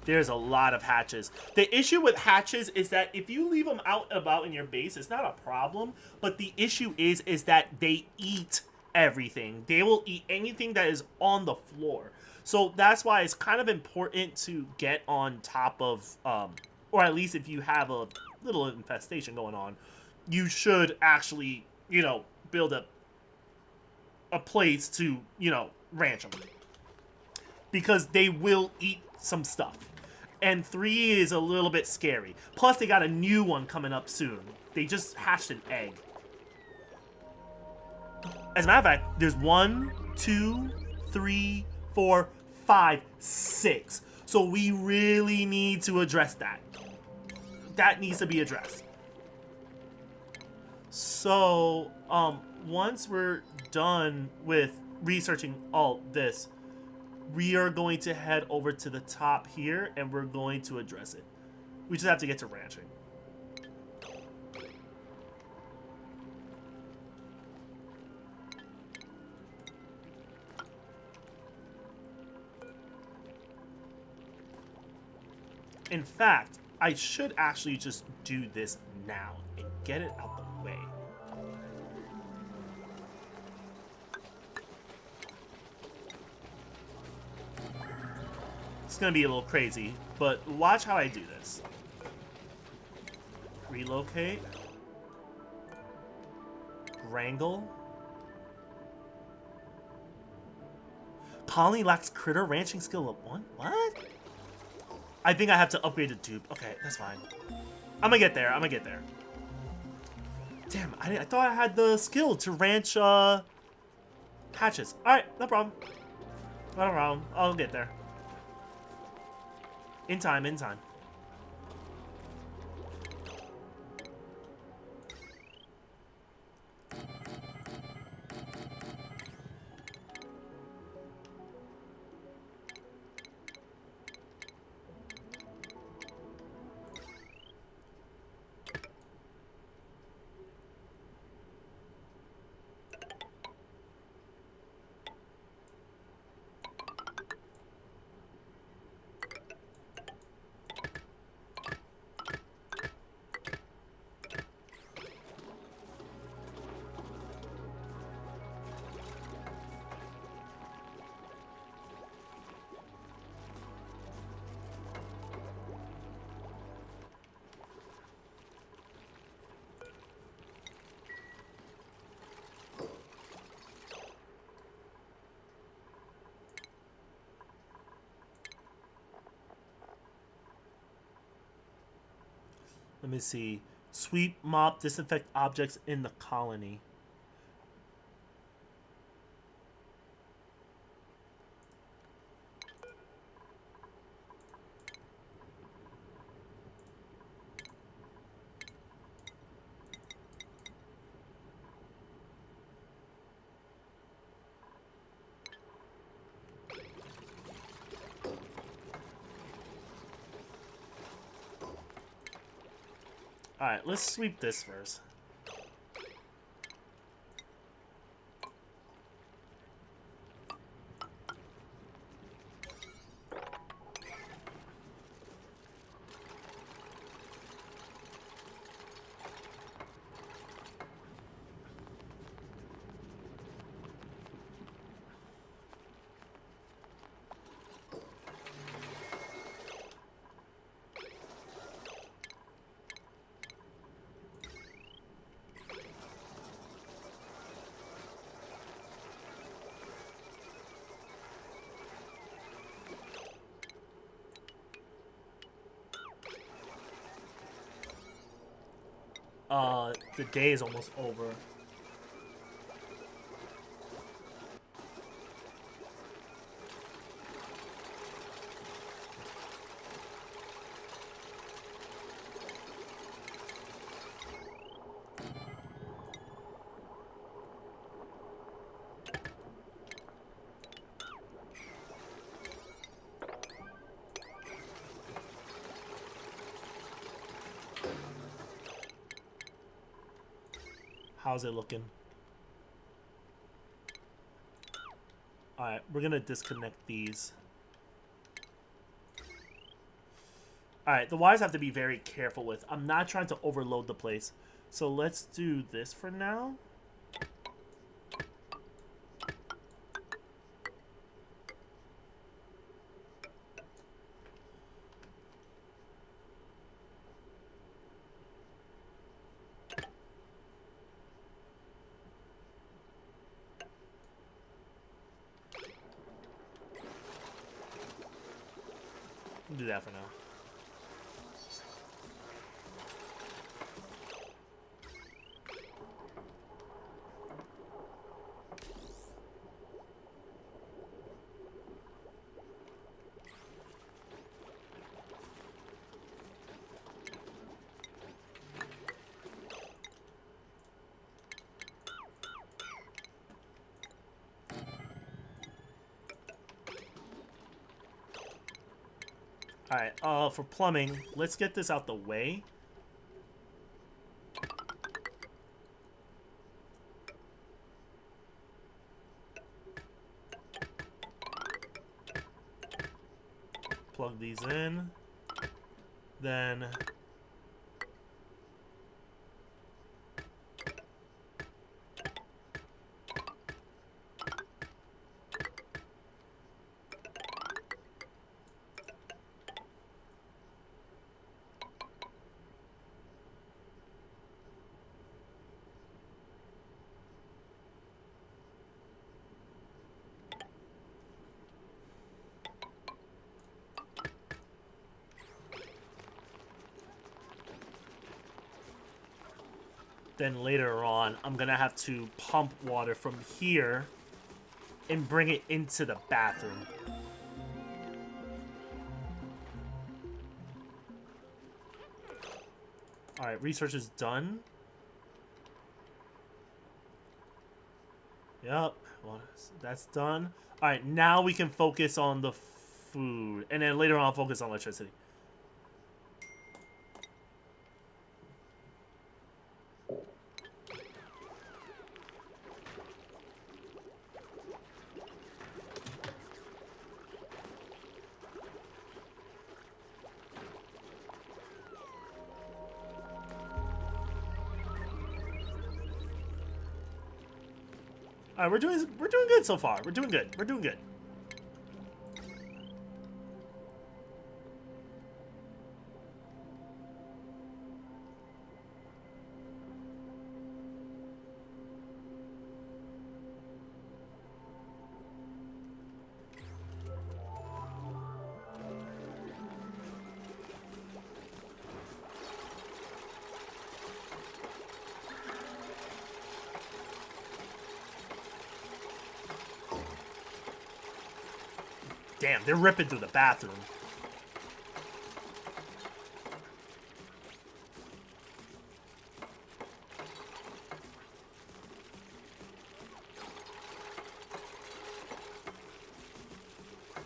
Speaker 1: There's a lot of hatches. The issue with hatches is that if you leave them out and about in your base, it's not a problem. But the issue is that they eat everything. They will eat anything that is on the floor. So that's why it's kind of important to get on top of, or at least if you have a little infestation going on, you should actually, you know, build a place to, you know, ranch them. Because they will eat some stuff. And 3 is a little bit scary. Plus, they got a new one coming up soon. They just hatched an egg. As a matter of fact, there's 1, 2, 3, 4, 5, 6. So we really need to address that. That needs to be addressed. So, once we're done with researching all this, we are going to head over to the top here, and we're going to address it. We just have to get to ranching. In fact, I should actually just do this now and get it out the way. It's gonna be a little crazy, but watch how I do this. Relocate. Wrangle. Colony lacks critter ranching skill of 1? What? I think I have to upgrade the dupe. Okay, that's fine. I'm gonna get there. Damn, I thought I had the skill to ranch hatches. Alright, no problem. Not a problem. I'll get there. In time. Let me see. Sweep, mop, disinfect objects in the colony. Alright, let's sweep this first. the day is almost over. How's it looking? Alright, we're gonna disconnect these. Alright, the wires have to be very careful with. I'm not trying to overload the place. So let's do this for now. Do that for now. Alright, for plumbing, let's get this out the way. Plug these in. Then later on, I'm gonna have to pump water from here and bring it into the bathroom. Alright, research is done. Yep, well, that's done. Alright, now we can focus on the food. And then later on, I'll focus on electricity. Alright, we're doing good so far. We're doing good. We're doing good. Damn, they're ripping through the bathroom.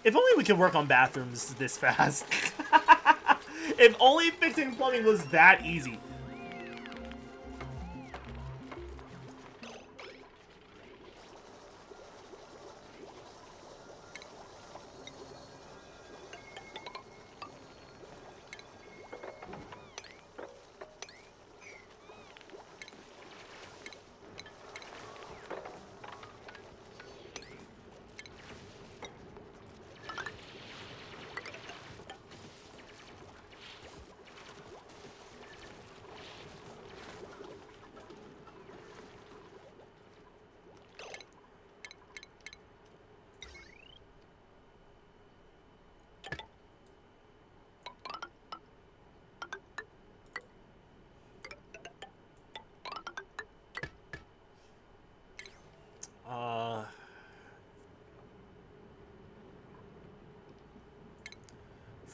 Speaker 1: If only we could work on bathrooms this fast. If only fixing plumbing was that easy.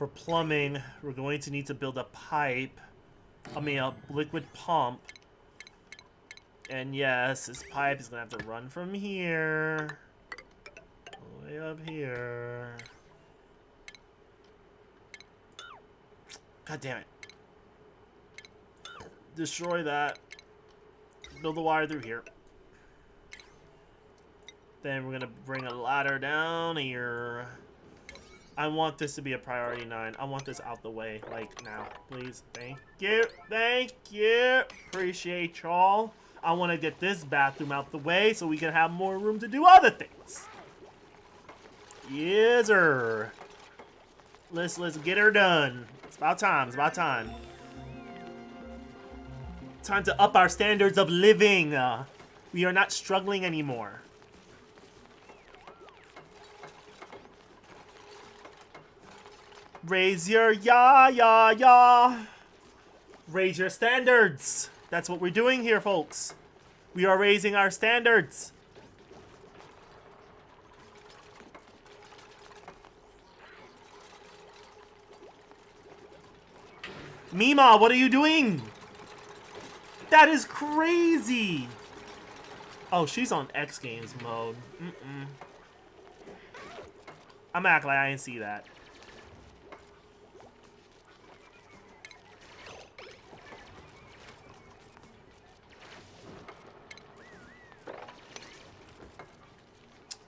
Speaker 1: For plumbing, we're going to need to build a pipe. I mean, a liquid pump. And yes, this pipe is going to have to run from here. All the way up here. God damn it. Destroy that. Build the wire through here. Then we're going to bring a ladder down here. I want this to be a priority 9. I want this out the way, like, now. Please. Thank you. Thank you. Appreciate y'all. I want to get this bathroom out the way so we can have more room to do other things. Yes, sir. Let's get her done. It's about time. It's about time. Time to up our standards of living. We are not struggling anymore. Raise your ya. Raise your standards. That's what we're doing here, folks. We are raising our standards. Mima, what are you doing? That is crazy. Oh, she's on X Games mode. I'm acting like I didn't see that.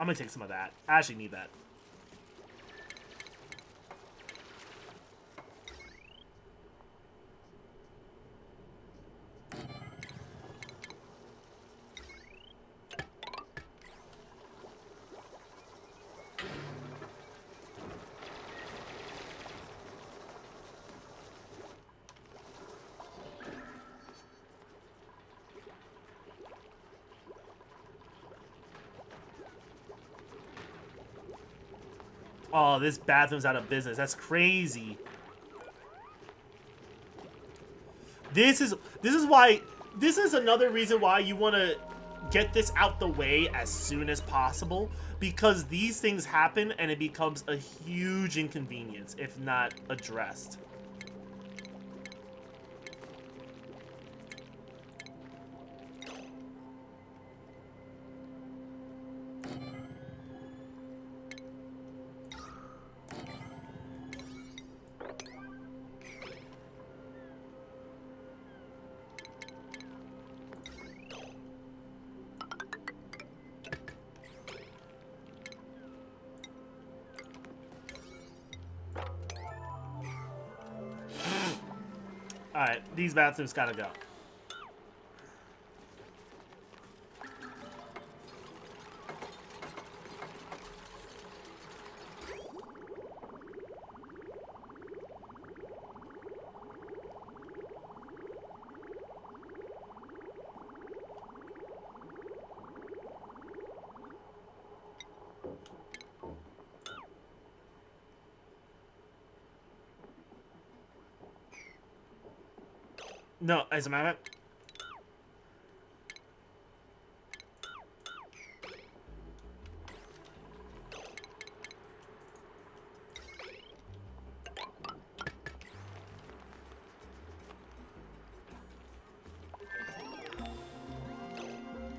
Speaker 1: I'm gonna take some of that. I actually need that. Oh, this bathroom's out of business. That's crazy. This is another reason why you want to get this out the way as soon as possible, because these things happen and it becomes a huge inconvenience if not addressed. Alright, these bathrooms gotta go. No, as a matter of fact.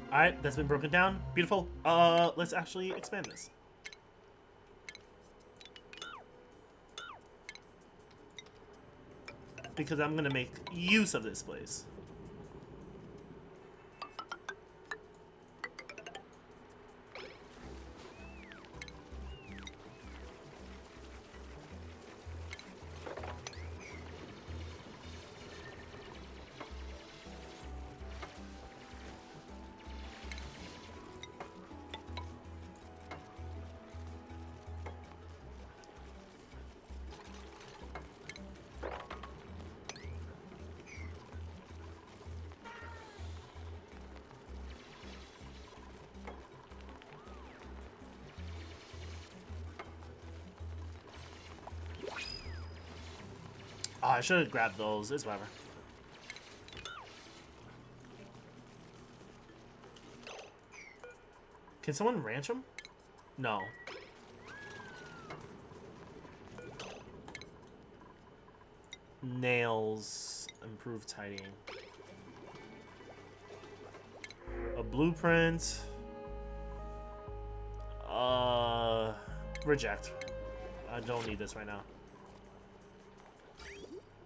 Speaker 1: Alright, that's been broken down. Beautiful. Let's actually expand this. Because I'm gonna make use of this place. Oh, I should have grabbed those. It's whatever. Can someone ranch them? No. Nails. Improve tidying. A blueprint. Reject. I don't need this right now.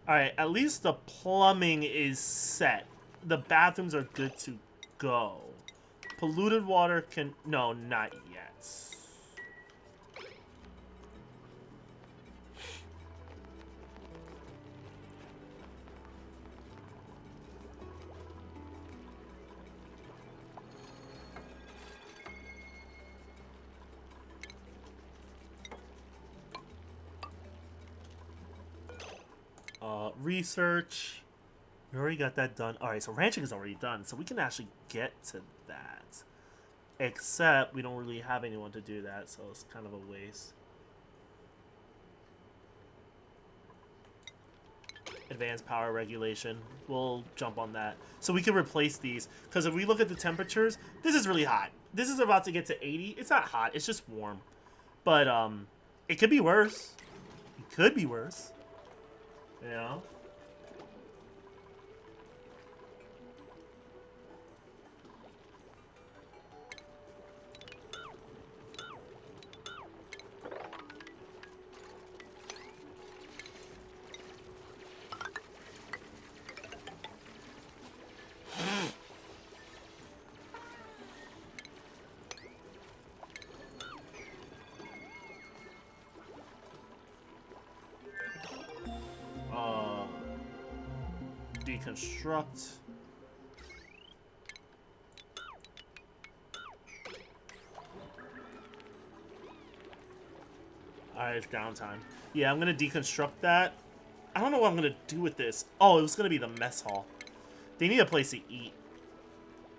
Speaker 1: Alright, at least the plumbing is set. The bathrooms are good to go. Polluted water can... No, not yet. Research. We already got that done. Alright, so ranching is already done, so we can actually get to that. Except we don't really have anyone to do that, so it's kind of a waste. Advanced power regulation. We'll jump on that. So we can replace these. Because if we look at the temperatures, this is really hot. This is about to get to 80. It's not hot, it's just warm. But it could be worse. It could be worse. You know? Deconstruct. Alright, it's downtime. Yeah, I'm gonna deconstruct that. I don't know what I'm gonna do with this. Oh, it was gonna be the mess hall. They need a place to eat.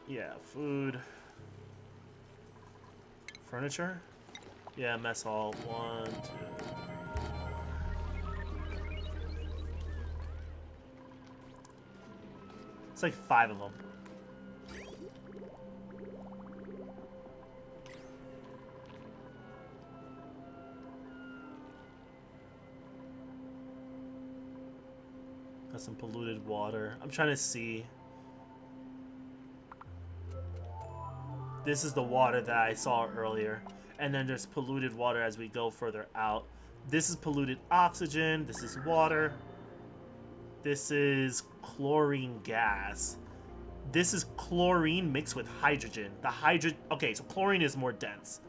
Speaker 1: Yeah, food. Furniture? Yeah, mess hall. 1, 2. It's like 5 of them. Got some polluted water. I'm trying to see. This is the water that I saw earlier. And then there's polluted water as we go further out. This is polluted oxygen. This is water. This is chlorine gas. This is chlorine mixed with hydrogen. The hydrogen... Okay, so chlorine is more dense.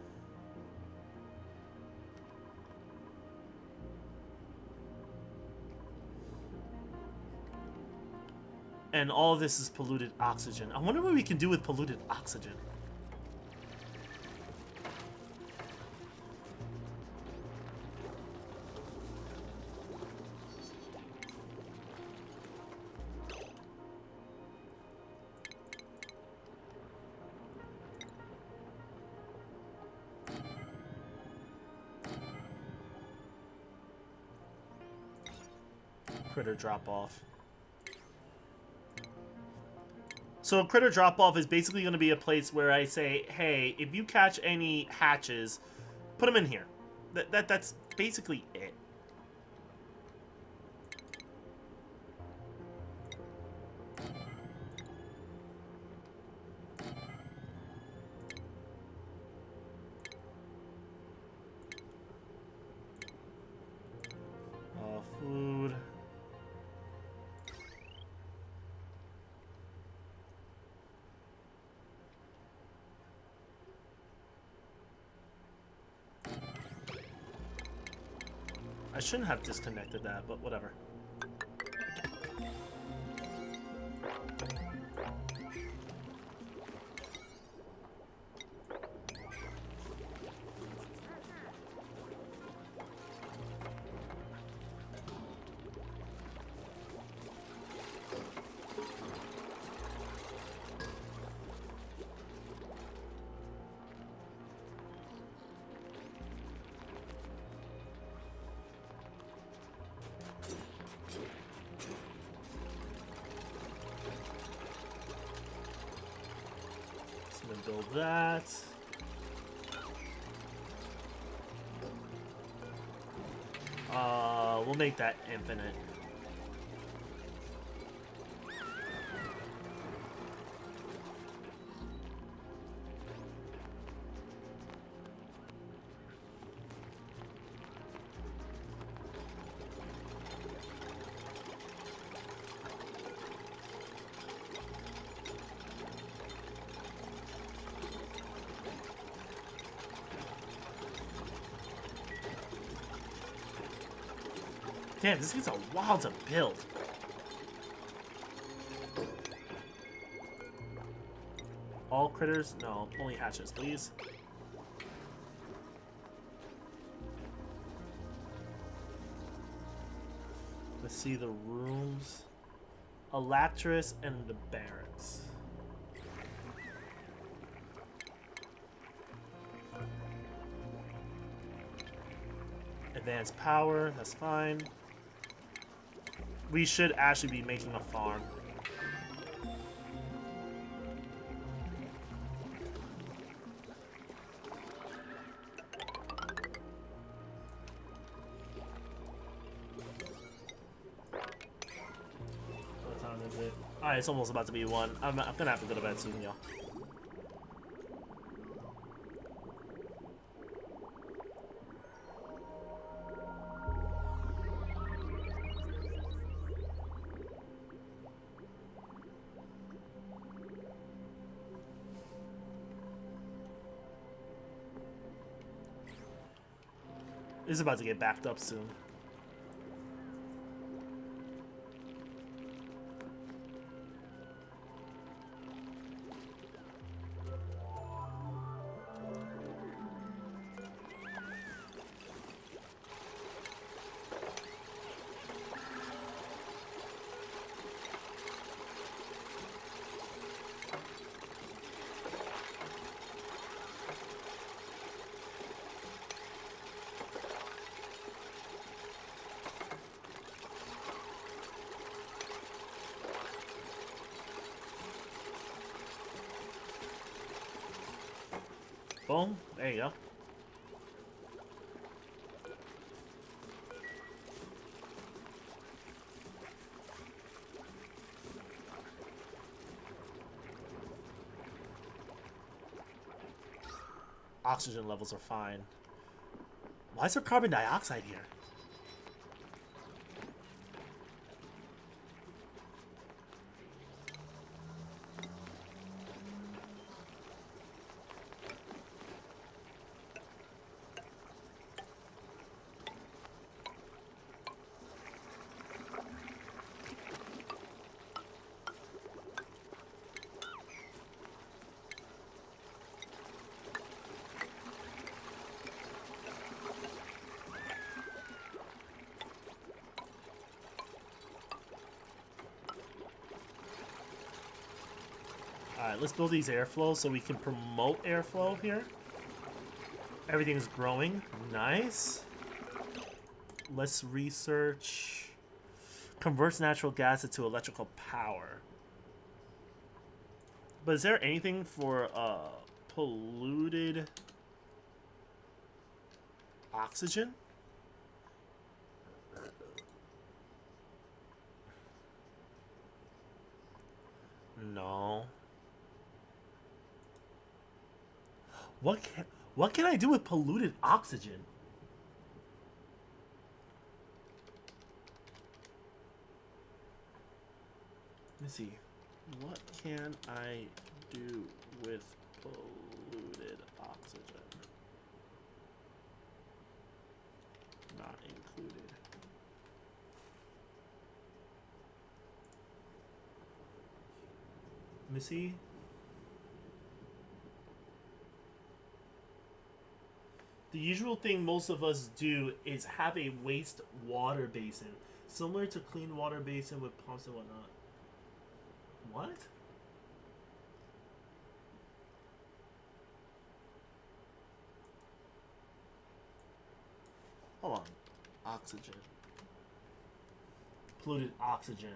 Speaker 1: And all of this is polluted oxygen. I wonder what we can do with polluted oxygen. Critter drop-off. So a critter drop-off is basically going to be a place where I say, hey, if you catch any hatches, put them in here. That's basically it. Food. I shouldn't have disconnected that, but whatever. Build that. We'll make that infinite. Damn, this thing's a while to build. All critters? No, only hatches, please. Let's see the rooms. Elatris and the barracks. Advanced power, that's fine. We should actually be making a farm. What time is it? Alright, it's almost about to be 1. I'm gonna have to go to bed soon, y'all. This is about to get backed up soon. Boom. There you go. Oxygen levels are fine. Why is there carbon dioxide here? Alright, let's build these airflows so we can promote airflow here. Everything's growing. Nice. Let's research. Converts natural gas into electrical power. But is there anything for polluted oxygen? No. What can I do with polluted oxygen? Let me see. What can I do with polluted oxygen? Not included. Let me see. The usual thing most of us do is have a waste water basin, similar to clean water basin with pumps and whatnot. What? Hold on. Oxygen. Polluted oxygen.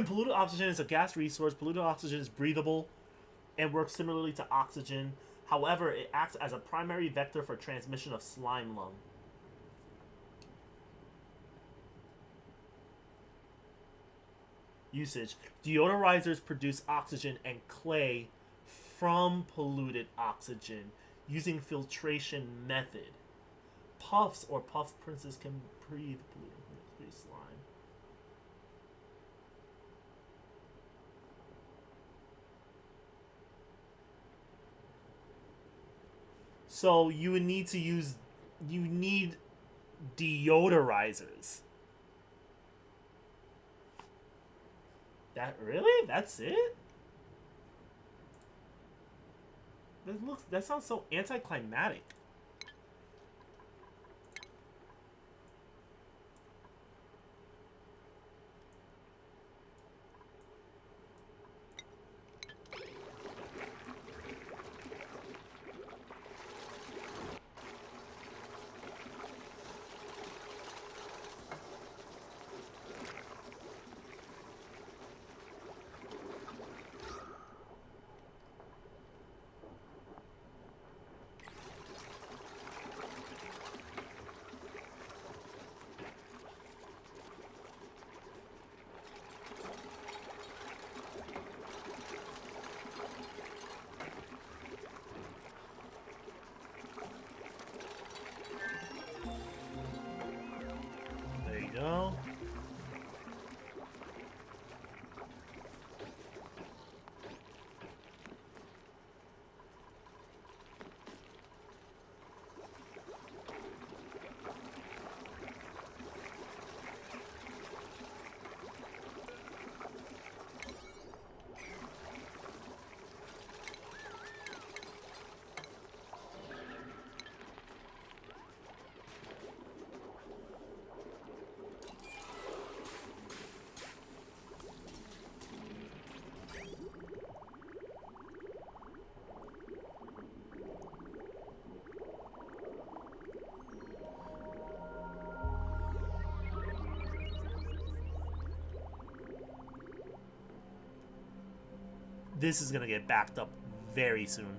Speaker 1: Polluted oxygen is a gas resource. Polluted oxygen is breathable and works similarly to oxygen. However, it acts as a primary vector for transmission of slime lung. Usage. Deodorizers produce oxygen and clay from polluted oxygen using filtration method. Puffs or puff princes can breathe polluted slime. So you would need to use, you need deodorizers. That really? That's it? That sounds so anticlimactic. There you go. This is gonna get backed up very soon.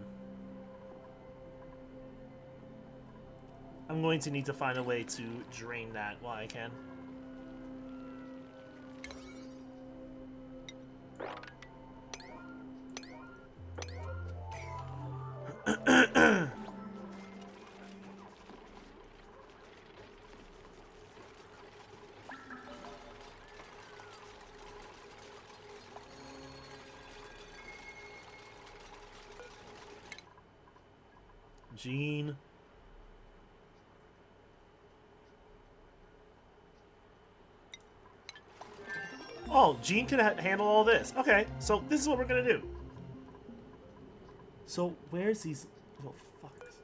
Speaker 1: I'm going to need to find a way to drain that while I can. Gene. Oh, Gene can handle all this. Okay, so this is what we're gonna do. So where's these little fuckers?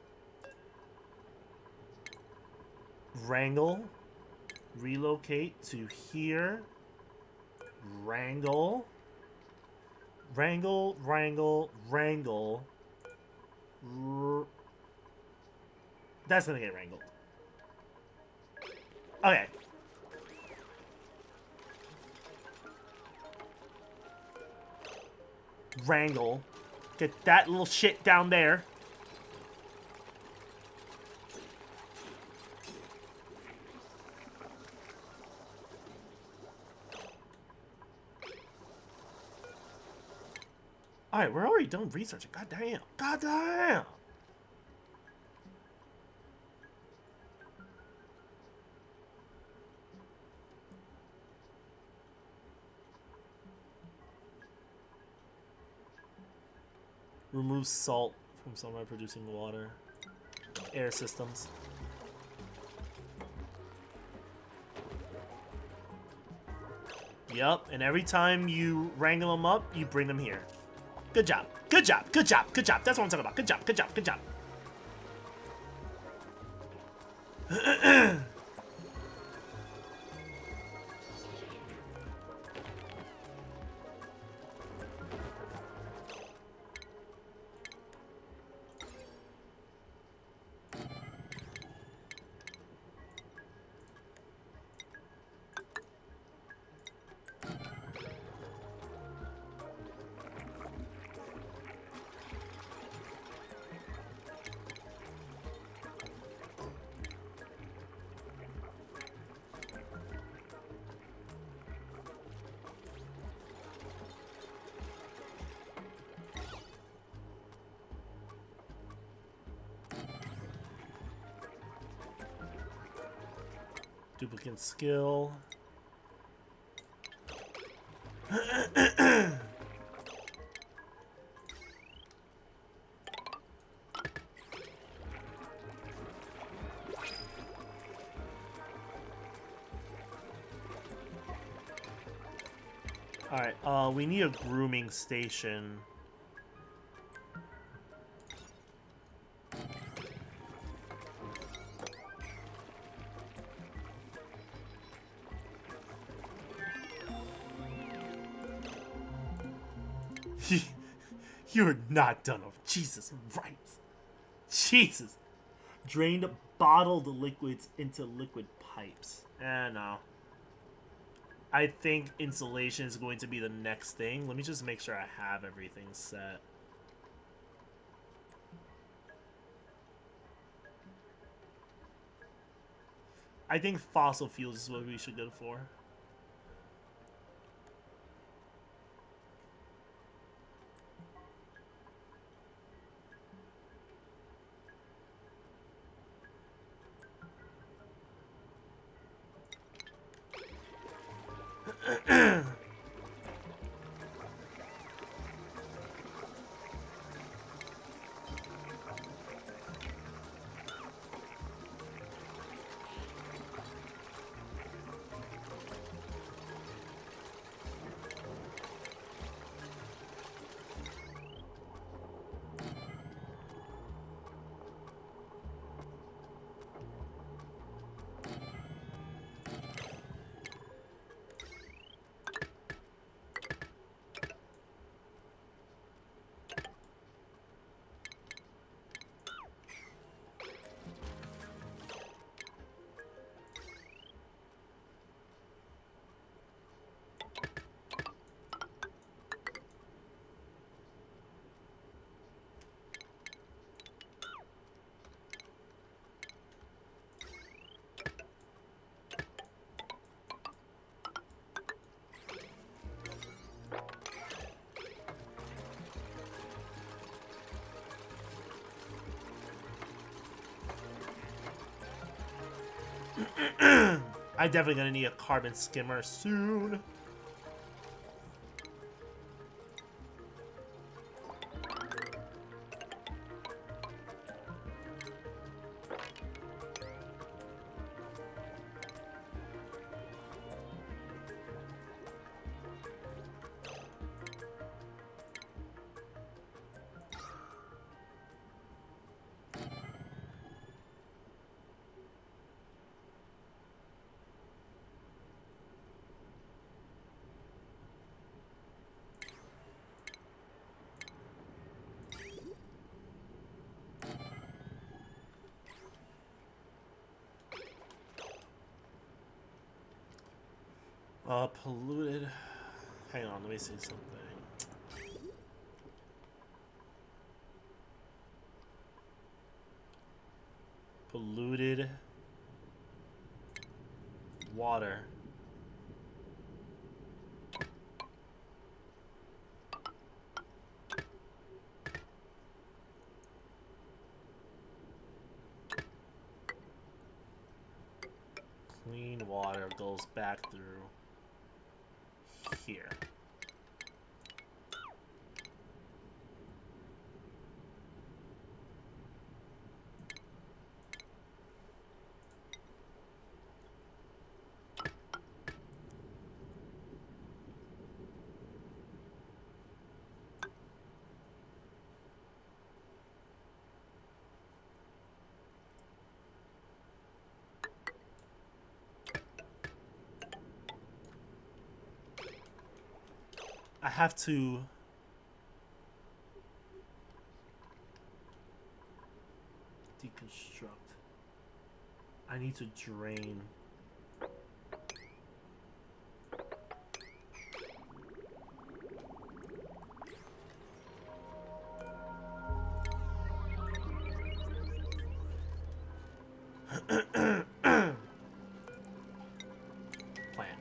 Speaker 1: Wrangle. Relocate to here. Wrangle. Wrangle, wrangle, wrangle. That's gonna get wrangled. Okay. Wrangle. Get that little shit down there. Alright, we're already done researching. God damn. God damn. Remove salt from somewhere producing water. Air systems. Yup, and every time you wrangle them up, you bring them here. Good job. Good job. Good job. Good job. That's what I'm talking about. Good job. Good job. Good job. Duplicate skill. Alright, we need a grooming station. You're not done. Jesus, right. Jesus. Drained bottled liquids into liquid pipes. No. I think insulation is going to be the next thing. Let me just make sure I have everything set. I think fossil fuels is what we should go for. I'm definitely gonna need a carbon skimmer soon. Polluted. Hang on, let me see something. Polluted water. Clean water goes back through here. I have to deconstruct. I need to drain. Plan.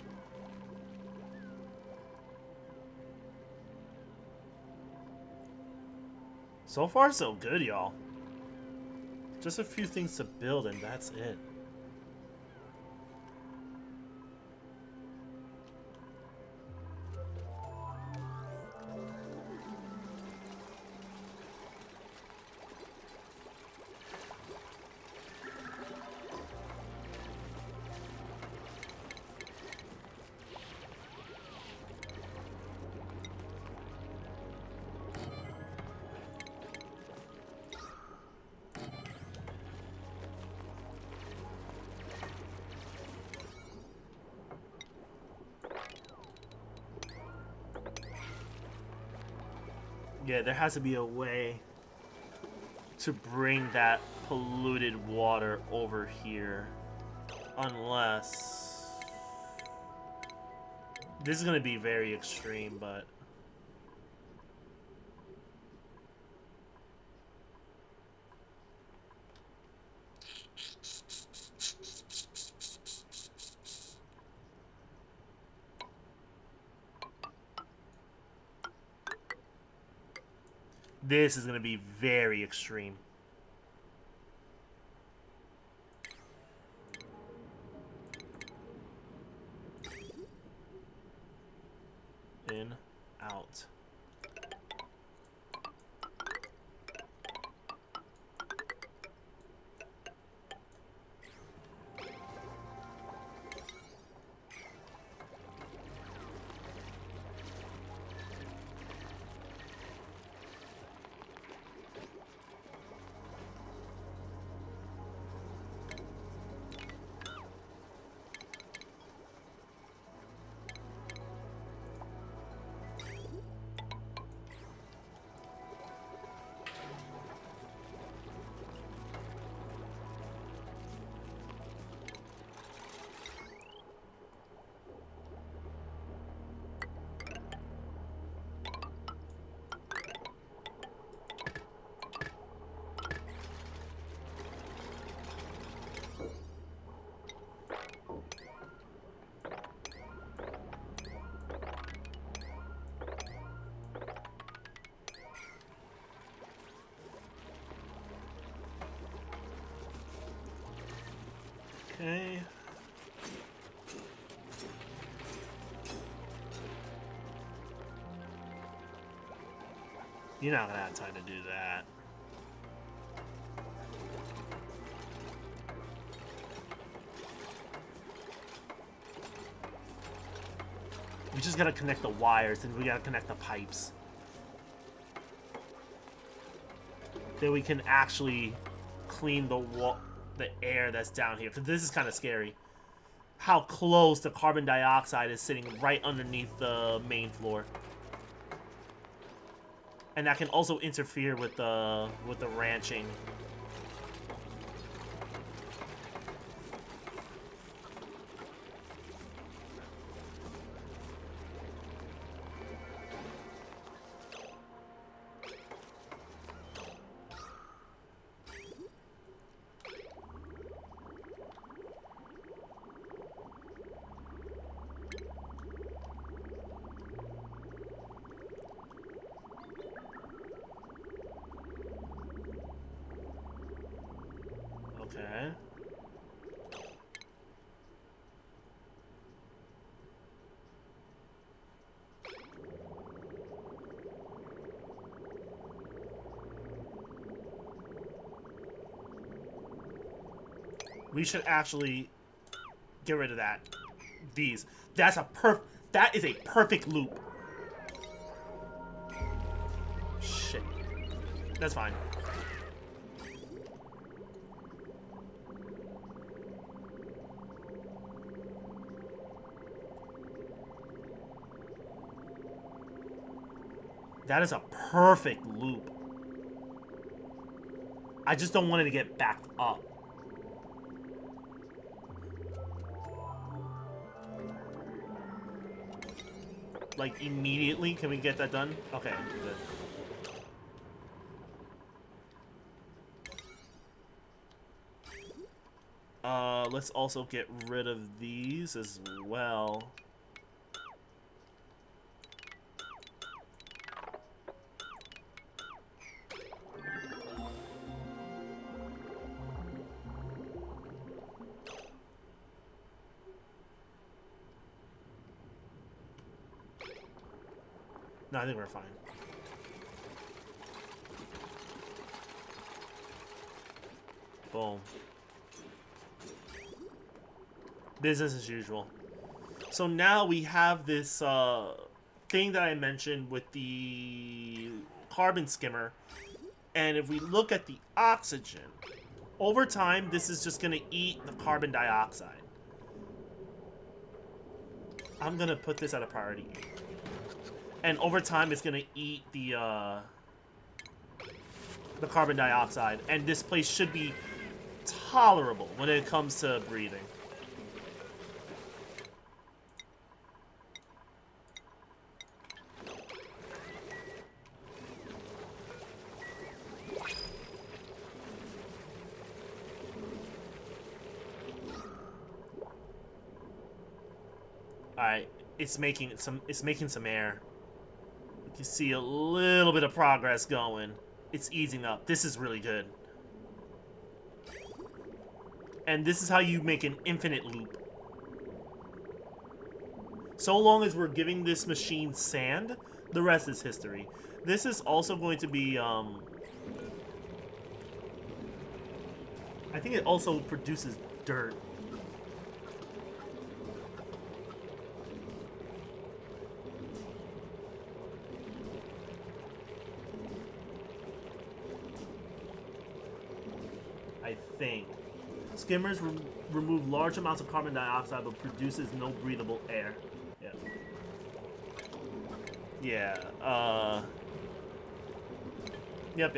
Speaker 1: So far, so good, y'all. Just a few things to build, and that's it. Yeah, there has to be a way to bring that polluted water over here. Unless... This is going to be very extreme, but... This is going to be very extreme. In, out. Okay. You're not gonna have time to do that. We just gotta connect the wires and we gotta connect the pipes. Then we can actually clean the air that's down here. Because this is kind of scary. How close the carbon dioxide is sitting right underneath the main floor. And that can also interfere with the ranching. Okay. We should actually get rid of that. These. That is a perfect loop. Shit. That's fine. That is a perfect loop. I just don't want it to get backed up. Like, immediately? Can we get that done? Okay, good. Let's also get rid of these as well. No, I think we're fine. Boom. Business as usual. So now we have this thing that I mentioned with the carbon skimmer. And if we look at the oxygen, over time, this is just going to eat the carbon dioxide. I'm going to put this at a priority. And over time, it's going to eat the the carbon dioxide, and this place should be tolerable when it comes to breathing. All right, it's making some air. You can see a little bit of progress going. It's easing up. This is really good. And this is how you make an infinite loop. So long as we're giving this machine sand, the rest is history. This is also going to be, I think it also produces dirt. I think. Skimmers remove large amounts of carbon dioxide but produces no breathable air. Yeah. Yeah, Yep.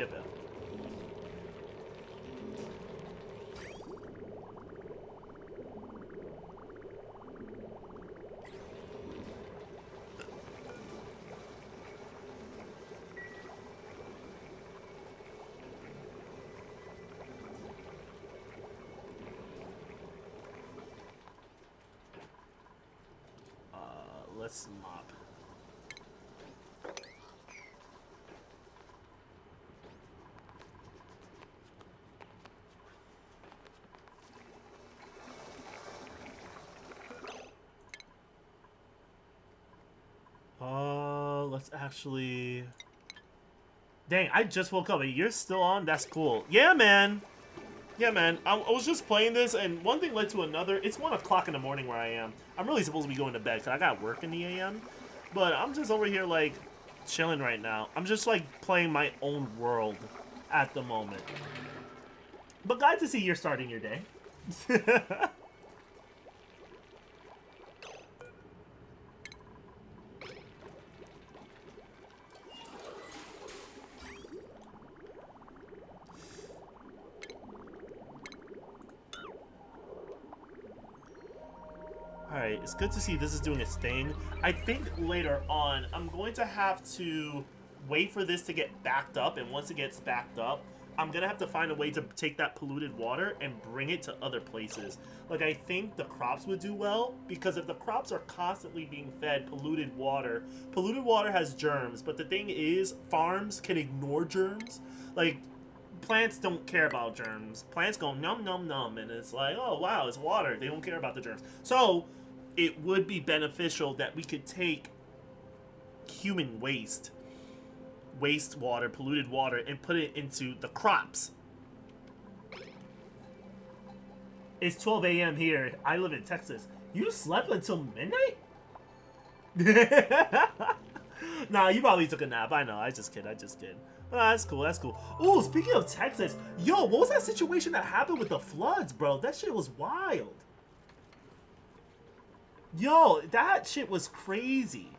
Speaker 1: Let's mop. Let's actually... Dang, I just woke up. You're still on? That's cool. Yeah, man. Yeah, man. I was just playing this, and one thing led to another. It's 1 o'clock in the morning where I am. I'm really supposed to be going to bed, because I got work in the AM. But I'm just over here, like, chilling right now. I'm just, like, playing my own world at the moment. But glad to see you're starting your day. Alright, it's good to see this is doing its thing. I think later on, I'm going to have to wait for this to get backed up, and once it gets backed up, I'm going to have to find a way to take that polluted water and bring it to other places. Like, I think the crops would do well, because if the crops are constantly being fed polluted water has germs, but the thing is, farms can ignore germs. Like, plants don't care about germs. Plants go num num num, and it's like, oh wow, it's water. They don't care about the germs. So it would be beneficial that we could take human wastewater, polluted water, and put it into the crops. It's 12 a.m. here. I live in Texas. You slept until midnight? Nah, you probably took a nap. I know. I just kid. Oh, that's cool. That's cool. Ooh, speaking of Texas, yo, what was that situation that happened with the floods, bro? That shit was wild. Yo, that shit was crazy.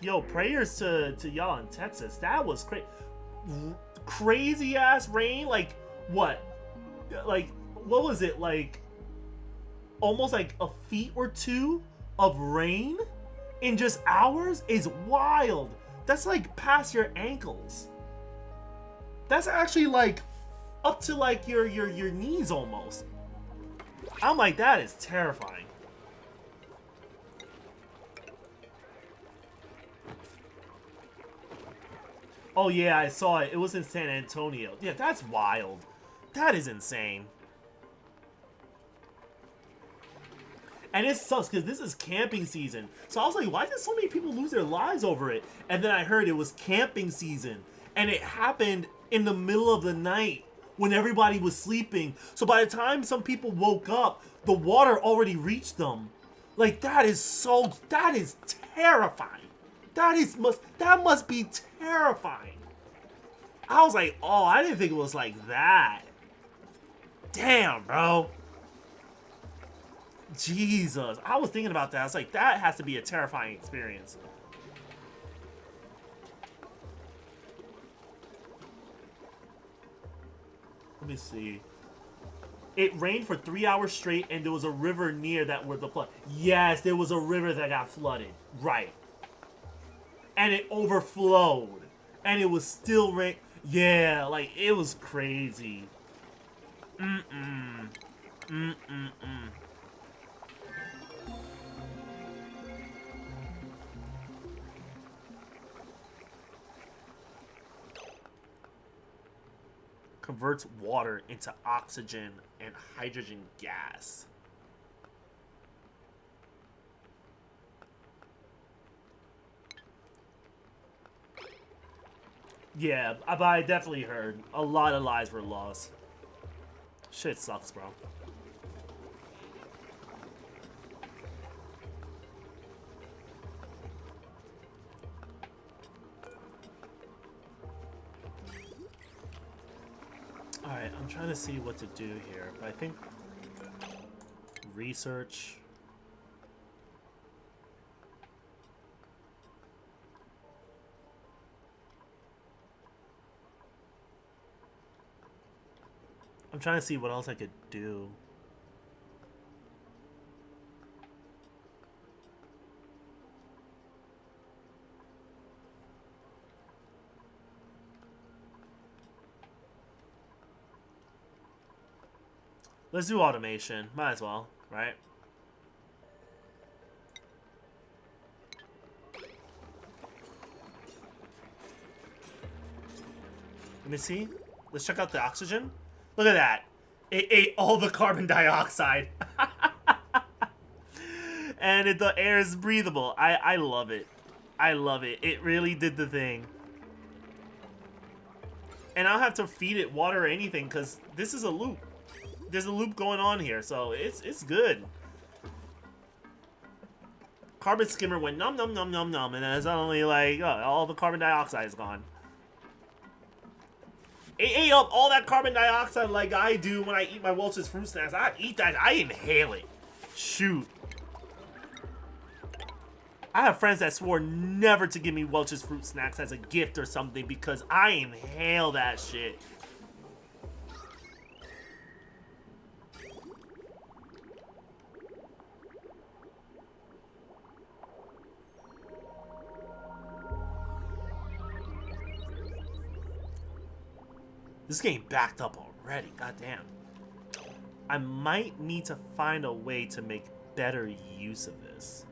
Speaker 1: Yo, prayers to y'all in Texas. That was crazy ass rain. Like what? Like what was it? Like almost like a feet or two of rain in just hours is wild. That's like past your ankles. That's actually like up to like your knees almost. I'm like, that is terrifying. Oh yeah, I saw it. It was in San Antonio. Yeah, that's wild. That is insane. And it sucks because this is camping season. So I was like, why did so many people lose their lives over it? And then I heard it was camping season. And it happened in the middle of the night when everybody was sleeping. So by the time some people woke up, the water already reached them. Like, that is terrifying. That must be terrifying. I was like, oh, I didn't think it was like that. Damn, bro. Jesus. I was thinking about that. I was like, that has to be a terrifying experience. Let me see. It rained for 3 hours straight, and there was a river near that where the flood. Yes, there was a river that got flooded. Right. And it overflowed. And it was still rain. Yeah, like, it was crazy. Mm-mm. Mm-mm-mm. Converts water into oxygen and hydrogen gas. Yeah, but I definitely heard a lot of lives were lost. Shit sucks, bro. Alright, I'm trying to see what to do here, but I think research. I'm trying to see what else I could do. Let's do automation. Might as well, right? Let me see. Let's check out the oxygen. Look at that. It ate all the carbon dioxide. And the air is breathable. I love it. I love it. It really did the thing. And I don't have to feed it water or anything because this is a loop. There's a loop going on here, so it's good. Carbon skimmer went num num num num num, and then it's only like all the carbon dioxide is gone. It ate up all that carbon dioxide like I do when I eat my Welch's fruit snacks. I eat that. I inhale it. Shoot. I have friends that swore never to give me Welch's fruit snacks as a gift or something because I inhale that shit. This game backed up already, goddamn. I might need to find a way to make better use of this.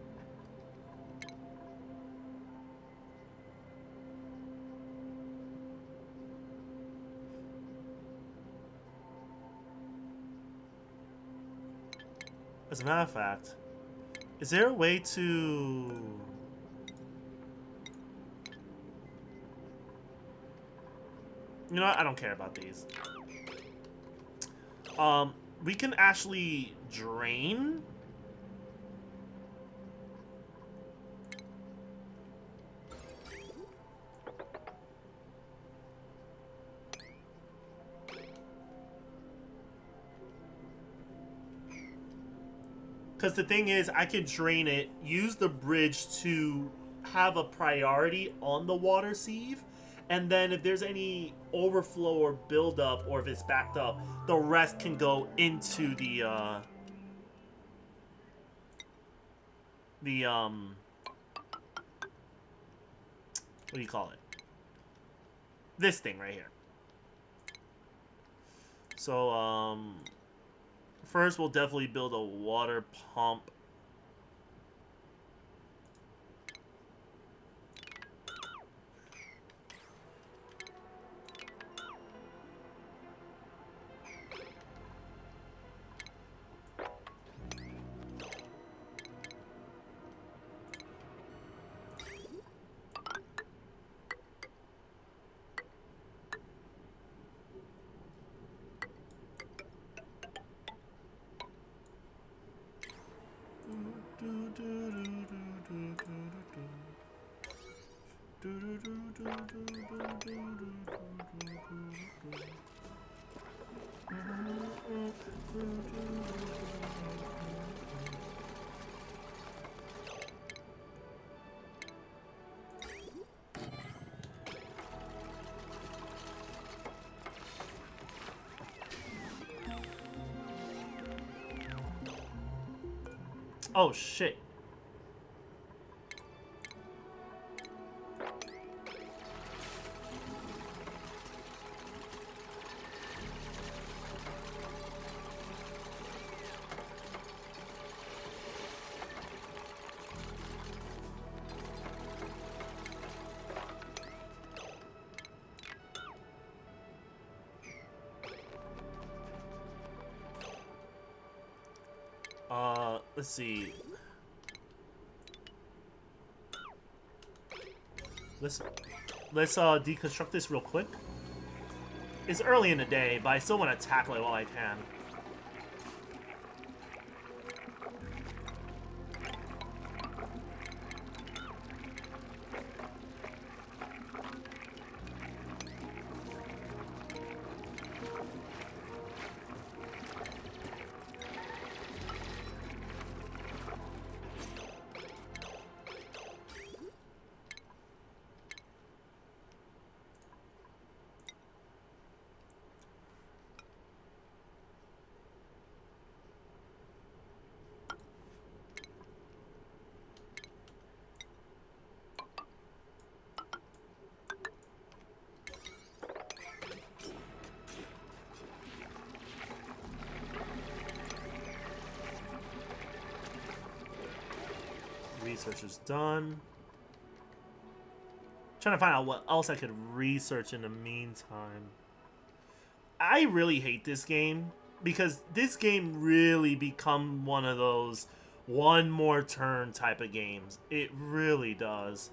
Speaker 1: As a matter of fact, is there a way to... You know what? I don't care about these. We can actually drain. Because the thing is, I could drain it, use the bridge to have a priority on the water sieve, and then if there's any overflow or buildup, or if it's backed up, the rest can go into the what do you call it? This thing right here. So, first we'll definitely build a water pump. Oh, shit. Let's see. Let's deconstruct this real quick. It's early in the day, but I still want to tackle it while I can. Research is done. Trying to find out what else I could research in the meantime. I really hate this game because this game really become one of those one more turn type of games. It really does.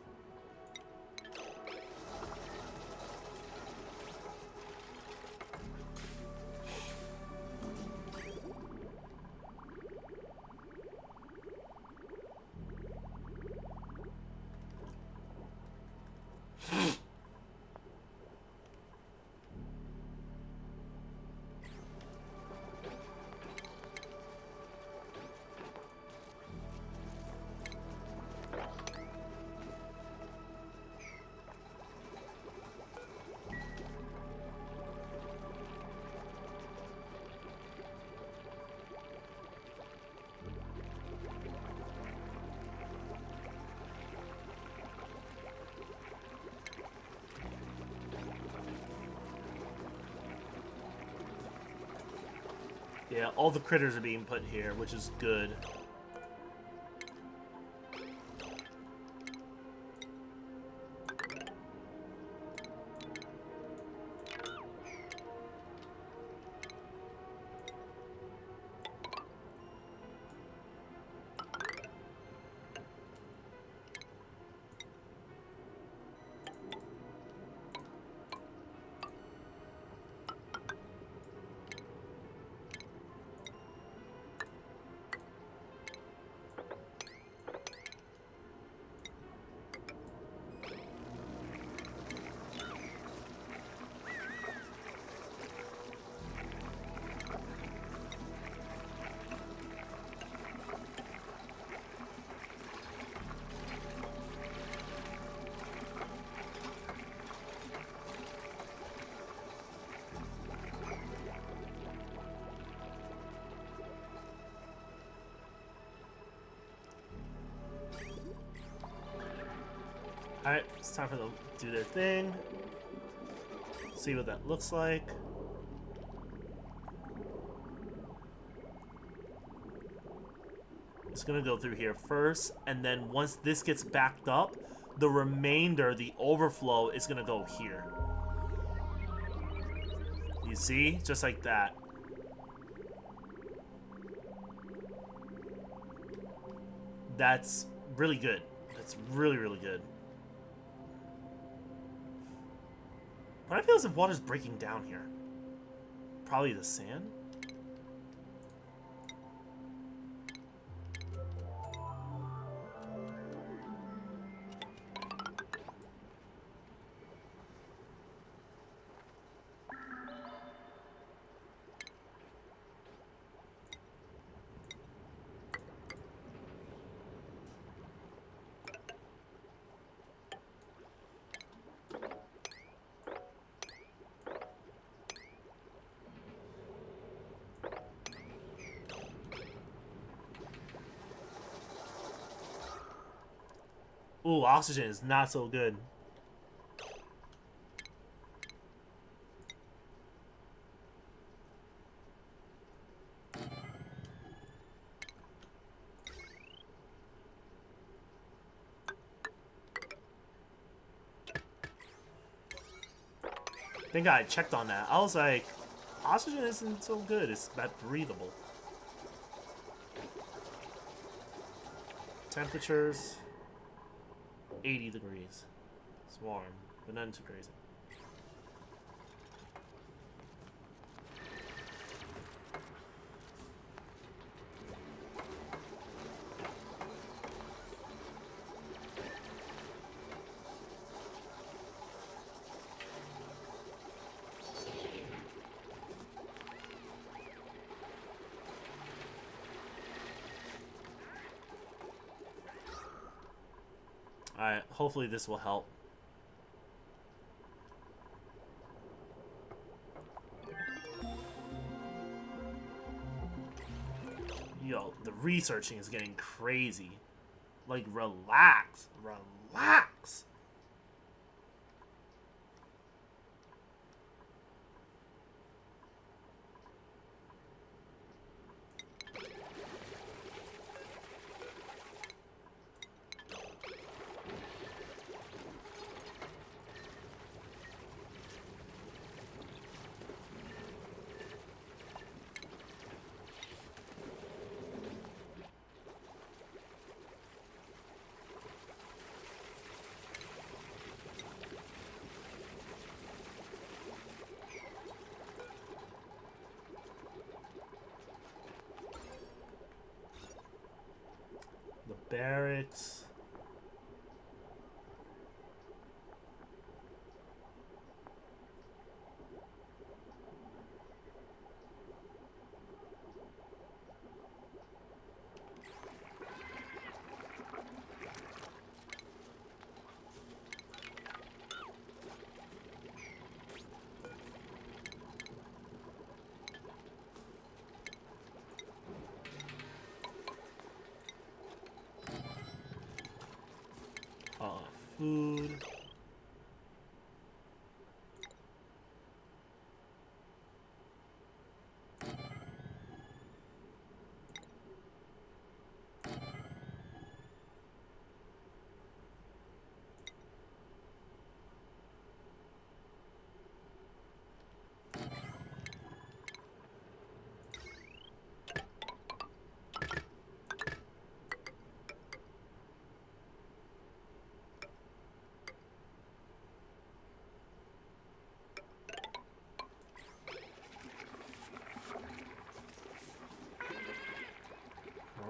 Speaker 1: Yeah, all the critters are being put here, which is good. Alright, it's time for them to do their thing. See what that looks like. It's gonna go through here first, and then once this gets backed up, the remainder, the overflow, is gonna go here. You see? Just like that. That's really good. That's really, really good. But I feel as if water's breaking down here. Probably the sand? Ooh, oxygen is not so good. I think I checked on that. I was like, oxygen isn't so good. It's not breathable. Temperatures, 80 degrees. It's warm, but nothing too crazy. Alright, hopefully this will help. Yo, the researching is getting crazy. Like, relax. Relax. The barracks. Food.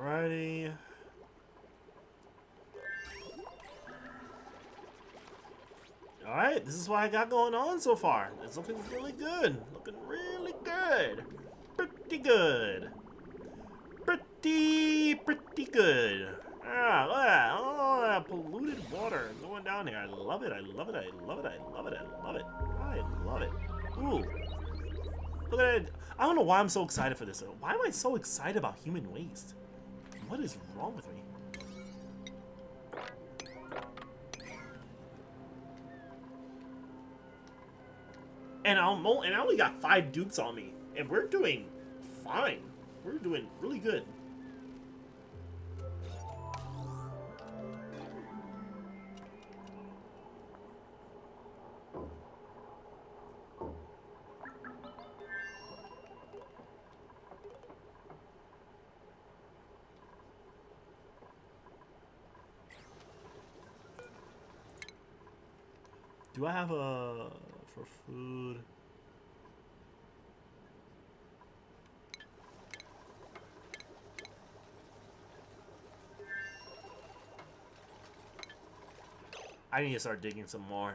Speaker 1: Alrighty. Alright, this is what I got going on so far. It's looking really good. Looking really good. Pretty good. Pretty good. Ah, look at that. Oh, that polluted water going down here. I love it. I love it. I love it. I love it. I love it. I love it. Ooh. Look at it. I don't know why I'm so excited for this. Why am I so excited about human waste? What is wrong with me? And I only got 5 dukes on me, and we're doing fine. We're doing really good. Do I have a for food? I need to start digging some more.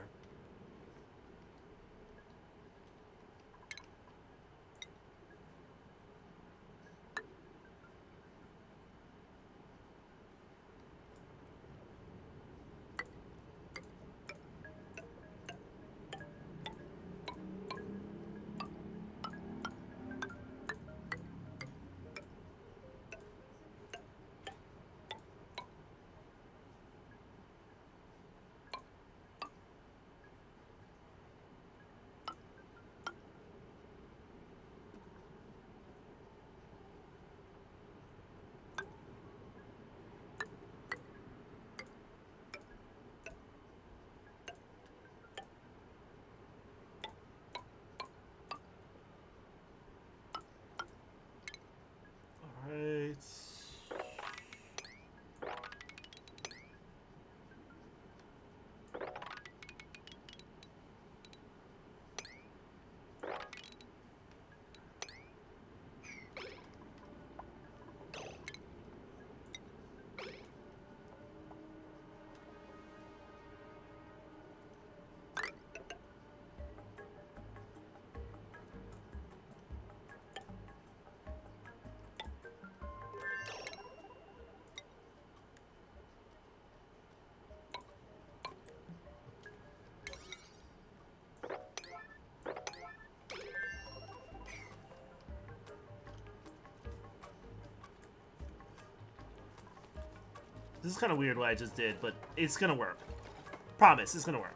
Speaker 1: This is kind of weird what I just did, but it's gonna work. Promise, it's gonna work.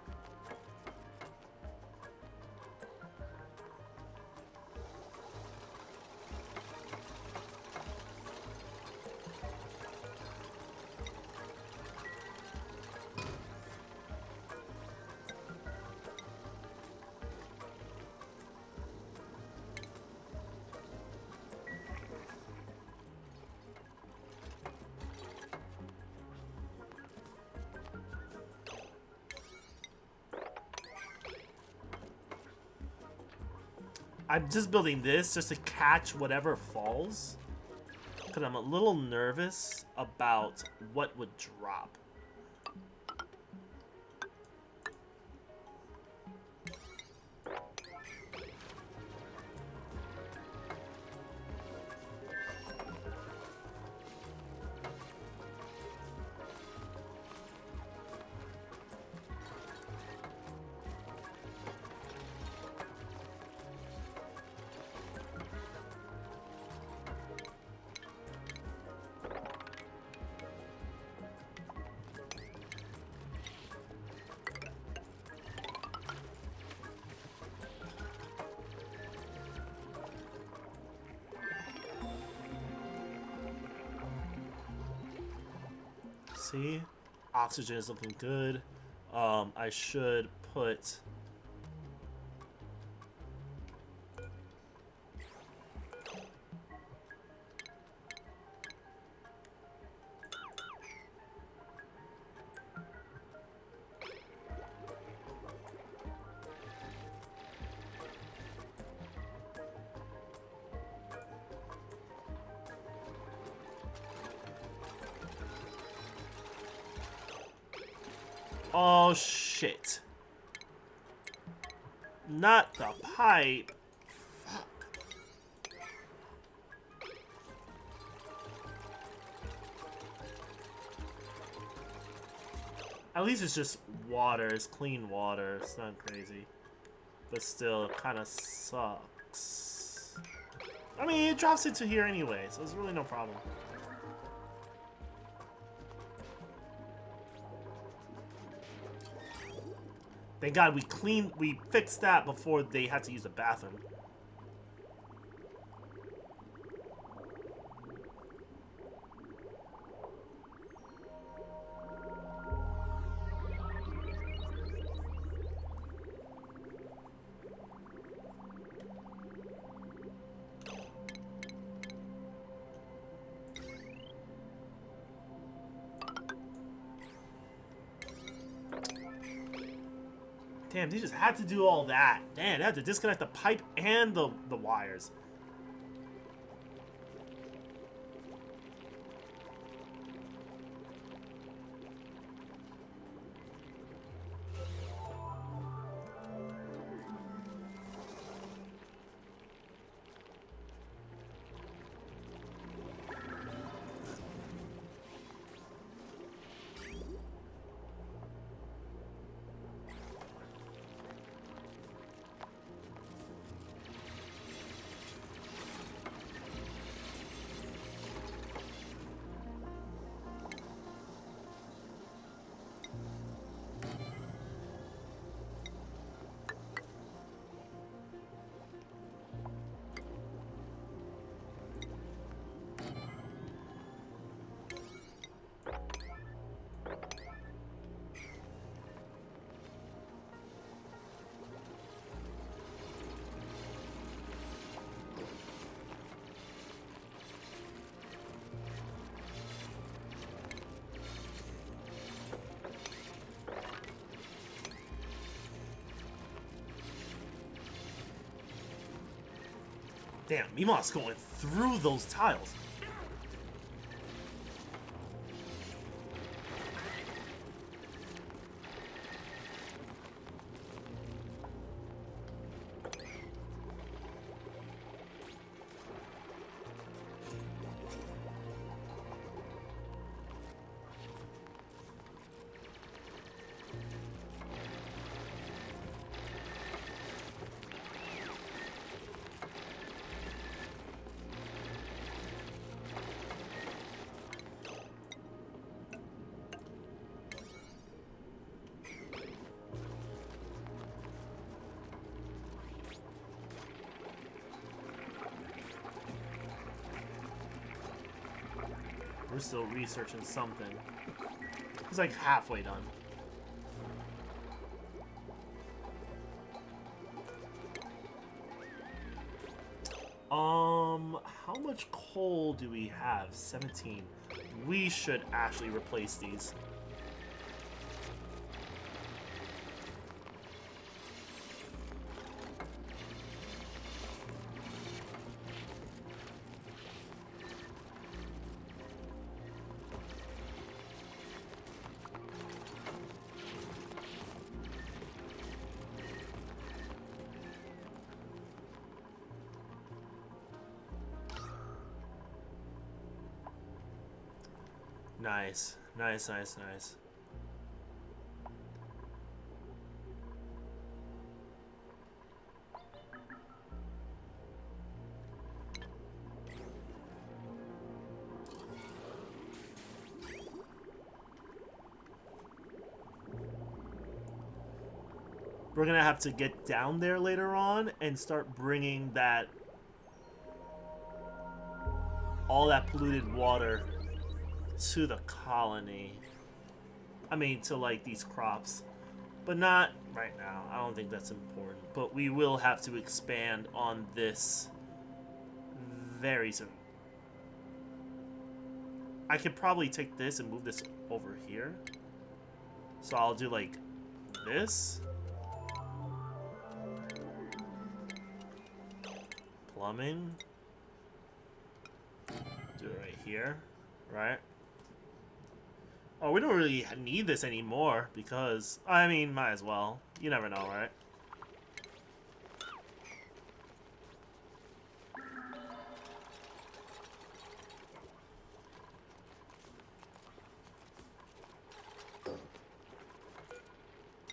Speaker 1: I'm just building this just to catch whatever falls. Because I'm a little nervous about what would drop. See, oxygen is looking good. I should put. Oh shit. Not the pipe. Fuck. At least it's just water. It's clean water. It's not crazy. But still, it kind of sucks. I mean, it drops into here anyway, so there's really no problem. Thank God we fixed that before they had to use the bathroom. Damn, they just had to do all that. Damn, they had to disconnect the pipe and the wires. Damn, Mima's going through those tiles. We're still researching something. It's like halfway done. How much coal do we have? 17. We should actually replace these. Nice. Nice, nice, nice. We're gonna have to get down there later on and start bringing that all that polluted water to the colony. I mean, to like these crops, but not right now. I don't think that's important, but we will have to expand on this very soon. I could probably take this and move this over here. So I'll do like this. Plumbing. Do it right here, right? Oh, we don't really need this anymore because, I mean, might as well. You never know, right?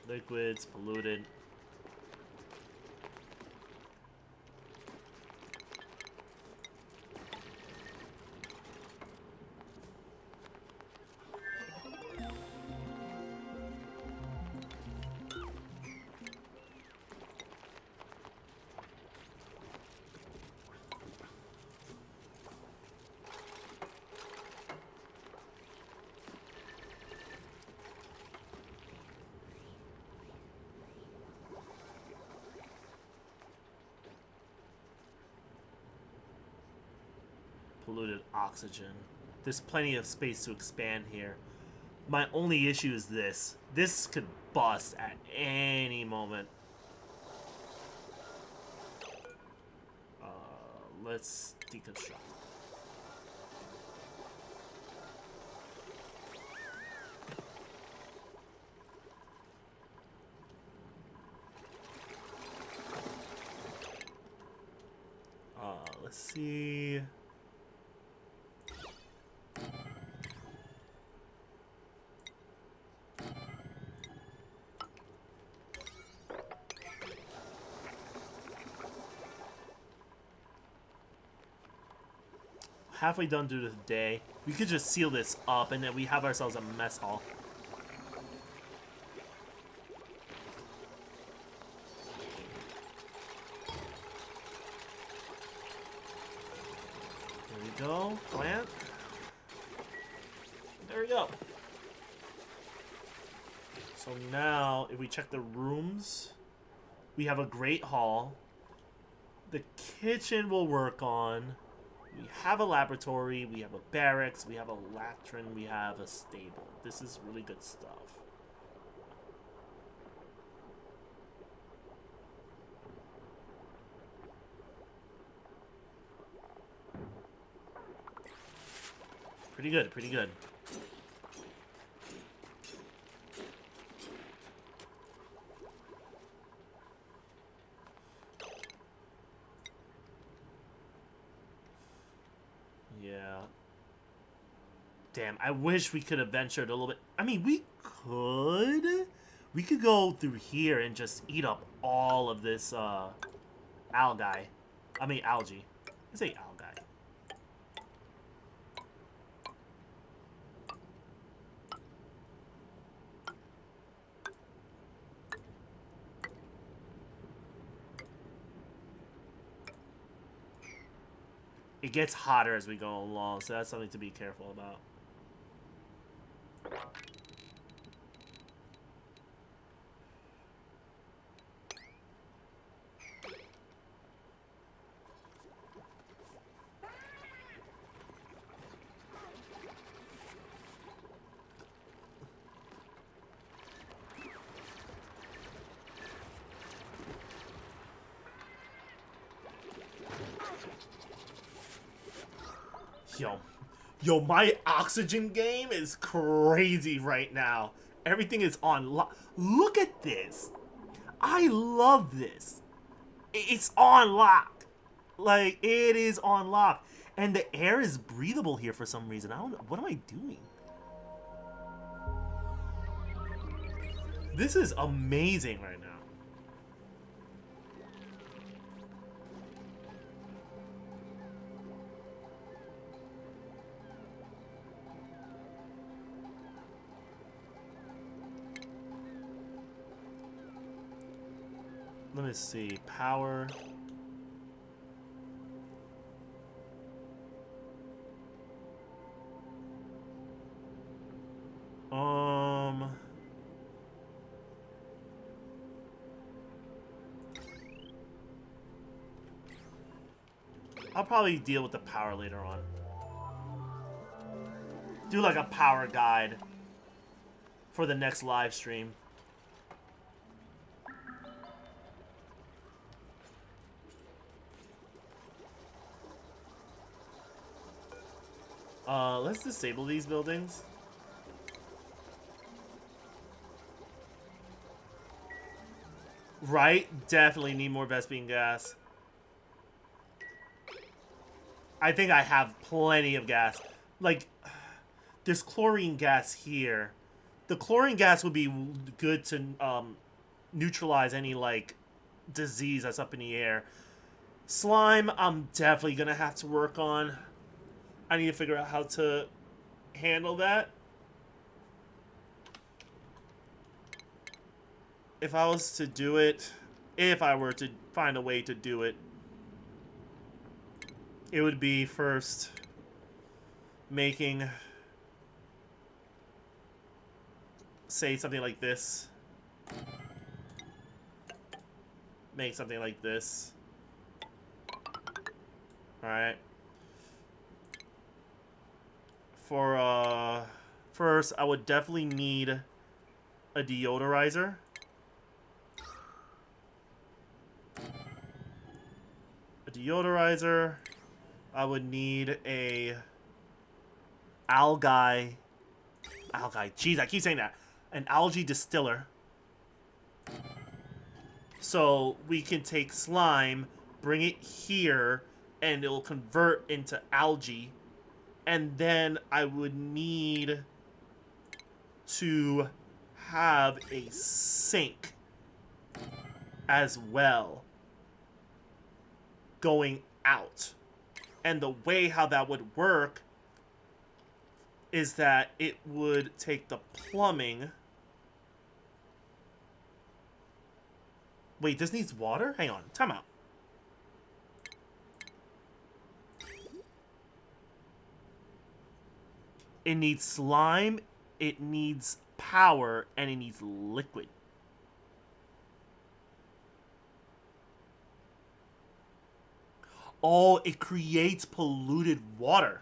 Speaker 1: Liquids, polluted. Polluted oxygen. There's plenty of space to expand here. My only issue is this. This could bust at any moment. Let's deconstruct. Let's see. Halfway done due to the day. We could just seal this up and then we have ourselves a mess hall. There we go. Plant. There we go. So now, if we check the rooms, we have a great hall. The kitchen will work on. We have a laboratory, we have a barracks, we have a latrin, we have a stable. This is really good stuff. Pretty good, pretty good. Yeah. Damn, I wish we could have ventured a little bit. I mean, we could. We could go through here and just eat up all of this algae. I mean, algae. I say algae. It gets hotter as we go along, so that's something to be careful about. Yo, yo, my oxygen game is crazy right now. Everything is on lock. Look at this. I love this. It's on lock. Like, it is on lock. And the air is breathable here for some reason. I don't know. What am I doing? This is amazing right now. Let me see. Power. I'll probably deal with the power later on. Do like a power guide for the next live stream. Let's disable these buildings. Right? Definitely need more Vespine gas. I think I have plenty of gas. Like, there's chlorine gas here. The chlorine gas would be good to neutralize any, like, disease that's up in the air. Slime, I'm definitely going to have to work on. I need to figure out how to handle that. If I was to do it, if I were to find a way to do it, it would be first making, say, something like this. Make something like this. Alright. For, first, I would definitely need a deodorizer. A deodorizer. I would need a algae. Jeez, I keep saying that. An algae distiller. So we can take slime, bring it here, and it will convert into algae. And then I would need to have a sink as well going out. And the way how that would work is that it would take the plumbing. Wait, this needs water? Hang on, time out. It needs slime, it needs power, and it needs liquid. Oh, it creates polluted water.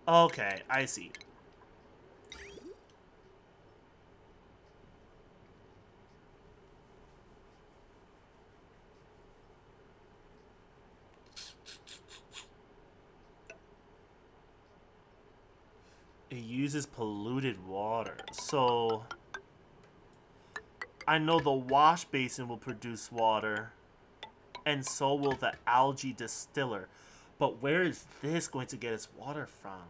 Speaker 1: Okay, I see. It uses polluted water. So I know the wash basin will produce water. And so will the algae distiller. But where is this going to get its water from?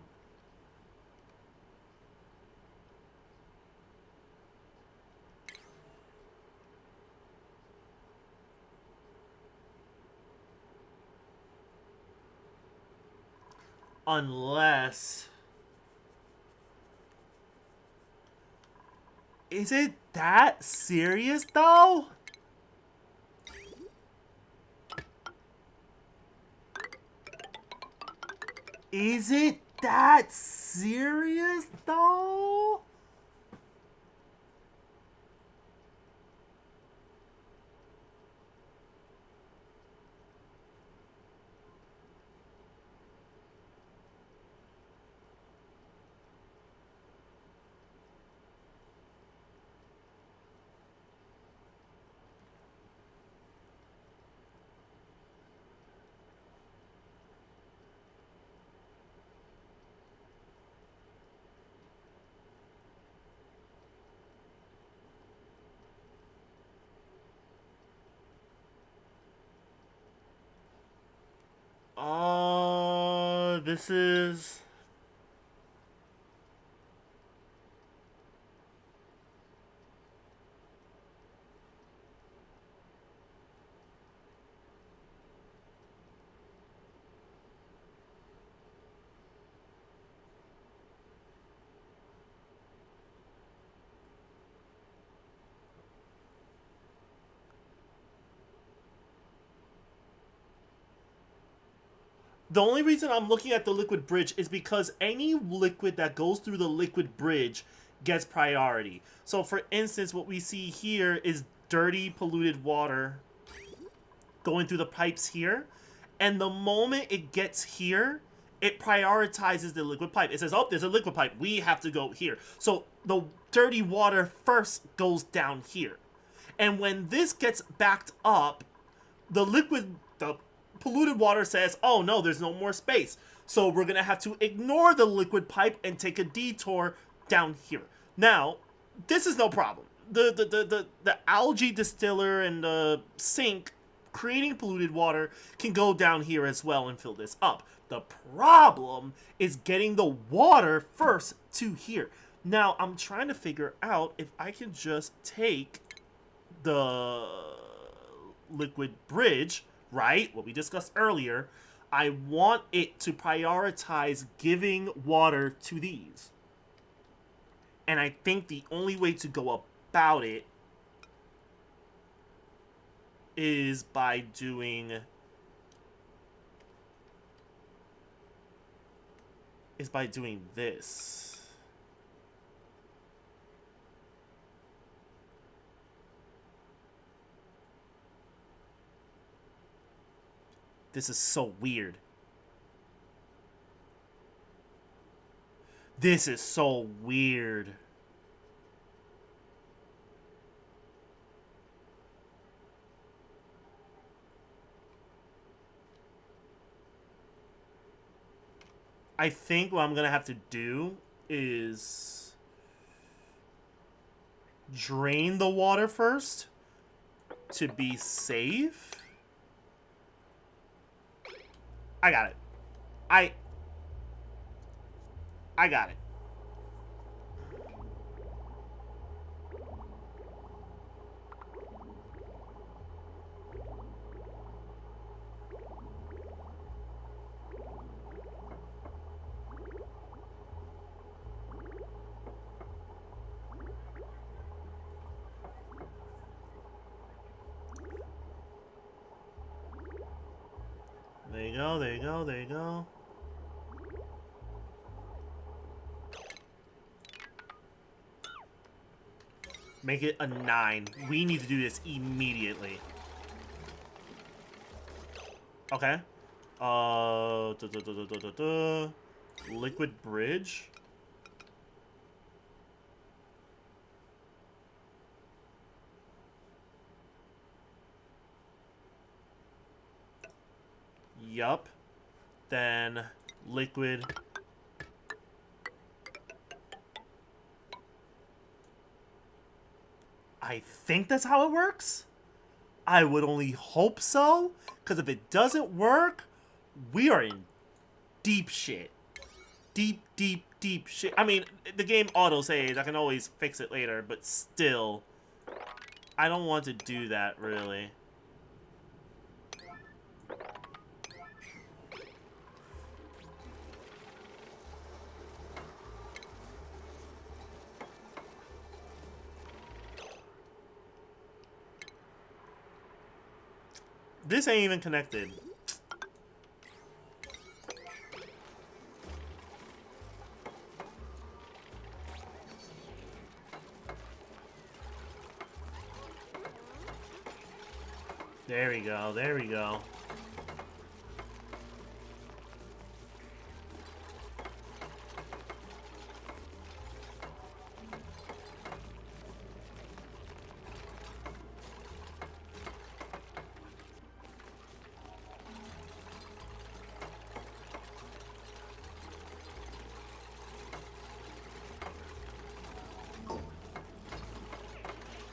Speaker 1: Unless... Is it that serious, though? Is it that serious, though? This is... The only reason I'm looking at the liquid bridge is because any liquid that goes through the liquid bridge gets priority. So for instance, what we see here is dirty, polluted water going through the pipes here. And the moment it gets here, it prioritizes the liquid pipe. It says, oh, there's a liquid pipe. We have to go here. So the dirty water first goes down here. And when this gets backed up, the polluted water says, oh no, there's no more space. So we're going to have to ignore the liquid pipe and take a detour down here. Now, this is no problem. The algae distiller and the sink creating polluted water can go down here as well and fill this up. The problem is getting the water first to here. Now, I'm trying to figure out if I can just take the liquid bridge, right? What we discussed earlier. I want it to prioritize giving water to these. And I think the only way to go about it is by doing this. This is so weird. This is so weird. I think what I'm gonna have to do is drain the water first to be safe. I got it. I got it. There you go, there you go, there you go. Make it a 9. We need to do this immediately. Okay. Liquid bridge. Yup. Then liquid. I think that's how it works. I would only hope so, because if it doesn't work, we are in deep shit. Deep, deep, deep shit. I mean, the game auto-saves. I can always fix it later, but still, I don't want to do that, really. This ain't even connected. There we go, there we go.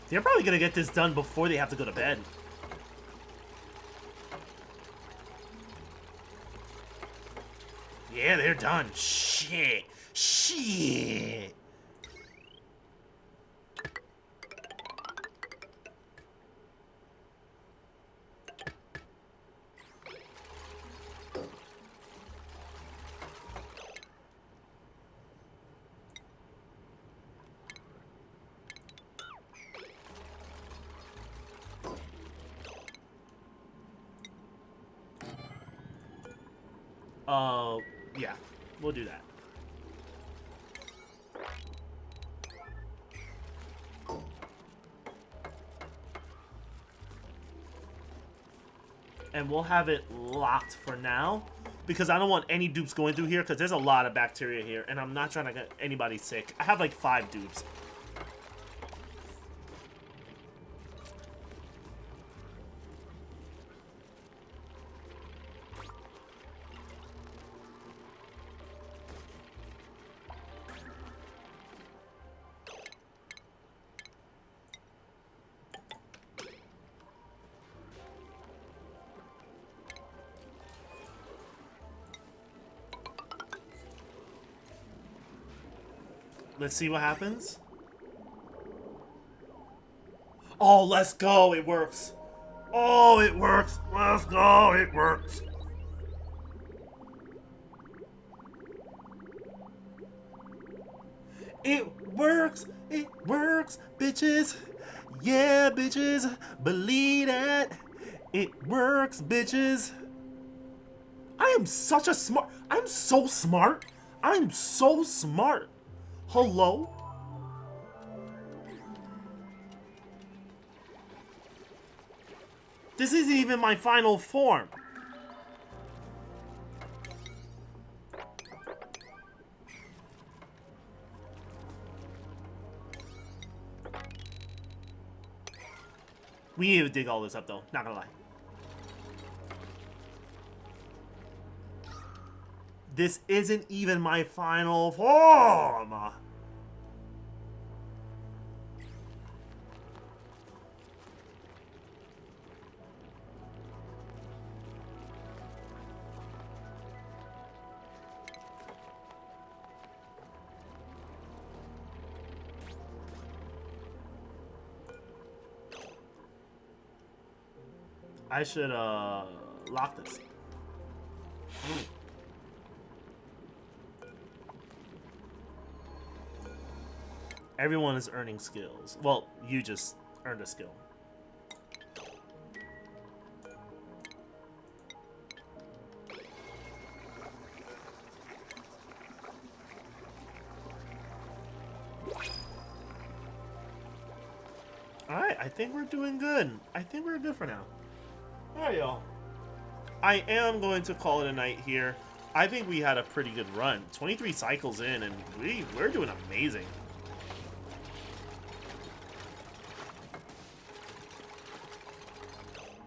Speaker 1: They're probably gonna get this done before they have to go to bed. Yeah, they're done. Shit. Shit. Yeah, we'll do that. And we'll have it locked for now because I don't want any dupes going through here because there's a lot of bacteria here and I'm not trying to get anybody sick. I have like 5 dupes. Let's see what happens. Oh, let's go. It works. Oh, it works. Let's go. It works. It works. It works, bitches. Yeah, bitches. Believe that. It works, bitches. I am such a smart. I'm so smart. I'm so smart. Hello? This isn't even my final form. We need to dig all this up though, not gonna lie. This isn't even my final form. I should lock this. Everyone is earning skills. Well, you just earned a skill. Alright, I think we're doing good. I think we're good for now. Alright, y'all. I am going to call it a night here. I think we had a pretty good run. 23 cycles in, and we're doing amazing.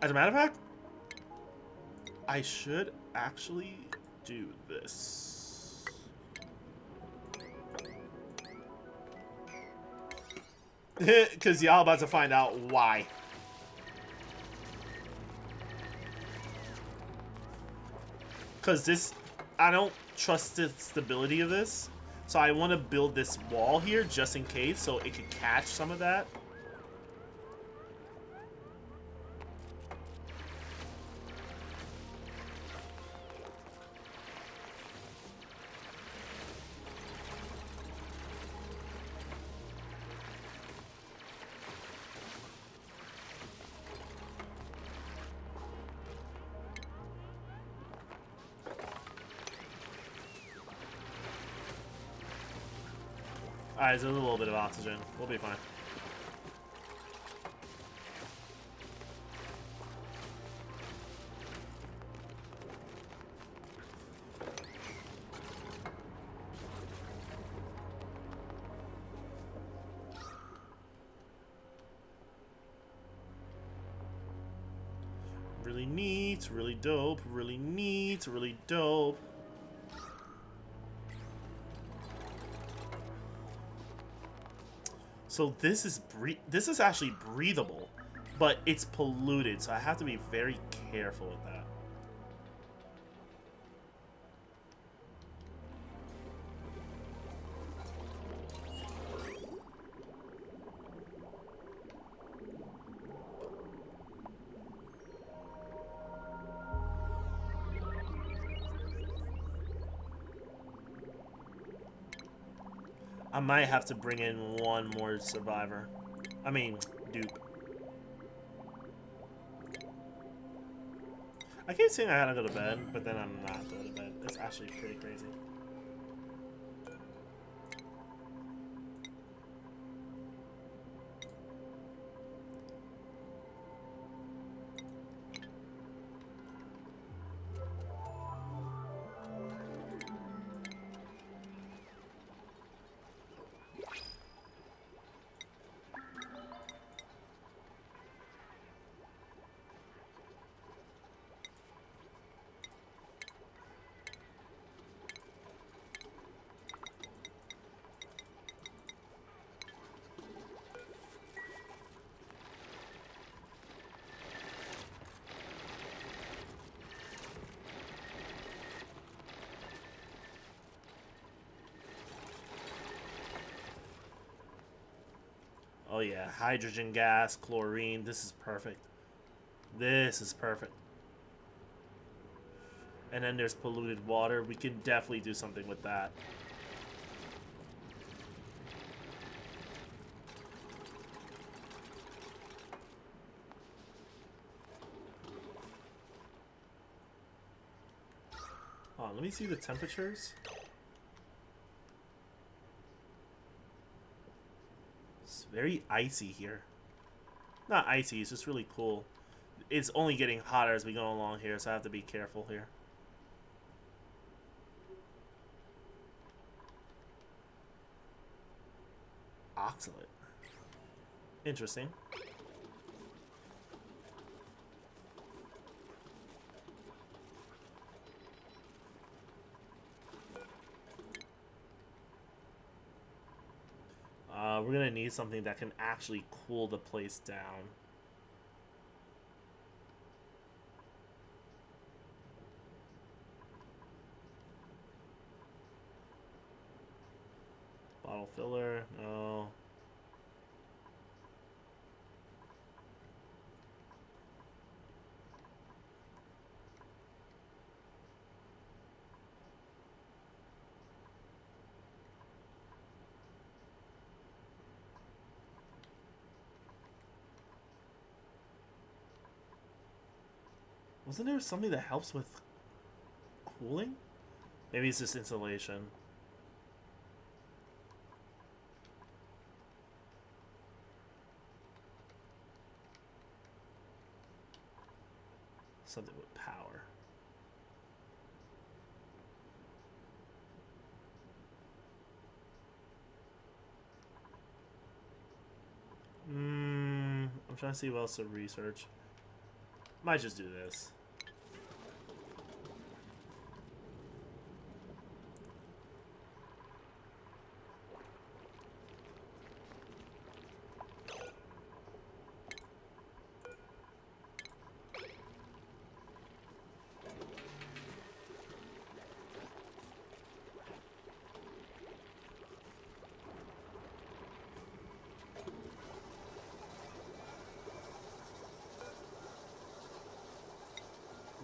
Speaker 1: As a matter of fact, I should actually do this. Because y'all about to find out why. Because this, I don't trust the stability of this. So I want to build this wall here just in case so it could catch some of that. Alright, there's a little bit of oxygen. We'll be fine. Really neat, really dope, really neat, really dope. So this is actually breathable, but it's polluted, so I have to be very careful with that. I might have to bring in one more survivor. I mean, dupe. I keep saying I gotta go to bed, but then I'm not going to bed. It's actually pretty crazy. Oh yeah, hydrogen gas, chlorine. This is perfect. This is perfect. And then there's polluted water. We can definitely do something with that. Oh, let me see the temperatures. It's very icy here. Not icy, it's just really cool. It's only getting hotter as we go along here, so I have to be careful here. Oxalate. Interesting. We're gonna need something that can actually cool the place down. Bottle filler, no. Wasn't there something that helps with cooling? Maybe it's just insulation. Something with power. I'm trying to see what else to research. Might just do this.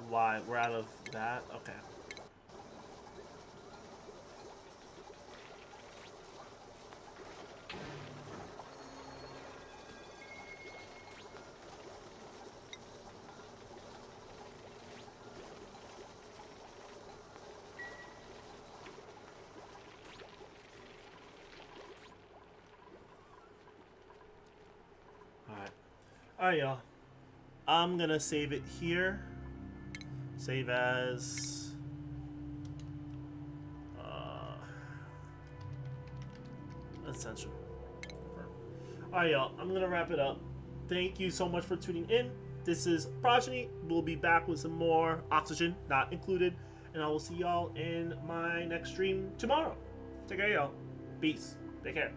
Speaker 1: Why? We're out of that? Okay. Alright. Alright, y'all. I'm gonna save it here. Save as essential. Alright, y'all, I'm gonna wrap it up. Thank you so much for tuning in. This is Progeny. We'll be back with some more oxygen, not included, and I will see y'all in my next stream tomorrow. Take care, y'all. Peace. Take care.